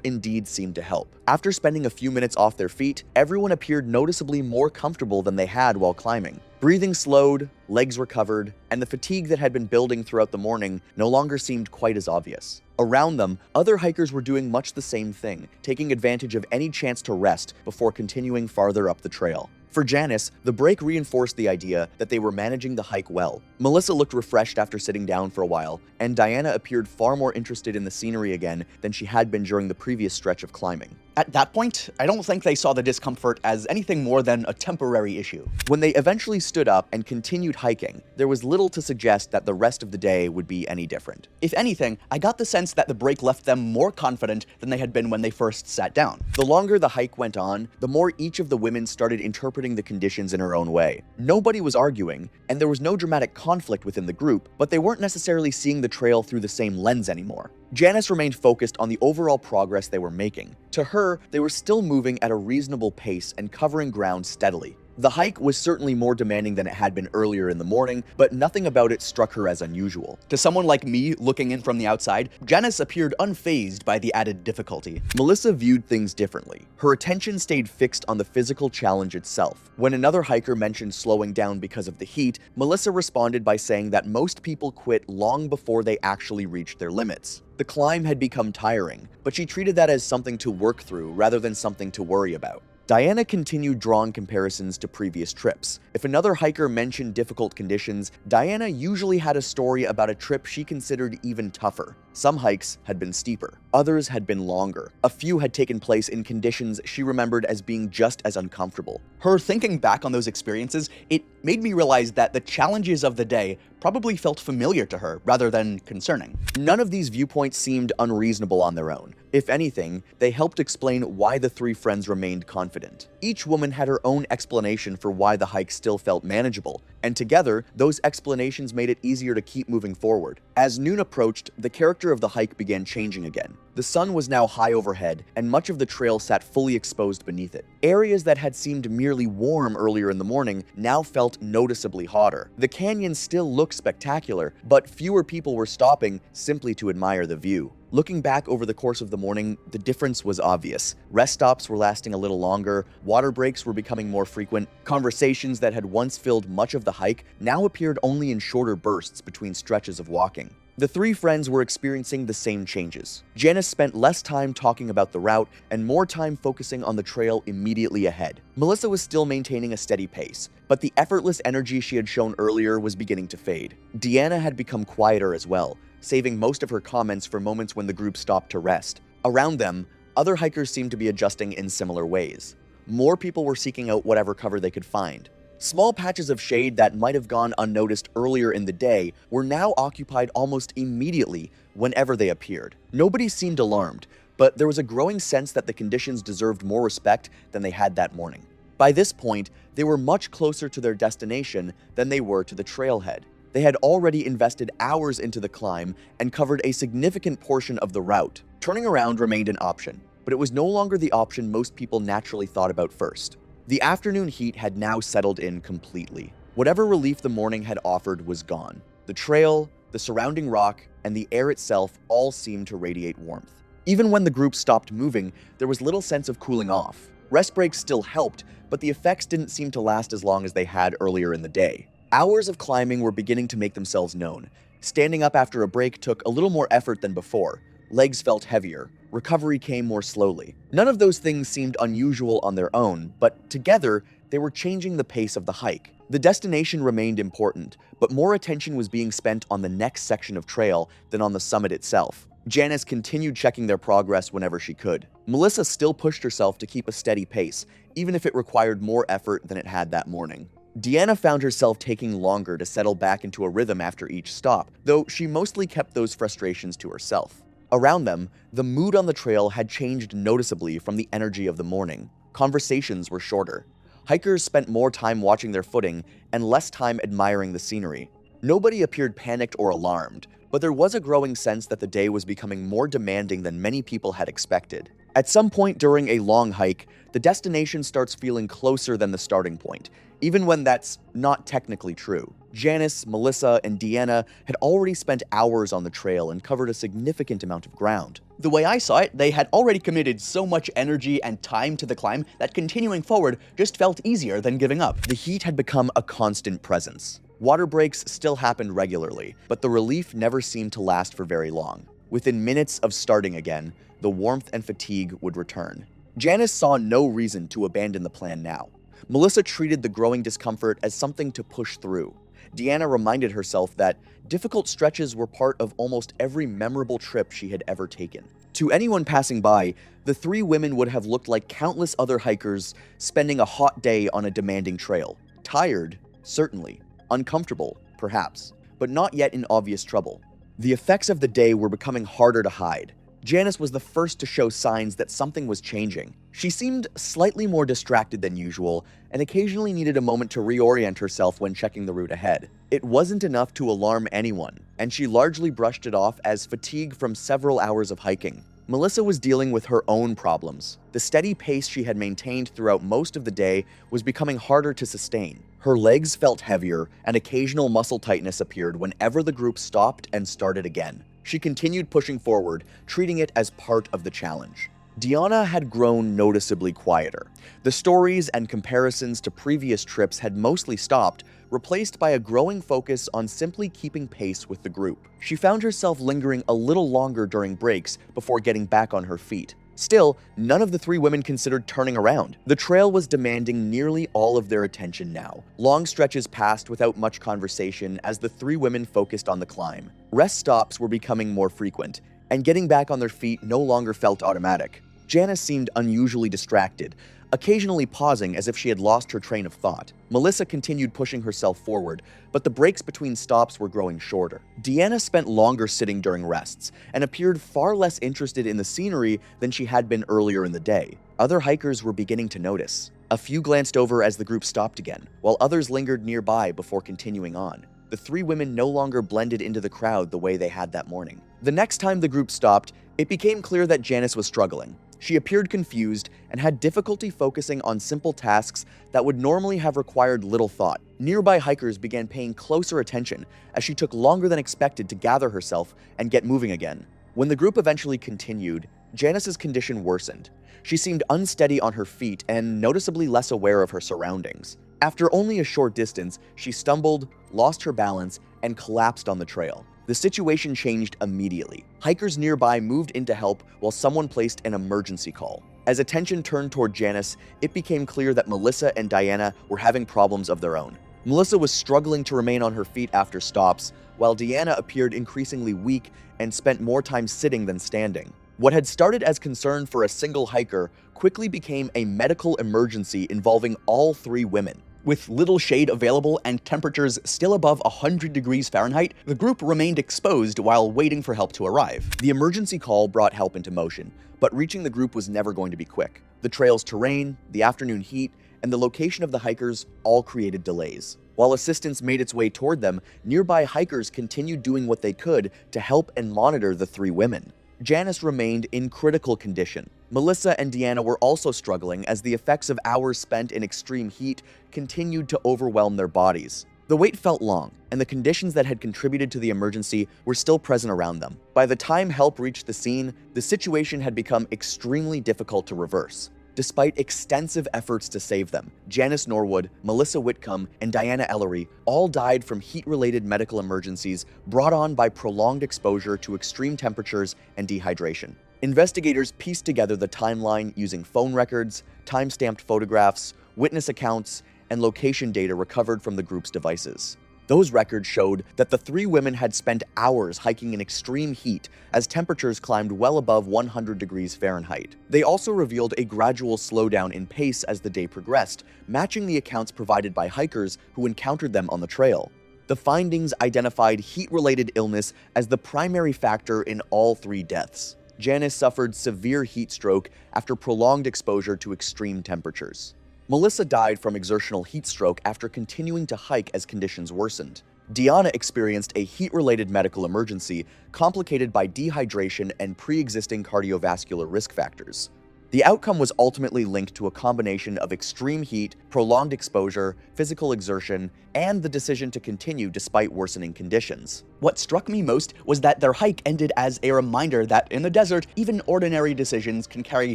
indeed seemed to help. After spending a few minutes off their feet, everyone appeared noticeably more comfortable than they had while climbing. Breathing slowed, legs recovered, and the fatigue that had been building throughout the morning no longer seemed quite as obvious. Around them, other hikers were doing much the same thing, taking advantage of any chance to rest before continuing farther up the trail. For Janice, the break reinforced the idea that they were managing the hike well. Melissa looked refreshed after sitting down for a while, and Diana appeared far more interested in the scenery again than she had been during the previous stretch of climbing.
At that point, I don't think they saw the discomfort as anything more than a temporary issue.
When they eventually stood up and continued hiking, there was little to suggest that the rest of the day would be any different.
If anything, I got the sense that the break left them more confident than they had been when they first sat down.
The longer the hike went on, the more each of the women started interpreting the conditions in her own way. Nobody was arguing, and there was no dramatic conflict within the group, but they weren't necessarily seeing the trail through the same lens anymore. Janice remained focused on the overall progress they were making. To her, they were still moving at a reasonable pace and covering ground steadily. The hike was certainly more demanding than it had been earlier in the morning, but nothing about it struck her as unusual.
To someone like me looking in from the outside, Janice appeared unfazed by the added difficulty.
Melissa viewed things differently. Her attention stayed fixed on the physical challenge itself. When another hiker mentioned slowing down because of the heat, Melissa responded by saying that most people quit long before they actually reached their limits. The climb had become tiring, but she treated that as something to work through rather than something to worry about. Diana continued drawing comparisons to previous trips. If another hiker mentioned difficult conditions, Diana usually had a story about a trip she considered even tougher. Some hikes had been steeper, others had been longer. A few had taken place in conditions she remembered as being just as uncomfortable.
Her thinking back on those experiences, it made me realize that the challenges of the day probably felt familiar to her rather than concerning.
None of these viewpoints seemed unreasonable on their own. If anything, they helped explain why the three friends remained confident. Each woman had her own explanation for why the hike still felt manageable, and together, those explanations made it easier to keep moving forward. As noon approached, the character of the hike began changing again. The sun was now high overhead, and much of the trail sat fully exposed beneath it. Areas that had seemed merely warm earlier in the morning now felt noticeably hotter. The canyon still looked spectacular, but fewer people were stopping simply to admire the view. Looking back over the course of the morning, the difference was obvious. Rest stops were lasting a little longer, water breaks were becoming more frequent, conversations that had once filled much of the hike now appeared only in shorter bursts between stretches of walking. The three friends were experiencing the same changes. Janice spent less time talking about the route and more time focusing on the trail immediately ahead. Melissa was still maintaining a steady pace, but the effortless energy she had shown earlier was beginning to fade. Deanna had become quieter as well, saving most of her comments for moments when the group stopped to rest. Around them, other hikers seemed to be adjusting in similar ways. More people were seeking out whatever cover they could find. Small patches of shade that might have gone unnoticed earlier in the day were now occupied almost immediately whenever they appeared. Nobody seemed alarmed, but there was a growing sense that the conditions deserved more respect than they had that morning. By this point, they were much closer to their destination than they were to the trailhead. They had already invested hours into the climb and covered a significant portion of the route. Turning around remained an option, but it was no longer the option most people naturally thought about first. The afternoon heat had now settled in completely. Whatever relief the morning had offered was gone. The trail, the surrounding rock, and the air itself all seemed to radiate warmth. Even when the group stopped moving, there was little sense of cooling off. Rest breaks still helped, but the effects didn't seem to last as long as they had earlier in the day. Hours of climbing were beginning to make themselves known. Standing up after a break took a little more effort than before. Legs felt heavier. Recovery came more slowly. None of those things seemed unusual on their own, but together, they were changing the pace of the hike. The destination remained important, but more attention was being spent on the next section of trail than on the summit itself. Janice continued checking their progress whenever she could. Melissa still pushed herself to keep a steady pace, even if it required more effort than it had that morning. Deanna found herself taking longer to settle back into a rhythm after each stop, though she mostly kept those frustrations to herself. Around them, the mood on the trail had changed noticeably from the energy of the morning. Conversations were shorter. Hikers spent more time watching their footing and less time admiring the scenery. Nobody appeared panicked or alarmed, but there was a growing sense that the day was becoming more demanding than many people had expected. At some point during a long hike, the destination starts feeling closer than the starting point, even when that's not technically true. Janice, Melissa, and Deanna had already spent hours on the trail and covered a significant amount of ground.
The way I saw it, they had already committed so much energy and time to the climb that continuing forward just felt easier than giving up.
The heat had become a constant presence. Water breaks still happened regularly, but the relief never seemed to last for very long. Within minutes of starting again, the warmth and fatigue would return. Janice saw no reason to abandon the plan now. Melissa treated the growing discomfort as something to push through. Deanna reminded herself that difficult stretches were part of almost every memorable trip she had ever taken. To anyone passing by, the three women would have looked like countless other hikers spending a hot day on a demanding trail. Tired, certainly. Uncomfortable, perhaps, but not yet in obvious trouble. The effects of the day were becoming harder to hide. Janice was the first to show signs that something was changing. She seemed slightly more distracted than usual and occasionally needed a moment to reorient herself when checking the route ahead. It wasn't enough to alarm anyone, and she largely brushed it off as fatigue from several hours of hiking. Melissa was dealing with her own problems. The steady pace she had maintained throughout most of the day was becoming harder to sustain. Her legs felt heavier, and occasional muscle tightness appeared whenever the group stopped and started again. She continued pushing forward, treating it as part of the challenge. Deanna had grown noticeably quieter. The stories and comparisons to previous trips had mostly stopped, replaced by a growing focus on simply keeping pace with the group. She found herself lingering a little longer during breaks before getting back on her feet. Still, none of the three women considered turning around. The trail was demanding nearly all of their attention now. Long stretches passed without much conversation as the three women focused on the climb. Rest stops were becoming more frequent, and getting back on their feet no longer felt automatic. Janice seemed unusually distracted, occasionally pausing as if she had lost her train of thought. Melissa continued pushing herself forward, but the breaks between stops were growing shorter. Deanna spent longer sitting during rests and appeared far less interested in the scenery than she had been earlier in the day. Other hikers were beginning to notice. A few glanced over as the group stopped again, while others lingered nearby before continuing on. The three women no longer blended into the crowd the way they had that morning. The next time the group stopped, it became clear that Janice was struggling. She appeared confused and had difficulty focusing on simple tasks that would normally have required little thought. Nearby hikers began paying closer attention as she took longer than expected to gather herself and get moving again. When the group eventually continued, Janice's condition worsened. She seemed unsteady on her feet and noticeably less aware of her surroundings. After only a short distance, she stumbled, lost her balance, and collapsed on the trail. The situation changed immediately. Hikers nearby moved in to help while someone placed an emergency call. As attention turned toward Janice, it became clear that Melissa and Diana were having problems of their own. Melissa was struggling to remain on her feet after stops, while Diana appeared increasingly weak and spent more time sitting than standing. What had started as concern for a single hiker quickly became a medical emergency involving all three women.
With little shade available and temperatures still above 100 degrees Fahrenheit, the group remained exposed while waiting for help to arrive.
The emergency call brought help into motion, but reaching the group was never going to be quick. The trail's terrain, the afternoon heat, and the location of the hikers all created delays. While assistance made its way toward them, nearby hikers continued doing what they could to help and monitor the three women. Janice remained in critical condition. Melissa and Diana were also struggling as the effects of hours spent in extreme heat continued to overwhelm their bodies. The wait felt long, and the conditions that had contributed to the emergency were still present around them. By the time help reached the scene, the situation had become extremely difficult to reverse. Despite extensive efforts to save them, Janice Norwood, Melissa Whitcomb, and Diana Ellery all died from heat-related medical emergencies brought on by prolonged exposure to extreme temperatures and dehydration. Investigators pieced together the timeline using phone records, time-stamped photographs, witness accounts, and location data recovered from the group's devices. Those records showed that the three women had spent hours hiking in extreme heat as temperatures climbed well above 100 degrees Fahrenheit. They also revealed a gradual slowdown in pace as the day progressed, matching the accounts provided by hikers who encountered them on the trail. The findings identified heat-related illness as the primary factor in all three deaths. Janice suffered severe heat stroke after prolonged exposure to extreme temperatures. Melissa died from exertional heat stroke after continuing to hike as conditions worsened. Diana experienced a heat-related medical emergency complicated by dehydration and pre-existing cardiovascular risk factors. The outcome was ultimately linked to a combination of extreme heat, prolonged exposure, physical exertion, and the decision to continue despite worsening conditions.
What struck me most was that their hike ended as a reminder that in the desert, even ordinary decisions can carry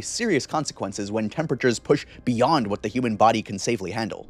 serious consequences when temperatures push beyond what the human body can safely handle.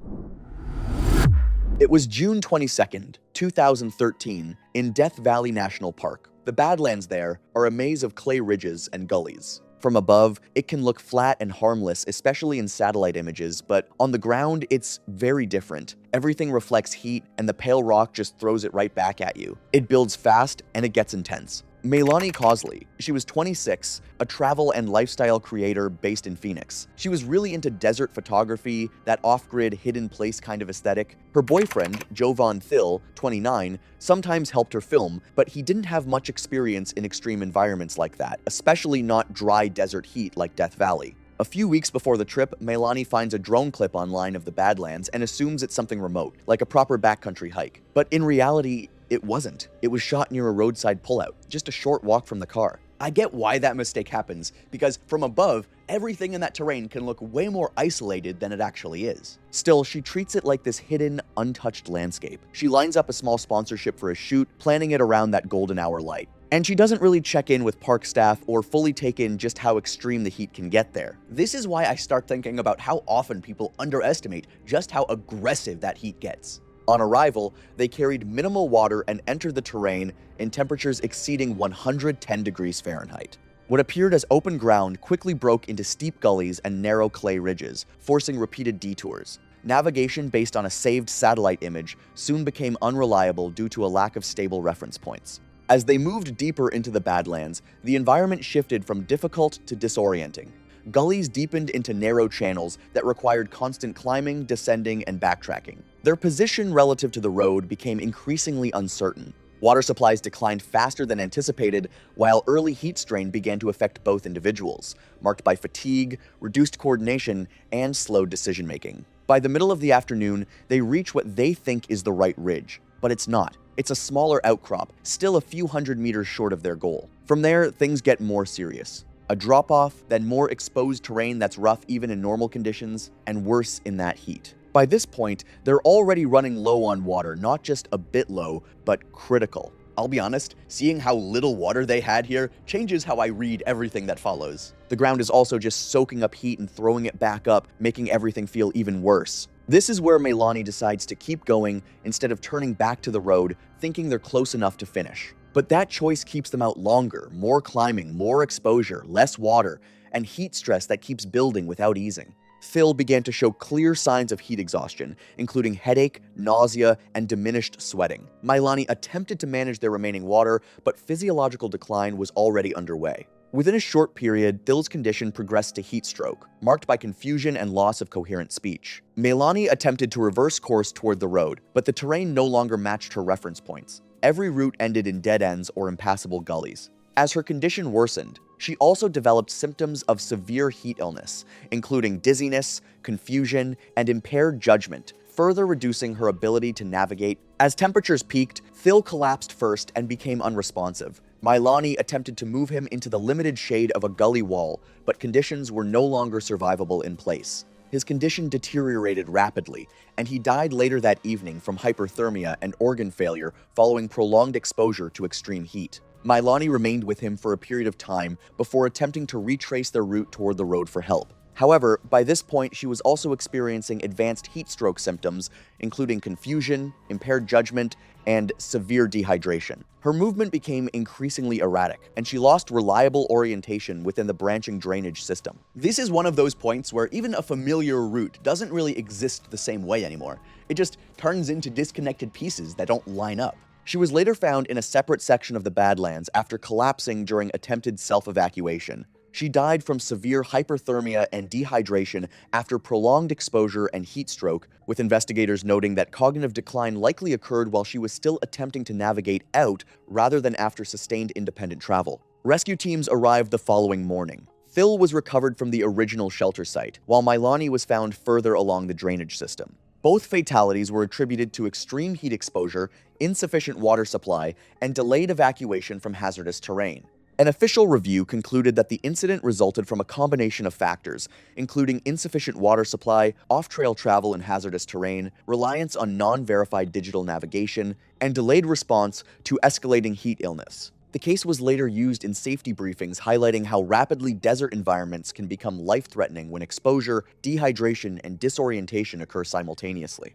It was June 22nd, 2013, in Death Valley National Park. The Badlands there are a maze of clay ridges and gullies. From above, it can look flat and harmless, especially in satellite images, but on the ground, it's very different. Everything reflects heat, and the pale rock just throws it right back at you. It builds fast, and it gets intense. Meilani Cosley, she was 26, a travel and lifestyle creator based in Phoenix. She was really into desert photography, that off-grid, hidden place kind of aesthetic. Her boyfriend, Jovan Thill, 29, sometimes helped her film, but he didn't have much experience in extreme environments like that, especially not dry desert heat like Death Valley. A few weeks before the trip, Meilani finds a drone clip online of the Badlands and assumes it's something remote, like a proper backcountry hike. But in reality, it wasn't. It was shot near a roadside pullout, just a short walk from the car.
I get why that mistake happens, because from above, everything in that terrain can look way more isolated than it actually is.
Still, she treats it like this hidden, untouched landscape. She lines up a small sponsorship for a shoot, planning it around that golden hour light. And she doesn't really check in with park staff or fully take in just how extreme the heat can get there.
This is why I start thinking about how often people underestimate just how aggressive that heat gets.
On arrival, they carried minimal water and entered the terrain in temperatures exceeding 110 degrees Fahrenheit. What appeared as open ground quickly broke into steep gullies and narrow clay ridges, forcing repeated detours. Navigation based on a saved satellite image soon became unreliable due to a lack of stable reference points. As they moved deeper into the Badlands, the environment shifted from difficult to disorienting. Gullies deepened into narrow channels that required constant climbing, descending, and backtracking. Their position relative to the road became increasingly uncertain. Water supplies declined faster than anticipated, while early heat strain began to affect both individuals, marked by fatigue, reduced coordination, and slowed decision-making. By the middle of the afternoon, they reach what they think is the right ridge, but it's not. It's a smaller outcrop, still a few hundred meters short of their goal. From there, things get more serious. A drop-off, then more exposed terrain that's rough even in normal conditions, and worse in that heat. By this point, they're already running low on water, not just a bit low, but critical.
I'll be honest, seeing how little water they had here changes how I read everything that follows.
The ground is also just soaking up heat and throwing it back up, making everything feel even worse. This is where Meilani decides to keep going instead of turning back to the road, thinking they're close enough to finish. But that choice keeps them out longer, more climbing, more exposure, less water, and heat stress that keeps building without easing. Phil began to show clear signs of heat exhaustion, including headache, nausea, and diminished sweating. Meilani attempted to manage their remaining water, but physiological decline was already underway. Within a short period, Phil's condition progressed to heat stroke, marked by confusion and loss of coherent speech. Meilani attempted to reverse course toward the road, but the terrain no longer matched her reference points. Every route ended in dead ends or impassable gullies. As her condition worsened, she also developed symptoms of severe heat illness, including dizziness, confusion, and impaired judgment, further reducing her ability to navigate. As temperatures peaked, Phil collapsed first and became unresponsive. Meilani attempted to move him into the limited shade of a gully wall, but conditions were no longer survivable in place. His condition deteriorated rapidly, and he died later that evening from hyperthermia and organ failure following prolonged exposure to extreme heat. Meilani remained with him for a period of time before attempting to retrace their route toward the road for help. However, by this point, she was also experiencing advanced heat stroke symptoms, including confusion, impaired judgment, and severe dehydration. Her movement became increasingly erratic, and she lost reliable orientation within the branching drainage system.
This is one of those points where even a familiar route doesn't really exist the same way anymore. It just turns into disconnected pieces that don't line up.
She was later found in a separate section of the Badlands after collapsing during attempted self-evacuation. She died from severe hyperthermia and dehydration after prolonged exposure and heat stroke, with investigators noting that cognitive decline likely occurred while she was still attempting to navigate out rather than after sustained independent travel. Rescue teams arrived the following morning. Phil was recovered from the original shelter site, while Meilani was found further along the drainage system. Both fatalities were attributed to extreme heat exposure, insufficient water supply, and delayed evacuation from hazardous terrain. An official review concluded that the incident resulted from a combination of factors, including insufficient water supply, off-trail travel in hazardous terrain, reliance on non-verified digital navigation, and delayed response to escalating heat illness. The case was later used in safety briefings highlighting how rapidly desert environments can become life-threatening when exposure, dehydration, and disorientation occur simultaneously.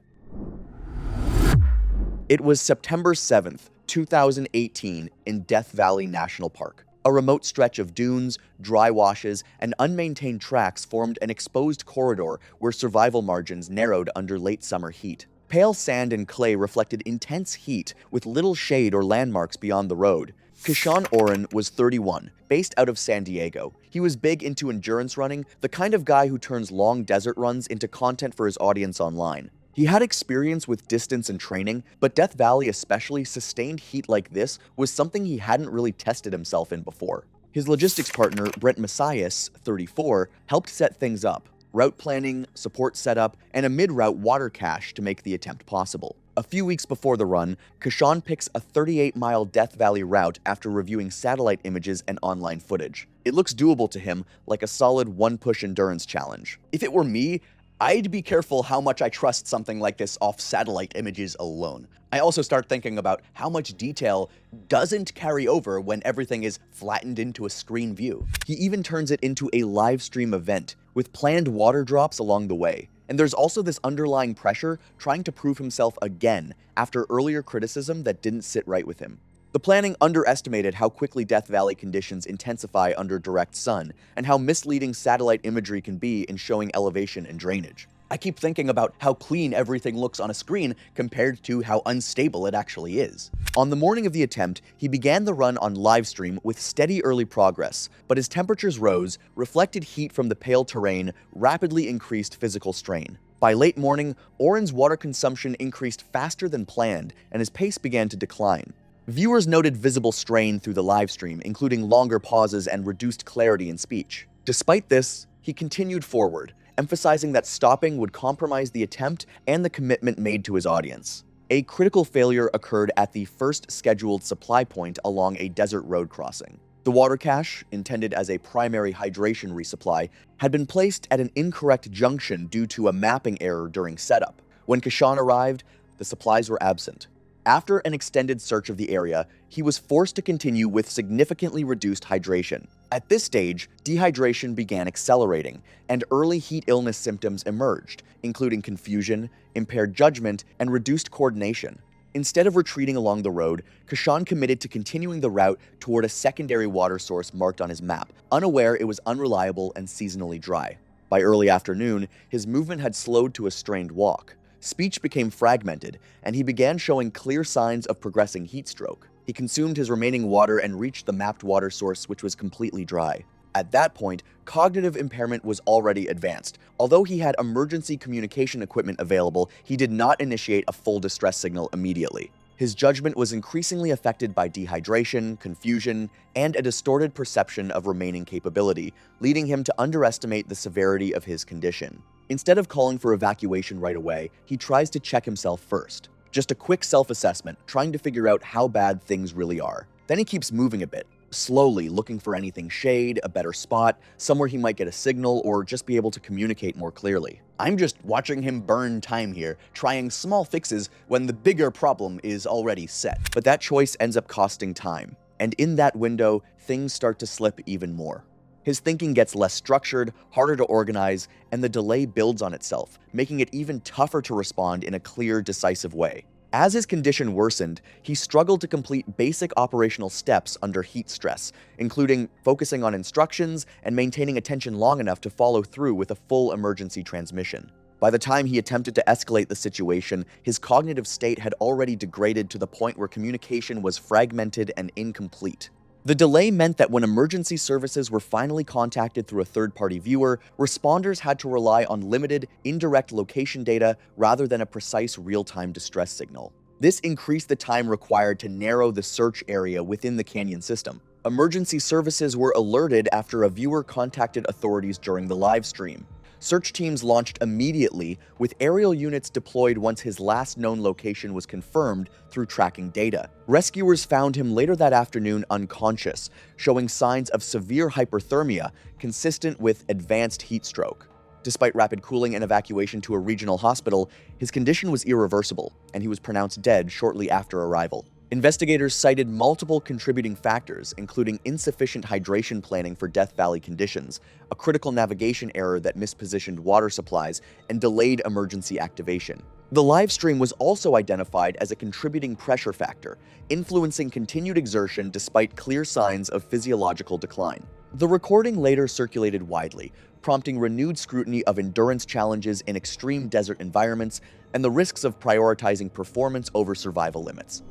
It was September 7th, 2018 in Death Valley National Park. A remote stretch of dunes, dry washes, and unmaintained tracks formed an exposed corridor where survival margins narrowed under late summer heat. Pale sand and clay reflected intense heat with little shade or landmarks beyond the road. Kishan Oren was 31, based out of San Diego. He was big into endurance running, the kind of guy who turns long desert runs into content for his audience online. He had experience with distance and training, but Death Valley, especially sustained heat like this, was something he hadn't really tested himself in before. His logistics partner, Brent Messias, 34, helped set things up. Route planning, support setup, and a mid-route water cache to make the attempt possible. A few weeks before the run, Kishan picks a 38-mile Death Valley route after reviewing satellite images and online footage. It looks doable to him, like a solid one-push endurance challenge.
If it were me, I'd be careful how much I trust something like this off satellite images alone. I also start thinking about how much detail doesn't carry over when everything is flattened into a screen view.
He even turns it into a live stream event, with planned water drops along the way. And there's also this underlying pressure trying to prove himself again after earlier criticism that didn't sit right with him. The planning underestimated how quickly Death Valley conditions intensify under direct sun, and how misleading satellite imagery can be in showing elevation and drainage.
I keep thinking about how clean everything looks on a screen compared to how unstable it actually is.
On the morning of the attempt, he began the run on livestream with steady early progress, but as temperatures rose, reflected heat from the pale terrain rapidly increased physical strain. By late morning, Oren's water consumption increased faster than planned, and his pace began to decline. Viewers noted visible strain through the livestream, including longer pauses and reduced clarity in speech. Despite this, he continued forward, emphasizing that stopping would compromise the attempt and the commitment made to his audience. A critical failure occurred at the first scheduled supply point along a desert road crossing. The water cache, intended as a primary hydration resupply, had been placed at an incorrect junction due to a mapping error during setup. When Kishan arrived, the supplies were absent. After an extended search of the area, he was forced to continue with significantly reduced hydration. At this stage, dehydration began accelerating, and early heat illness symptoms emerged, including confusion, impaired judgment, and reduced coordination. Instead of retreating along the road, Kashan committed to continuing the route toward a secondary water source marked on his map, unaware it was unreliable and seasonally dry. By early afternoon, his movement had slowed to a strained walk. Speech became fragmented, and he began showing clear signs of progressing heat stroke. He consumed his remaining water and reached the mapped water source, which was completely dry. At that point, cognitive impairment was already advanced. Although he had emergency communication equipment available, he did not initiate a full distress signal immediately. His judgment was increasingly affected by dehydration, confusion, and a distorted perception of remaining capability, leading him to underestimate the severity of his condition. Instead of calling for evacuation right away, he tries to check himself first. Just a quick self-assessment, trying to figure out how bad things really are. Then he keeps moving a bit, slowly looking for anything shade, a better spot, somewhere he might get a signal or just be able to communicate more clearly.
I'm just watching him burn time here, trying small fixes when the bigger problem is already set.
But that choice ends up costing time, and in that window, things start to slip even more. His thinking gets less structured, harder to organize, and the delay builds on itself, making it even tougher to respond in a clear, decisive way. As his condition worsened, he struggled to complete basic operational steps under heat stress, including focusing on instructions and maintaining attention long enough to follow through with a full emergency transmission. By the time he attempted to escalate the situation, his cognitive state had already degraded to the point where communication was fragmented and incomplete. The delay meant that when emergency services were finally contacted through a third-party viewer, responders had to rely on limited, indirect location data rather than a precise real-time distress signal. This increased the time required to narrow the search area within the canyon system. Emergency services were alerted after a viewer contacted authorities during the live stream. Search teams launched immediately, with aerial units deployed once his last known location was confirmed through tracking data. Rescuers found him later that afternoon unconscious, showing signs of severe hyperthermia consistent with advanced heat stroke. Despite rapid cooling and evacuation to a regional hospital, his condition was irreversible, and he was pronounced dead shortly after arrival. Investigators cited multiple contributing factors, including insufficient hydration planning for Death Valley conditions, a critical navigation error that mispositioned water supplies, and delayed emergency activation. The live stream was also identified as a contributing pressure factor, influencing continued exertion despite clear signs of physiological decline. The recording later circulated widely, prompting renewed scrutiny of endurance challenges in extreme desert environments and the risks of prioritizing performance over survival limits.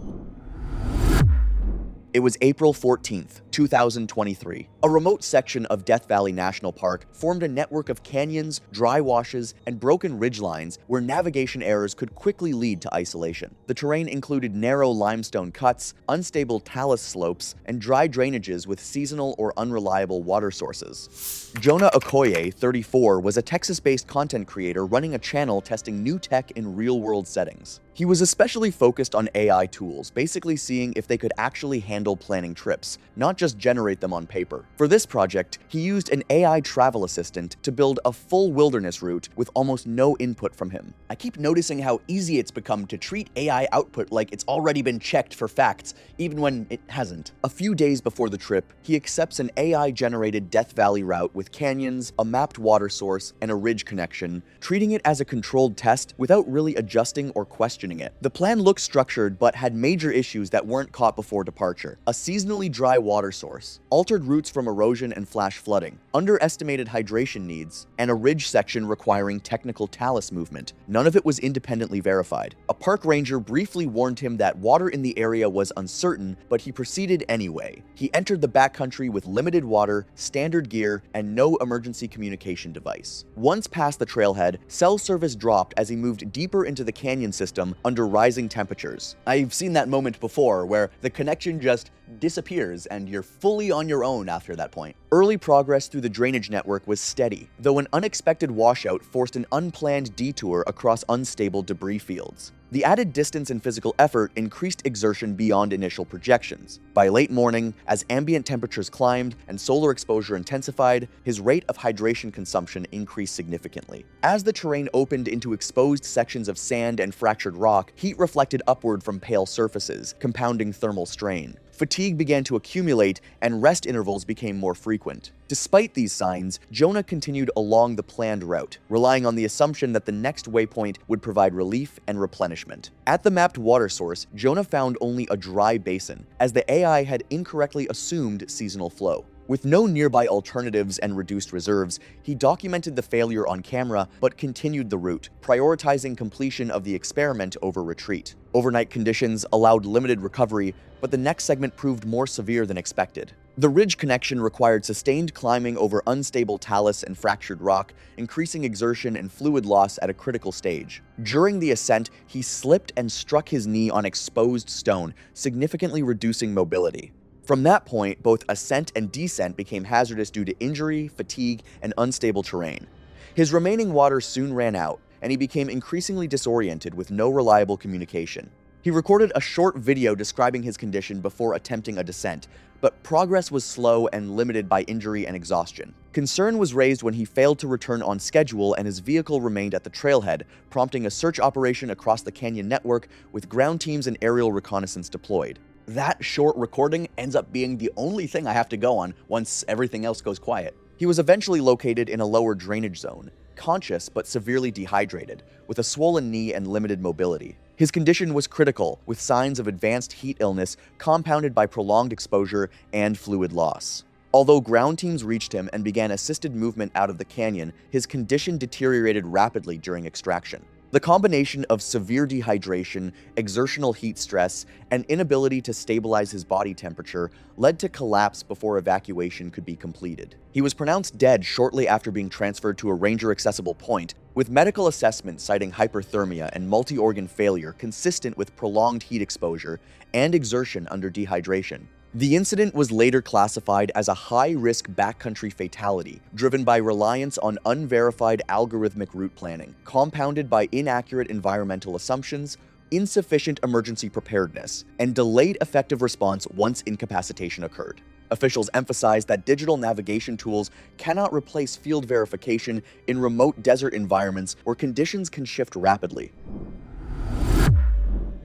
It was April 14th, 2023. A remote section of Death Valley National Park formed a network of canyons, dry washes, and broken ridgelines where navigation errors could quickly lead to isolation. The terrain included narrow limestone cuts, unstable talus slopes, and dry drainages with seasonal or unreliable water sources. Jonah Okoye, 34, was a Texas-based content creator running a channel testing new tech in real-world settings. He was especially focused on AI tools, basically seeing if they could actually handle planning trips, not just generate them on paper. For this project, he used an AI travel assistant to build a full wilderness route with almost no input from him.
I keep noticing how easy it's become to treat AI output like it's already been checked for facts, even when it hasn't.
A few days before the trip, he accepts an AI-generated Death Valley route with canyons, a mapped water source, and a ridge connection, treating it as a controlled test without really adjusting or questioning it. The plan looked structured but had major issues that weren't caught before departure. A seasonally dry water source, altered routes from erosion and flash flooding, underestimated hydration needs, and a ridge section requiring technical talus movement. None of it was independently verified. A park ranger briefly warned him that water in the area was uncertain, but he proceeded anyway. He entered the backcountry with limited water, standard gear, and no emergency communication device. Once past the trailhead, cell service dropped as he moved deeper into the canyon system under rising temperatures.
I've seen that moment before where the connection just disappears and you're fully on your own after that point.
Early progress through the drainage network was steady, though an unexpected washout forced an unplanned detour across unstable debris fields. The added distance and physical effort increased exertion beyond initial projections. By late morning, as ambient temperatures climbed and solar exposure intensified, his rate of hydration consumption increased significantly. As the terrain opened into exposed sections of sand and fractured rock, heat reflected upward from pale surfaces, compounding thermal strain. Fatigue began to accumulate, and rest intervals became more frequent. Despite these signs, Jonah continued along the planned route, relying on the assumption that the next waypoint would provide relief and replenishment. At the mapped water source, Jonah found only a dry basin, as the AI had incorrectly assumed seasonal flow. With no nearby alternatives and reduced reserves, he documented the failure on camera but continued the route, prioritizing completion of the experiment over retreat. Overnight conditions allowed limited recovery, but the next segment proved more severe than expected. The ridge connection required sustained climbing over unstable talus and fractured rock, increasing exertion and fluid loss at a critical stage. During the ascent, he slipped and struck his knee on exposed stone, significantly reducing mobility. From that point, both ascent and descent became hazardous due to injury, fatigue, and unstable terrain. His remaining water soon ran out, and he became increasingly disoriented with no reliable communication. He recorded a short video describing his condition before attempting a descent, but progress was slow and limited by injury and exhaustion. Concern was raised when he failed to return on schedule and his vehicle remained at the trailhead, prompting a search operation across the canyon network with ground teams and aerial reconnaissance deployed. That short recording ends up being the only thing I have to go on once everything else goes quiet. He was eventually located in a lower drainage zone, conscious but severely dehydrated, with a swollen knee and limited mobility. His condition was critical, with signs of advanced heat illness compounded by prolonged exposure and fluid loss. Although ground teams reached him and began assisted movement out of the canyon, his condition deteriorated rapidly during extraction. The combination of severe dehydration, exertional heat stress, and inability to stabilize his body temperature led to collapse before evacuation could be completed. He was pronounced dead shortly after being transferred to a ranger-accessible point, with medical assessments citing hyperthermia and multi-organ failure consistent with prolonged heat exposure and exertion under dehydration. The incident was later classified as a high-risk backcountry fatality, driven by reliance on unverified algorithmic route planning, compounded by inaccurate environmental assumptions, insufficient emergency preparedness, and delayed effective response once incapacitation occurred. Officials emphasized that digital navigation tools cannot replace field verification in remote desert environments where conditions can shift rapidly.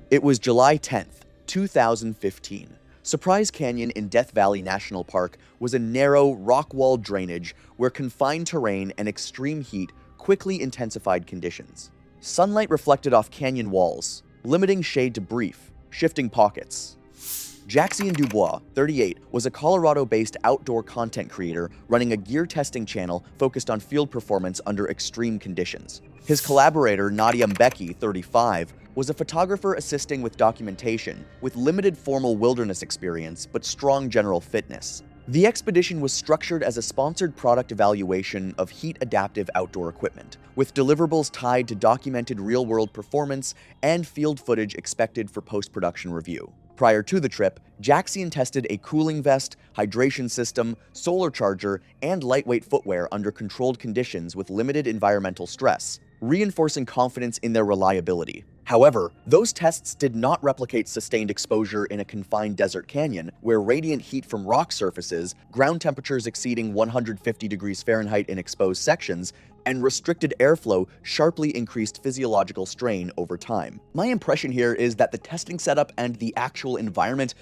It was July 10th, 2015. Surprise Canyon in Death Valley National Park was a narrow, rock-walled drainage where confined terrain and extreme heat quickly intensified conditions. Sunlight reflected off canyon walls, limiting shade to brief, shifting pockets. Jackson Dubois, 38, was a Colorado-based outdoor content creator running a gear testing channel focused on field performance under extreme conditions. His collaborator, Nadia Mbeki, 35, was a photographer assisting with documentation, with limited formal wilderness experience but strong general fitness. The expedition was structured as a sponsored product evaluation of heat-adaptive outdoor equipment, with deliverables tied to documented real-world performance and field footage expected for post-production review. Prior to the trip, Jackson tested a cooling vest, hydration system, solar charger, and lightweight footwear under controlled conditions with limited environmental stress, reinforcing confidence in their reliability. However, those tests did not replicate sustained exposure in a confined desert canyon, where radiant heat from rock surfaces, ground temperatures exceeding 150 degrees Fahrenheit in exposed sections, and restricted airflow sharply increased physiological strain over time. My impression here is that the testing setup and the actual environment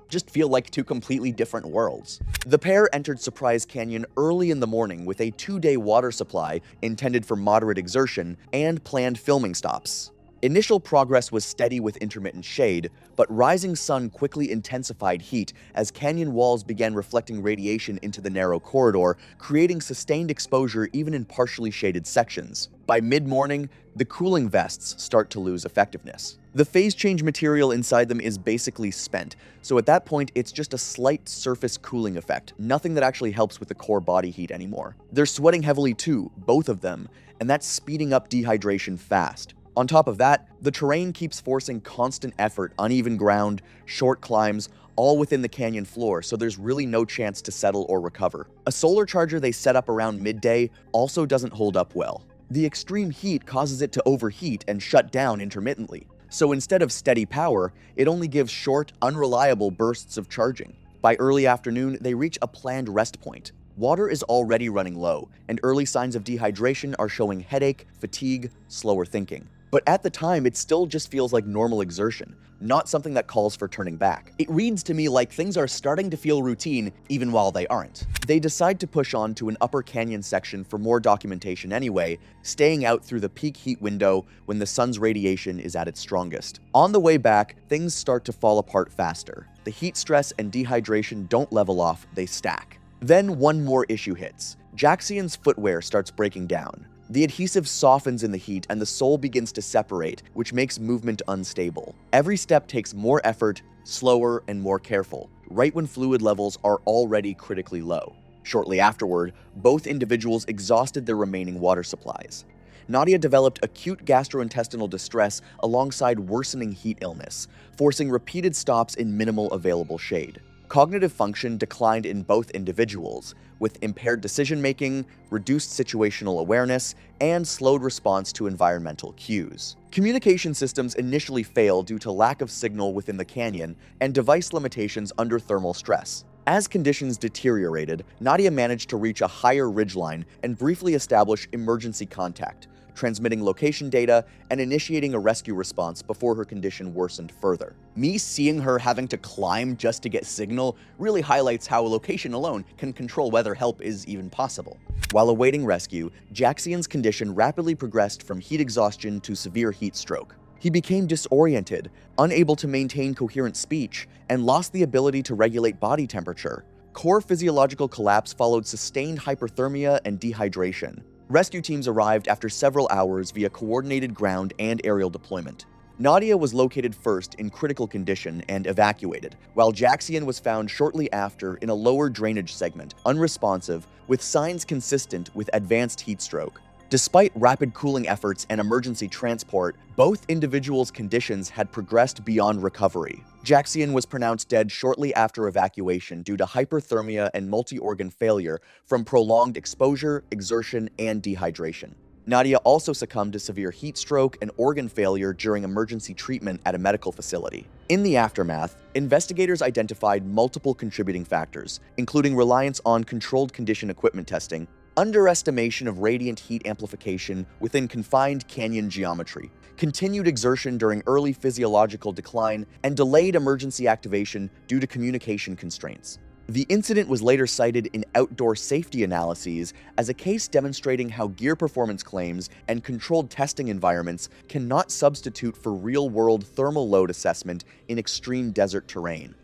just feel like two completely different worlds. The pair entered Surprise Canyon early in the morning with a 2-day water supply intended for moderate exertion and planned filming stops. Initial progress was steady with intermittent shade, but rising sun quickly intensified heat as canyon walls began reflecting radiation into the narrow corridor, creating sustained exposure even in partially shaded sections. By mid-morning, the cooling vests start to lose effectiveness. The phase change material inside them is basically spent, so at that point it's just a slight surface cooling effect, nothing that actually helps with the core body heat anymore. They're sweating heavily too, both of them, and that's speeding up dehydration fast. On top of that, the terrain keeps forcing constant effort, uneven ground, short climbs, all within the canyon floor, so there's really no chance to settle or recover. A solar charger they set up around midday also doesn't hold up well. The extreme heat causes it to overheat and shut down intermittently. So instead of steady power, it only gives short, unreliable bursts of charging. By early afternoon, they reach a planned rest point. Water is already running low, and early signs of dehydration are showing headache, fatigue, slower thinking. But at the time, it still just feels like normal exertion, not something that calls for turning back.
It reads to me like things are starting to feel routine even while they aren't.
They decide to push on to an upper canyon section for more documentation anyway, staying out through the peak heat window when the sun's radiation is at its strongest. On the way back, things start to fall apart faster. The heat stress and dehydration don't level off, they stack. Then one more issue hits. Jaxian's footwear starts breaking down. The adhesive softens in the heat and the sole begins to separate, which makes movement unstable. Every step takes more effort, slower, and more careful, right when fluid levels are already critically low. Shortly afterward, both individuals exhausted their remaining water supplies. Nadia developed acute gastrointestinal distress alongside worsening heat illness, forcing repeated stops in minimal available shade. Cognitive function declined in both individuals, with impaired decision-making, reduced situational awareness, and slowed response to environmental cues. Communication systems initially failed due to lack of signal within the canyon and device limitations under thermal stress. As conditions deteriorated, Nadia managed to reach a higher ridgeline and briefly establish emergency contact, transmitting location data and initiating a rescue response before her condition worsened further.
Me seeing her having to climb just to get signal really highlights how location alone can control whether help is even possible.
While awaiting rescue, Jaxian's condition rapidly progressed from heat exhaustion to severe heat stroke. He became disoriented, unable to maintain coherent speech, and lost the ability to regulate body temperature. Core physiological collapse followed sustained hyperthermia and dehydration. Rescue teams arrived after several hours via coordinated ground and aerial deployment. Nadia was located first in critical condition and evacuated, while Jaxian was found shortly after in a lower drainage segment, unresponsive, with signs consistent with advanced heat stroke. Despite rapid cooling efforts and emergency transport, both individuals' conditions had progressed beyond recovery. Jaxian was pronounced dead shortly after evacuation due to hyperthermia and multi-organ failure from prolonged exposure, exertion, and dehydration. Nadia also succumbed to severe heat stroke and organ failure during emergency treatment at a medical facility. In the aftermath, investigators identified multiple contributing factors, including reliance on controlled condition equipment testing, underestimation of radiant heat amplification within confined canyon geometry, continued exertion during early physiological decline, and delayed emergency activation due to communication constraints. The incident was later cited in outdoor safety analyses as a case demonstrating how gear performance claims and controlled testing environments cannot substitute for real-world thermal load assessment in extreme desert terrain.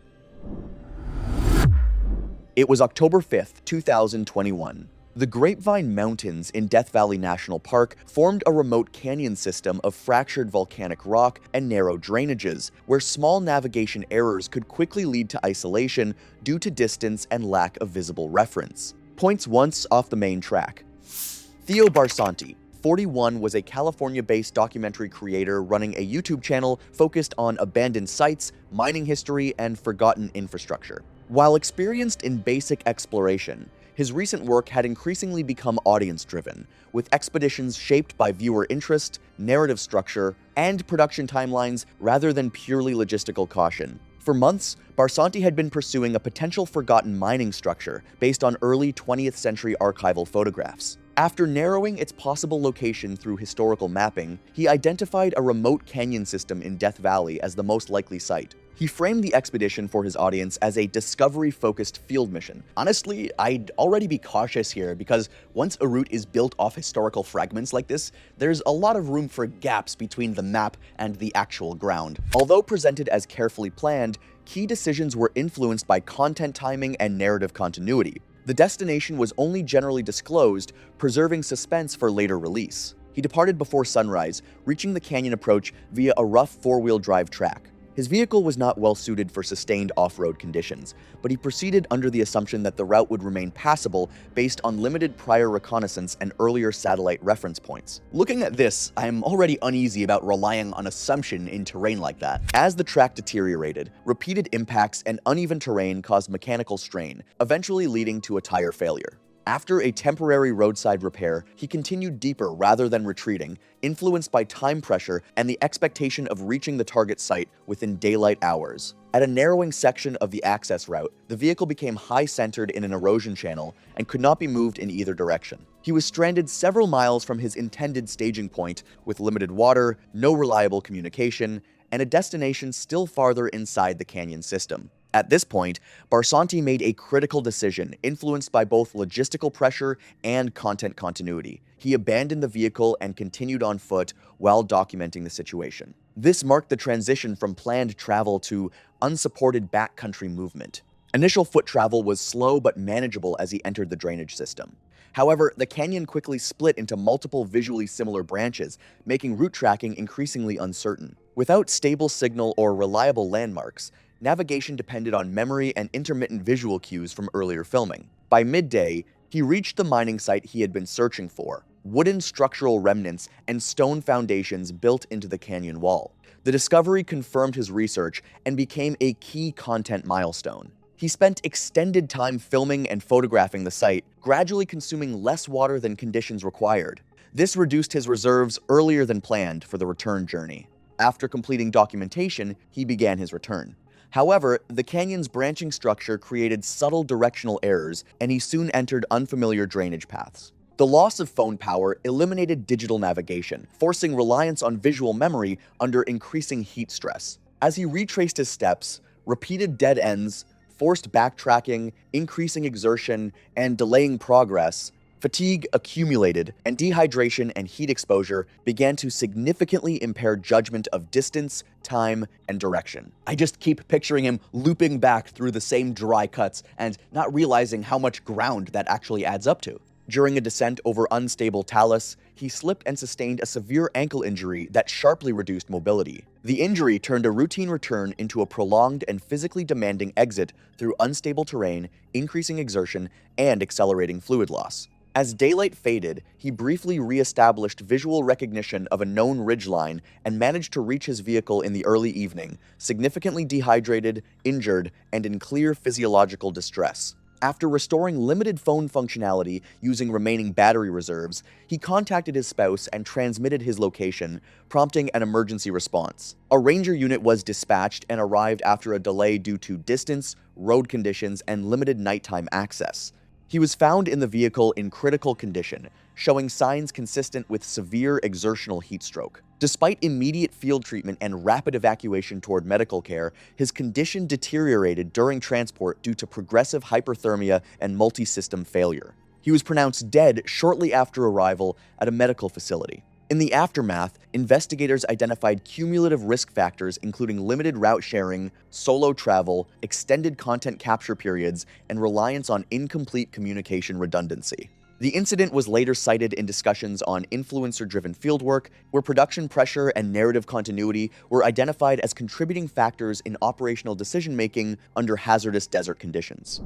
It was October 5th, 2021. The Grapevine Mountains in Death Valley National Park formed a remote canyon system of fractured volcanic rock and narrow drainages, where small navigation errors could quickly lead to isolation due to distance and lack of visible reference. Points once off the main track. Theo Barsanti, 41, was a California-based documentary creator running a YouTube channel focused on abandoned sites, mining history, and forgotten infrastructure. While experienced in basic exploration, his recent work had increasingly become audience-driven, with expeditions shaped by viewer interest, narrative structure, and production timelines rather than purely logistical caution. For months, Barsanti had been pursuing a potential forgotten mining structure based on early 20th century archival photographs. After narrowing its possible location through historical mapping, he identified a remote canyon system in Death Valley as the most likely site. He framed the expedition for his audience as a discovery-focused field mission.
Honestly, I'd already be cautious here because once a route is built off historical fragments like this, there's a lot of room for gaps between the map and the actual ground.
Although presented as carefully planned, key decisions were influenced by content timing and narrative continuity. The destination was only generally disclosed, preserving suspense for later release. He departed before sunrise, reaching the canyon approach via a rough four-wheel drive track. His vehicle was not well suited for sustained off-road conditions, but he proceeded under the assumption that the route would remain passable based on limited prior reconnaissance and earlier satellite reference points.
Looking at this, I am already uneasy about relying on assumption in terrain like that.
As the track deteriorated, repeated impacts and uneven terrain caused mechanical strain, eventually leading to a tire failure. After a temporary roadside repair, he continued deeper rather than retreating, influenced by time pressure and the expectation of reaching the target site within daylight hours. At a narrowing section of the access route, the vehicle became high-centered in an erosion channel and could not be moved in either direction. He was stranded several miles from his intended staging point with limited water, no reliable communication, and a destination still farther inside the canyon system. At this point, Barsanti made a critical decision influenced by both logistical pressure and content continuity. He abandoned the vehicle and continued on foot while documenting the situation. This marked the transition from planned travel to unsupported backcountry movement. Initial foot travel was slow but manageable as he entered the drainage system. However, the canyon quickly split into multiple visually similar branches, making route tracking increasingly uncertain. Without stable signal or reliable landmarks, navigation depended on memory and intermittent visual cues from earlier filming. By midday, he reached the mining site he had been searching for, wooden structural remnants and stone foundations built into the canyon wall. The discovery confirmed his research and became a key content milestone. He spent extended time filming and photographing the site, gradually consuming less water than conditions required. This reduced his reserves earlier than planned for the return journey. After completing documentation, he began his return. However, the canyon's branching structure created subtle directional errors, and he soon entered unfamiliar drainage paths. The loss of phone power eliminated digital navigation, forcing reliance on visual memory under increasing heat stress. As he retraced his steps, repeated dead ends, forced backtracking, increasing exertion, and delaying progress, fatigue accumulated, and dehydration and heat exposure began to significantly impair judgment of distance, time, and direction.
I just keep picturing him looping back through the same dry cuts and not realizing how much ground that actually adds up to.
During a descent over unstable talus, he slipped and sustained a severe ankle injury that sharply reduced mobility. The injury turned a routine return into a prolonged and physically demanding exit through unstable terrain, increasing exertion, and accelerating fluid loss. As daylight faded, he briefly re-established visual recognition of a known ridgeline and managed to reach his vehicle in the early evening, significantly dehydrated, injured, and in clear physiological distress. After restoring limited phone functionality using remaining battery reserves, he contacted his spouse and transmitted his location, prompting an emergency response. A ranger unit was dispatched and arrived after a delay due to distance, road conditions, and limited nighttime access. He was found in the vehicle in critical condition, showing signs consistent with severe exertional heat stroke. Despite immediate field treatment and rapid evacuation toward medical care, his condition deteriorated during transport due to progressive hyperthermia and multi-system failure. He was pronounced dead shortly after arrival at a medical facility. In the aftermath, investigators identified cumulative risk factors including limited route sharing, solo travel, extended content capture periods, and reliance on incomplete communication redundancy. The incident was later cited in discussions on influencer-driven fieldwork, where production pressure and narrative continuity were identified as contributing factors in operational decision-making under hazardous desert conditions.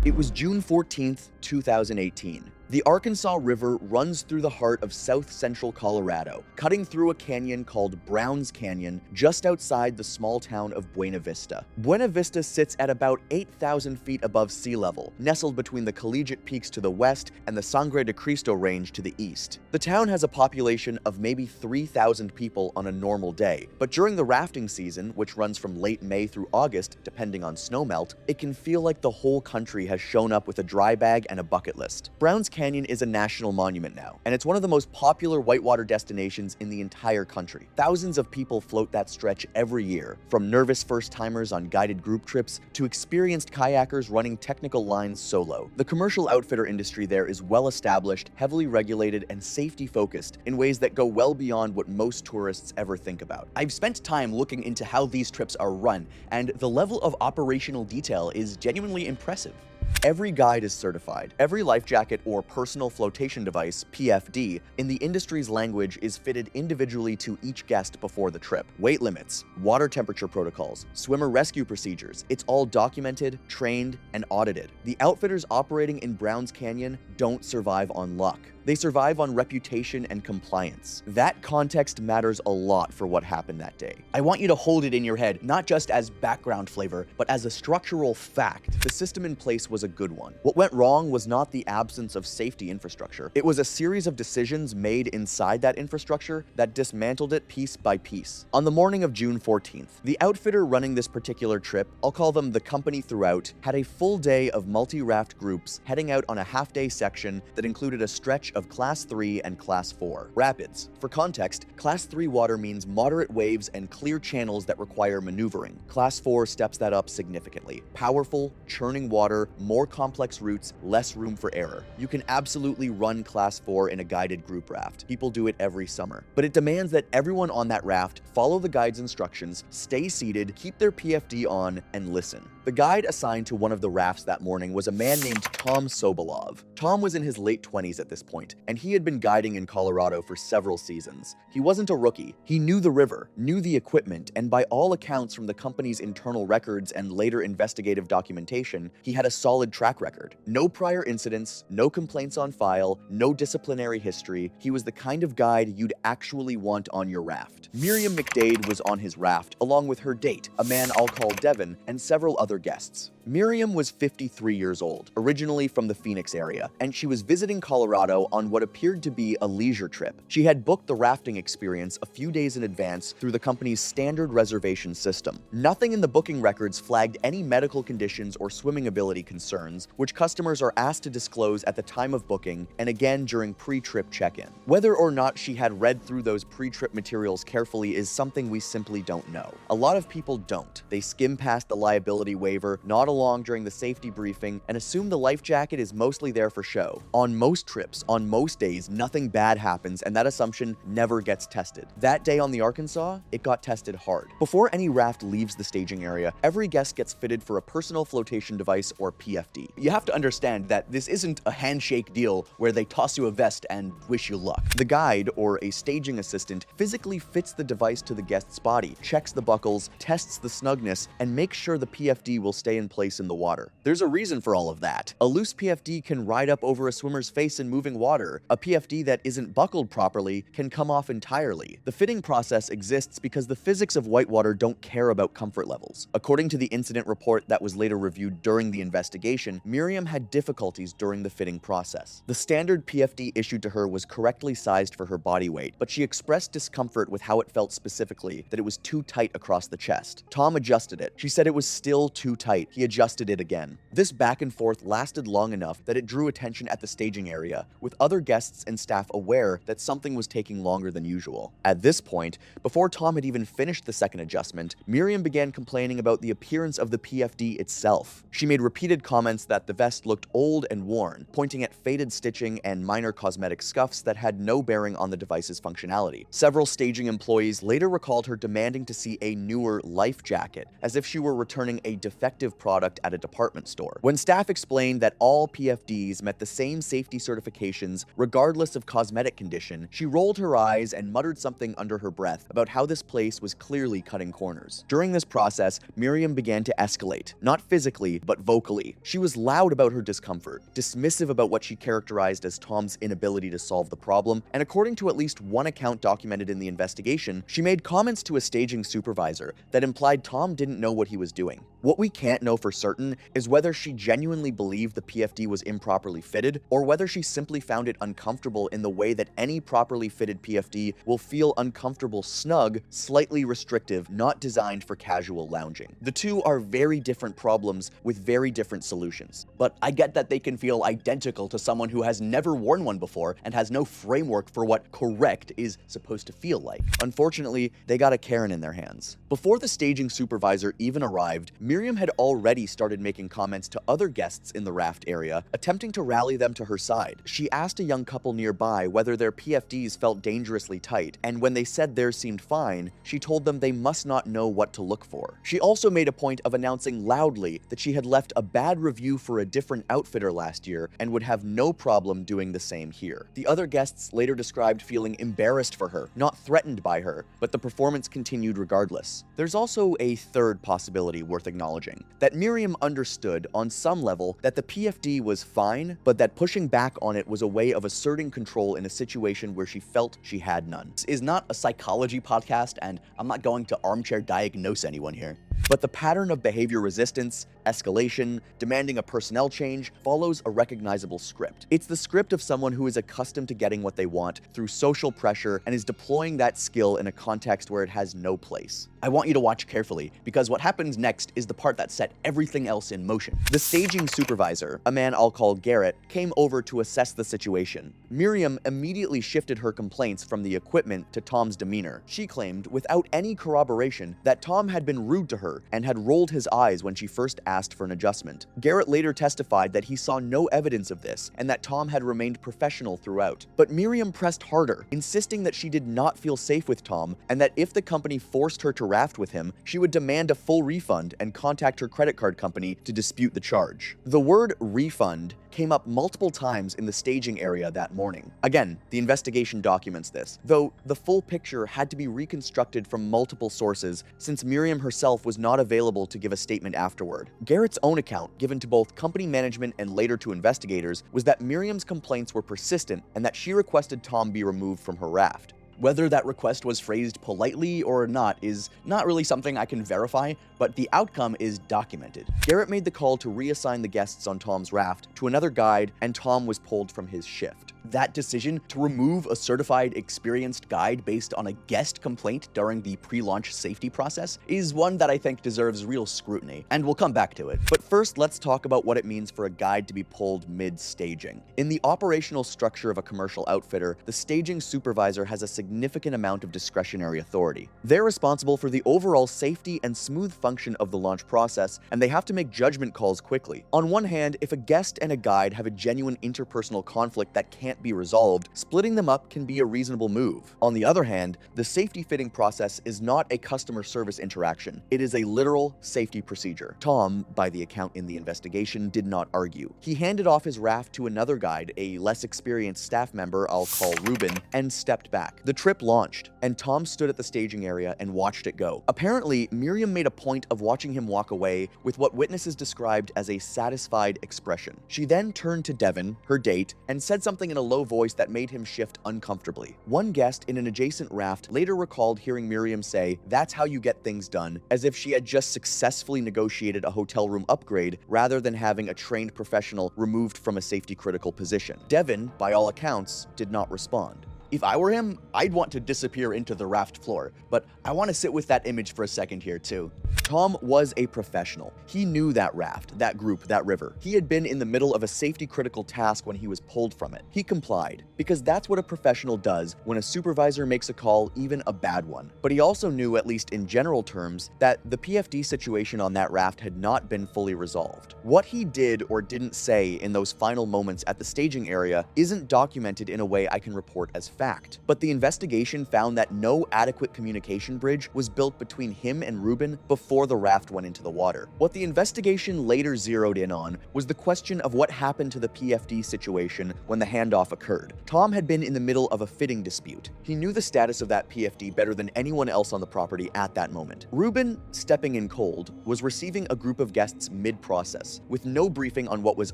It was June 14, 2018. The Arkansas River runs through the heart of south-central Colorado, cutting through a canyon called Browns Canyon just outside the small town of Buena Vista. Buena Vista sits at about 8,000 feet above sea level, nestled between the Collegiate Peaks to the west and the Sangre de Cristo Range to the east. The town has a population of maybe 3,000 people on a normal day, but during the rafting season, which runs from late May through August, depending on snowmelt, it can feel like the whole country has shown up with a dry bag and a bucket list. Browns Canyon is a national monument now, and it's one of the most popular whitewater destinations in the entire country. Thousands of people float that stretch every year, from nervous first-timers on guided group trips to experienced kayakers running technical lines solo. The commercial outfitter industry there is well-established, heavily regulated, and safety-focused in ways that go well beyond what most tourists ever think about.
I've spent time looking into how these trips are run, and the level of operational detail is genuinely impressive.
Every guide is certified. Every life jacket or personal flotation device, PFD, in the industry's language is fitted individually to each guest before the trip. Weight limits, water temperature protocols, swimmer rescue procedures, it's all documented, trained, and audited. The outfitters operating in Browns Canyon don't survive on luck. They survive on reputation and compliance. That context matters a lot for what happened that day.
I want you to hold it in your head, not just as background flavor, but as a structural fact.
The system in place was a good one. What went wrong was not the absence of safety infrastructure. It was a series of decisions made inside that infrastructure that dismantled it piece by piece. On the morning of June 14th, the outfitter running this particular trip, I'll call them the company throughout, had a full day of multi-raft groups heading out on a half-day section that included a stretch of Class 3 and Class 4 rapids. For context, Class 3 water means moderate waves and clear channels that require maneuvering. Class 4 steps that up significantly. Powerful, churning water, more complex routes, less room for error. You can absolutely run Class 4 in a guided group raft. People do it every summer. But it demands that everyone on that raft follow the guide's instructions, stay seated, keep their PFD on, and listen. The guide assigned to one of the rafts that morning was a man named Tom Sobolov. Tom was in his late 20s at this point, and he had been guiding in Colorado for several seasons. He wasn't a rookie. He knew the river, knew the equipment, and by all accounts from the company's internal records and later investigative documentation, he had a solid track record. No prior incidents, no complaints on file, no disciplinary history. He was the kind of guide you'd actually want on your raft. Miriam McDade was on his raft, along with her date, a man I'll call Devin, and several other guests. Miriam was 53 years old, originally from the Phoenix area, and she was visiting Colorado on what appeared to be a leisure trip. She had booked the rafting experience a few days in advance through the company's standard reservation system. Nothing in the booking records flagged any medical conditions or swimming ability concerns, which customers are asked to disclose at the time of booking and again during pre-trip check-in. Whether or not she had read through those pre-trip materials carefully is something we simply don't know. A lot of people don't. They skim past the liability waiver, nod along during the safety briefing, and assume the life jacket is mostly there for show. On most trips, on most days, nothing bad happens, and that assumption never gets tested. That day on the Arkansas, it got tested hard. Before any raft leaves the staging area, every guest gets fitted for a personal flotation device or PFD.
You have to understand that this isn't a handshake deal where they toss you a vest and wish you luck.
The guide, or a staging assistant, physically fits the device to the guest's body, checks the buckles, tests the snugness, and makes sure the PFD will stay in place in the water. There's a reason for all of that. A loose PFD can ride up over a swimmer's face in moving water. A PFD that isn't buckled properly can come off entirely. The fitting process exists because the physics of whitewater don't care about comfort levels. According to the incident report that was later reviewed during the investigation, Miriam had difficulties during the fitting process. The standard PFD issued to her was correctly sized for her body weight, but she expressed discomfort with how it felt specifically, that it was too tight across the chest. Tom adjusted it. She said it was still too tight. He adjusted it again. This back and forth lasted long enough that it drew attention at the staging area, with other guests and staff aware that something was taking longer than usual. At this point, before Tom had even finished the second adjustment, Miriam began complaining about the appearance of the PFD itself. She made repeated comments that the vest looked old and worn, pointing at faded stitching and minor cosmetic scuffs that had no bearing on the device's functionality. Several staging employees later recalled her demanding to see a newer life jacket, as if she were returning a defective product at a department store. When staff explained that all PFDs met the same safety certifications regardless of cosmetic condition, she rolled her eyes and muttered something under her breath about how this place was clearly cutting corners. During this process, Miriam began to escalate, not physically, but vocally. She was loud about her discomfort, dismissive about what she characterized as Tom's inability to solve the problem, and according to at least one account documented in the investigation, she made comments to a staging supervisor that implied Tom didn't know what he was doing. What we can't know for certain is whether she genuinely believed the PFD was improperly fitted, or whether she simply found it uncomfortable in the way that any properly fitted PFD will feel uncomfortable snug, slightly restrictive, not designed for casual lounging. The two are very different problems with very different solutions.
But I get that they can feel identical to someone who has never worn one before and has no framework for what correct is supposed to feel like.
Unfortunately, they got a Karen in their hands. Before the staging supervisor even arrived, Miriam Miriam had already started making comments to other guests in the raft area, attempting to rally them to her side. She asked a young couple nearby whether their PFDs felt dangerously tight, and when they said theirs seemed fine, she told them they must not know what to look for. She also made a point of announcing loudly that she had left a bad review for a different outfitter last year and would have no problem doing the same here. The other guests later described feeling embarrassed for her, not threatened by her, but the performance continued regardless. There's also a third possibility worth acknowledging, that Miriam understood on some level that the PFD was fine, but that pushing back on it was a way of asserting control in a situation where she felt she had none.
This is not a psychology podcast, and I'm not going to armchair diagnose anyone here.
But the pattern of behavior resistance, escalation, demanding a personnel change follows a recognizable script. It's the script of someone who is accustomed to getting what they want through social pressure and is deploying that skill in a context where it has no place.
I want you to watch carefully, because what happens next is the part that set everything else in motion.
The staging supervisor, a man I'll call Garrett, came over to assess the situation. Miriam immediately shifted her complaints from the equipment to Tom's demeanor. She claimed, without any corroboration, that Tom had been rude to her and had rolled his eyes when she first asked for an adjustment. Garrett later testified that he saw no evidence of this and that Tom had remained professional throughout. But Miriam pressed harder, insisting that she did not feel safe with Tom and that if the company forced her to raft with him, she would demand a full refund and contact her credit card company to dispute the charge. The word refund came up multiple times in the staging area that morning. Again, the investigation documents this, though the full picture had to be reconstructed from multiple sources since Miriam herself was not available to give a statement afterward. Garrett's own account, given to both company management and later to investigators, was that Miriam's complaints were persistent and that she requested Tom be removed from her raft.
Whether that request was phrased politely or not is not really something I can verify, but the outcome is documented.
Garrett made the call to reassign the guests on Tom's raft to another guide, and Tom was pulled from his shift.
That decision to remove a certified, experienced guide based on a guest complaint during the pre-launch safety process is one that I think deserves real scrutiny, and we'll come back to it.
But first, let's talk about what it means for a guide to be pulled mid-staging. In the operational structure of a commercial outfitter, the staging supervisor has a significant amount of discretionary authority. They're responsible for the overall safety and smooth function of the launch process, and they have to make judgment calls quickly. On one hand, if a guest and a guide have a genuine interpersonal conflict that can't be resolved, splitting them up can be a reasonable move. On the other hand, the safety fitting process is not a customer service interaction. It is a literal safety procedure. Tom, by the account in the investigation, did not argue. He handed off his raft to another guide, a less experienced staff member I'll call Ruben, and stepped back. The trip launched, and Tom stood at the staging area and watched it go. Apparently, Miriam made a point of watching him walk away with what witnesses described as a satisfied expression. She then turned to Devin, her date, and said something in a low voice that made him shift uncomfortably. One guest in an adjacent raft later recalled hearing Miriam say, "That's how you get things done," as if she had just successfully negotiated a hotel room upgrade rather than having a trained professional removed from a safety-critical position. Devin, by all accounts, did not respond.
If I were him, I'd want to disappear into the raft floor, but I want to sit with that image for a second here too.
Tom was a professional. He knew that raft, that group, that river. He had been in the middle of a safety-critical task when he was pulled from it. He complied, because that's what a professional does when a supervisor makes a call, even a bad one. But he also knew, at least in general terms, that the PFD situation on that raft had not been fully resolved. What he did or didn't say in those final moments at the staging area isn't documented in a way I can report as fact. But the investigation found that no adequate communication bridge was built between him and Ruben before the raft went into the water. What the investigation later zeroed in on was the question of what happened to the PFD situation when the handoff occurred. Tom had been in the middle of a fitting dispute. He knew the status of that PFD better than anyone else on the property at that moment. Ruben, stepping in cold, was receiving a group of guests mid-process, with no briefing on what was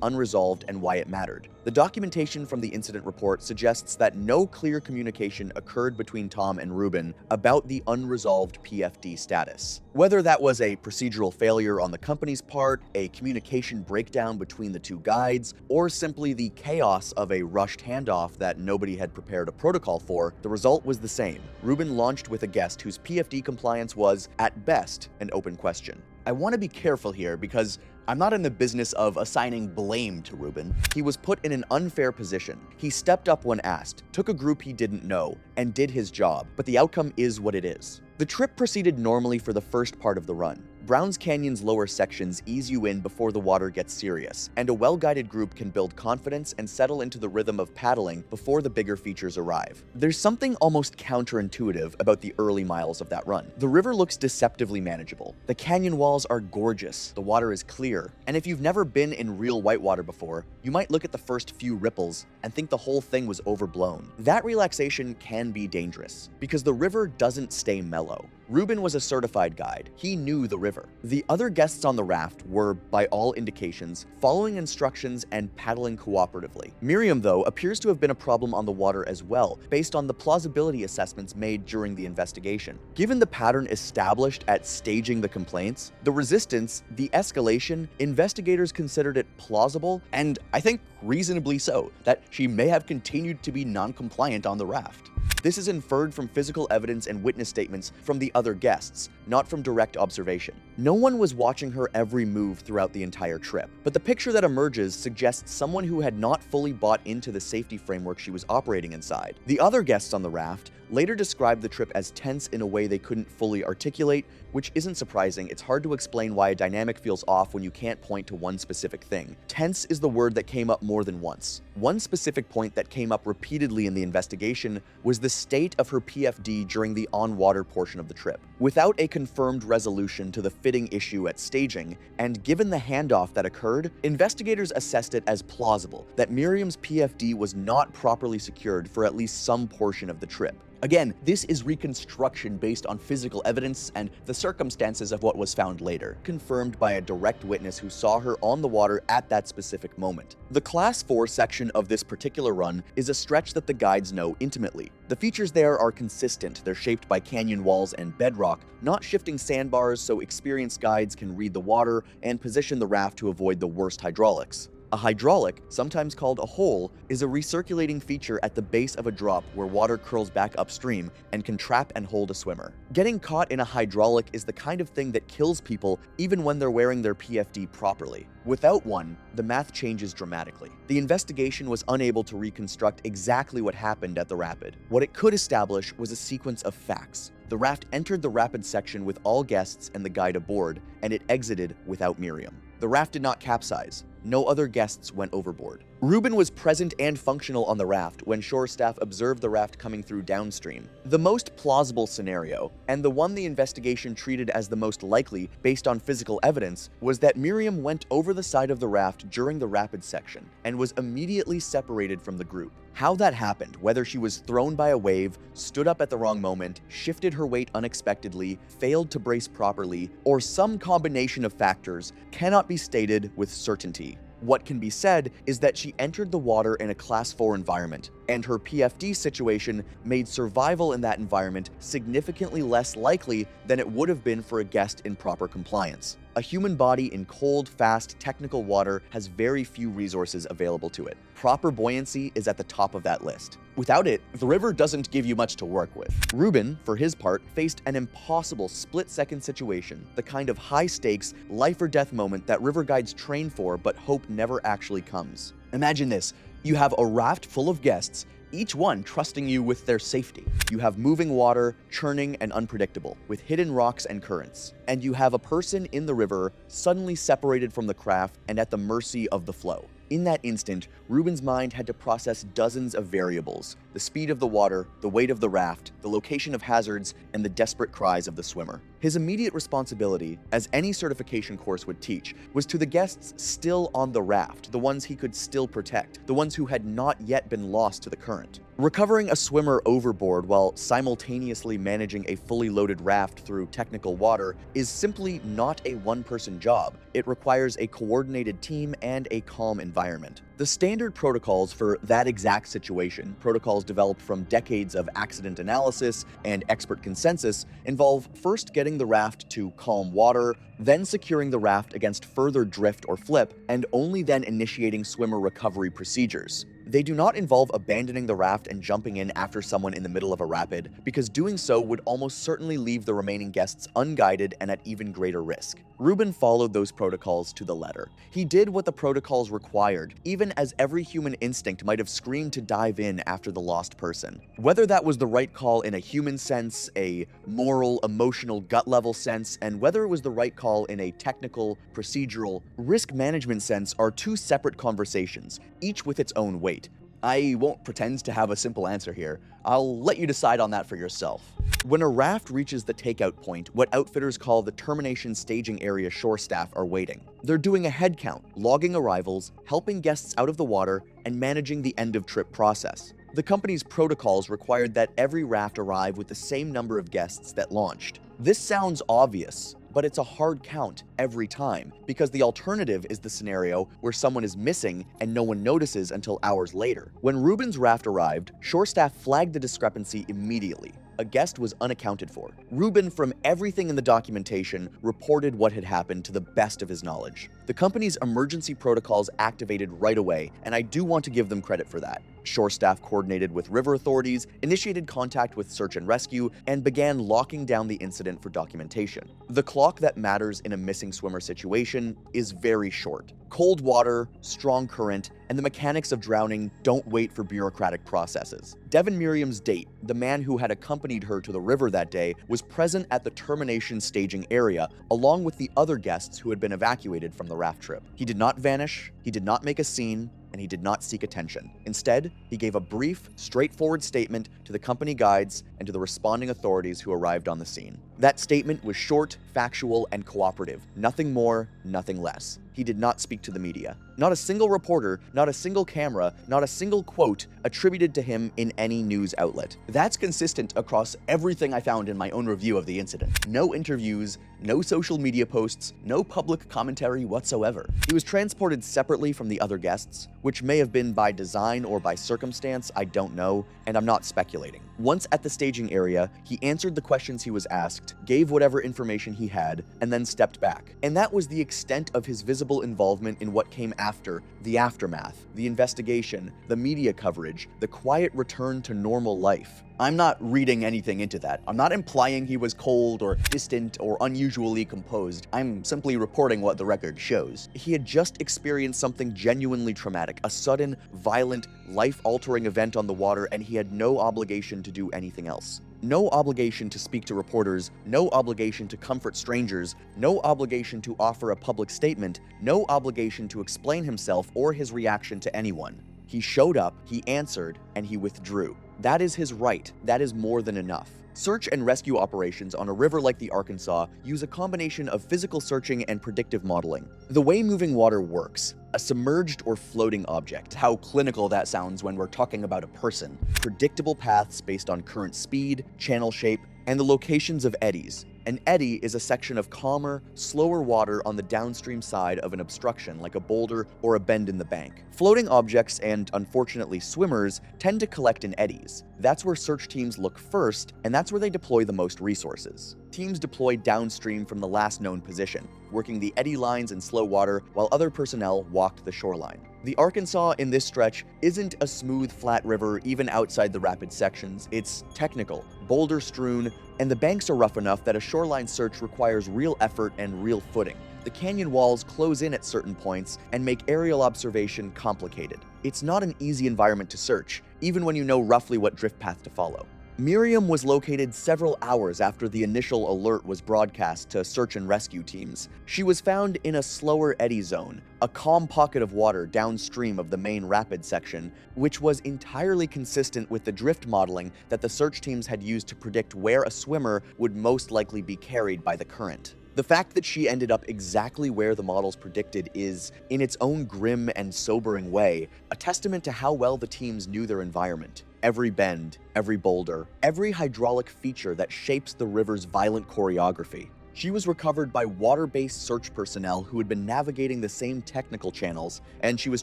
unresolved and why it mattered. The documentation from the incident report suggests that no clear communication occurred between Tom and Ruben about the unresolved PFD status. Whether that was a procedural failure on the company's part, a communication breakdown between the two guides, or simply the chaos of a rushed handoff that nobody had prepared a protocol for, the result was the same. Ruben launched with a guest whose PFD compliance was, at best, an open question.
I want to be careful here because I'm not in the business of assigning blame to Ruben.
He was put in an unfair position. He stepped up when asked, took a group he didn't know, and did his job, but the outcome is what it is. The trip proceeded normally for the first part of the run. Browns Canyon's lower sections ease you in before the water gets serious, and a well-guided group can build confidence and settle into the rhythm of paddling before the bigger features arrive. There's something almost counterintuitive about the early miles of that run. The river looks deceptively manageable. The canyon walls are gorgeous, the water is clear, and if you've never been in real whitewater before, you might look at the first few ripples and think the whole thing was overblown. That relaxation can be dangerous, because the river doesn't stay mellow. Ruben was a certified guide. He knew the river. The other guests on the raft were, by all indications, following instructions and paddling cooperatively. Miriam, though, appears to have been a problem on the water as well, based on the plausibility assessments made during the investigation. Given the pattern established at staging the complaints, the resistance, the escalation, investigators considered it plausible, and I think reasonably so, that she may have continued to be non-compliant on the raft. This is inferred from physical evidence and witness statements from the other guests, not from direct observation. No one was watching her every move throughout the entire trip, but the picture that emerges suggests someone who had not fully bought into the safety framework she was operating inside. The other guests on the raft later described the trip as tense in a way they couldn't fully articulate, which isn't surprising. It's hard to explain why a dynamic feels off when you can't point to one specific thing. Tense is the word that came up more than once. One specific point that came up repeatedly in the investigation was the state of her PFD during the on-water portion of the trip. Without a confirmed resolution to the fitting issue at staging, and given the handoff that occurred, investigators assessed it as plausible that Miriam's PFD was not properly secured for at least some portion of the trip. Again, this is reconstruction based on physical evidence and the circumstances of what was found later, confirmed by a direct witness who saw her on the water at that specific moment. The Class 4 section of this particular run is a stretch that the guides know intimately. The features there are consistent. They're shaped by canyon walls and bedrock, not shifting sandbars, so experienced guides can read the water and position the raft to avoid the worst hydraulics. A hydraulic, sometimes called a hole, is a recirculating feature at the base of a drop where water curls back upstream and can trap and hold a swimmer. Getting caught in a hydraulic is the kind of thing that kills people even when they're wearing their PFD properly. Without one, the math changes dramatically. The investigation was unable to reconstruct exactly what happened at the rapid. What it could establish was a sequence of facts. The raft entered the rapid section with all guests and the guide aboard, and it exited without Miriam. The raft did not capsize. No other guests went overboard. Ruben was present and functional on the raft when shore staff observed the raft coming through downstream. The most plausible scenario, and the one the investigation treated as the most likely based on physical evidence, was that Miriam went over the side of the raft during the rapid section and was immediately separated from the group. How that happened, whether she was thrown by a wave, stood up at the wrong moment, shifted her weight unexpectedly, failed to brace properly, or some combination of factors, cannot be stated with certainty. What can be said is that she entered the water in a Class 4 environment, and her PFD situation made survival in that environment significantly less likely than it would have been for a guest in proper compliance. A human body in cold, fast, technical water has very few resources available to it. Proper buoyancy is at the top of that list. Without it, the river doesn't give you much to work with. Ruben, for his part, faced an impossible split-second situation, the kind of high-stakes, life-or-death moment that river guides train for but hope never actually comes. Imagine this. You have a raft full of guests, each one trusting you with their safety. You have moving water, churning and unpredictable, with hidden rocks and currents. And you have a person in the river suddenly separated from the craft and at the mercy of the flow. In that instant, Ruben's mind had to process dozens of variables: the speed of the water, the weight of the raft, the location of hazards, and the desperate cries of the swimmer. His immediate responsibility, as any certification course would teach, was to the guests still on the raft, the ones he could still protect, the ones who had not yet been lost to the current. Recovering a swimmer overboard while simultaneously managing a fully loaded raft through technical water is simply not a one-person job. It requires a coordinated team and a calm environment. The standard protocols for that exact situation, protocols developed from decades of accident analysis and expert consensus, involve first getting the raft to calm water, then securing the raft against further drift or flip, and only then initiating swimmer recovery procedures. They do not involve abandoning the raft and jumping in after someone in the middle of a rapid, because doing so would almost certainly leave the remaining guests unguided and at even greater risk. Ruben followed those protocols to the letter. He did what the protocols required, even as every human instinct might have screamed to dive in after the lost person. Whether that was the right call in a human sense, a moral, emotional, gut-level sense, and whether it was the right call in a technical, procedural, risk management sense are two separate conversations, each with its own weight.
I won't pretend to have a simple answer here. I'll let you decide on that for yourself.
When a raft reaches the takeout point, what outfitters call the termination staging area shore staff are waiting. They're doing a head count, logging arrivals, helping guests out of the water, and managing the end-of-trip process. The company's protocols required that every raft arrive with the same number of guests that launched. This sounds obvious, but it's a hard count every time, because the alternative is the scenario where someone is missing and no one notices until hours later. When Ruben's raft arrived, shore staff flagged the discrepancy immediately. A guest was unaccounted for. Ruben, from everything in the documentation, reported what had happened to the best of his knowledge. The company's emergency protocols activated right away, and I do want to give them credit for that. Shore staff coordinated with river authorities, initiated contact with search and rescue, and began locking down the incident for documentation. The clock that matters in a missing swimmer situation is very short. Cold water, strong current, and the mechanics of drowning don't wait for bureaucratic processes. Devin Miriam's date, the man who had accompanied her to the river that day, was present at the termination staging area, along with the other guests who had been evacuated from the raft trip. He did not vanish, he did not make a scene, and he did not seek attention. Instead, he gave a brief, straightforward statement to the company guides and to the responding authorities who arrived on the scene. That statement was short, factual, and cooperative. Nothing more, nothing less. He did not speak to the media. Not a single reporter, not a single camera, not a single quote attributed to him in any news outlet.
That's consistent across everything I found in my own review of the incident. No interviews, no social media posts, no public commentary whatsoever.
He was transported separately from the other guests, which may have been by design or by circumstance, I don't know, and I'm not speculating. Once at the staging area, he answered the questions he was asked, gave whatever information he had, and then stepped back. And that was the extent of his visible involvement in what came after, the aftermath, the investigation, the media coverage, the quiet return to normal life.
I'm not reading anything into that. I'm not implying he was cold or distant or unusually composed. I'm simply reporting what the record shows.
He had just experienced something genuinely traumatic, a sudden, violent, life-altering event on the water, and he had no obligation to do anything else. No obligation to speak to reporters, no obligation to comfort strangers, no obligation to offer a public statement, no obligation to explain himself or his reaction to anyone. He showed up, he answered, and he withdrew. That is his right. That is more than enough. Search and rescue operations on a river like the Arkansas use a combination of physical searching and predictive modeling. The way moving water works, a submerged or floating object.
How clinical that sounds when we're talking about a person.
Predictable paths based on current speed, channel shape, and the locations of eddies. An eddy is a section of calmer, slower water on the downstream side of an obstruction like a boulder or a bend in the bank. Floating objects and, unfortunately, swimmers tend to collect in eddies. That's where search teams look first, and that's where they deploy the most resources. Teams deploy downstream from the last known position, working the eddy lines in slow water while other personnel walked the shoreline. The Arkansas in this stretch isn't a smooth, flat river even outside the rapid sections. It's technical, boulder-strewn, and the banks are rough enough that a shoreline search requires real effort and real footing. The canyon walls close in at certain points and make aerial observation complicated. It's not an easy environment to search, even when you know roughly what drift path to follow. Miriam was located several hours after the initial alert was broadcast to search and rescue teams. She was found in a slower eddy zone, a calm pocket of water downstream of the main rapid section, which was entirely consistent with the drift modeling that the search teams had used to predict where a swimmer would most likely be carried by the current. The fact that she ended up exactly where the models predicted is, in its own grim and sobering way, a testament to how well the teams knew their environment. Every bend, every boulder, every hydraulic feature that shapes the river's violent choreography. She was recovered by water-based search personnel who had been navigating the same technical channels, and she was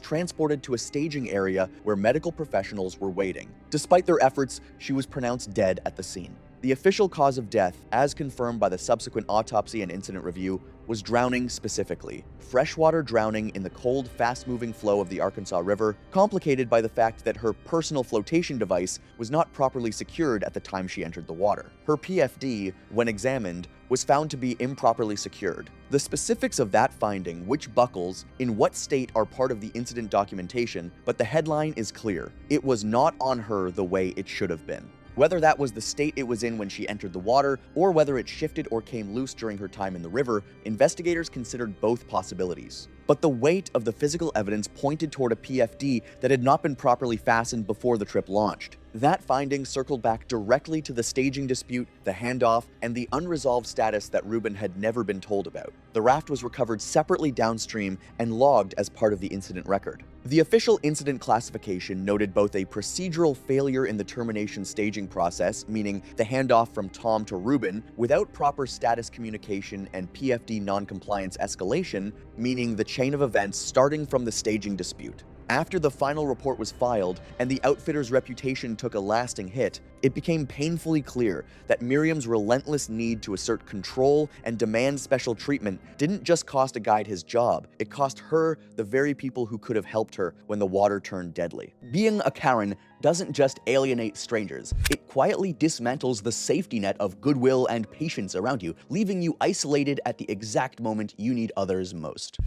transported to a staging area where medical professionals were waiting. Despite their efforts, she was pronounced dead at the scene. The official cause of death, as confirmed by the subsequent autopsy and incident review, was drowning specifically. Freshwater drowning in the cold, fast-moving flow of the Arkansas River, complicated by the fact that her personal flotation device was not properly secured at the time she entered the water. Her PFD, when examined, was found to be improperly secured. The specifics of that finding, which buckles, in what state are part of the incident documentation, but the headline is clear. It was not on her the way it should have been. Whether that was the state it was in when she entered the water, or whether it shifted or came loose during her time in the river, investigators considered both possibilities. But the weight of the physical evidence pointed toward a PFD that had not been properly fastened before the trip launched. That finding circled back directly to the staging dispute, the handoff, and the unresolved status that Rubin had never been told about. The raft was recovered separately downstream and logged as part of the incident record. The official incident classification noted both a procedural failure in the termination staging process, meaning the handoff from Tom to Rubin, without proper status communication, and PFD noncompliance escalation, meaning the chain of events starting from the staging dispute. After the final report was filed and the outfitter's reputation took a lasting hit, it became painfully clear that Miriam's relentless need to assert control and demand special treatment didn't just cost a guide his job, it cost her the very people who could have helped her when the water turned deadly. Being a Karen doesn't just alienate strangers, it quietly dismantles the safety net of goodwill and patience around you, leaving you isolated at the exact moment you need others most.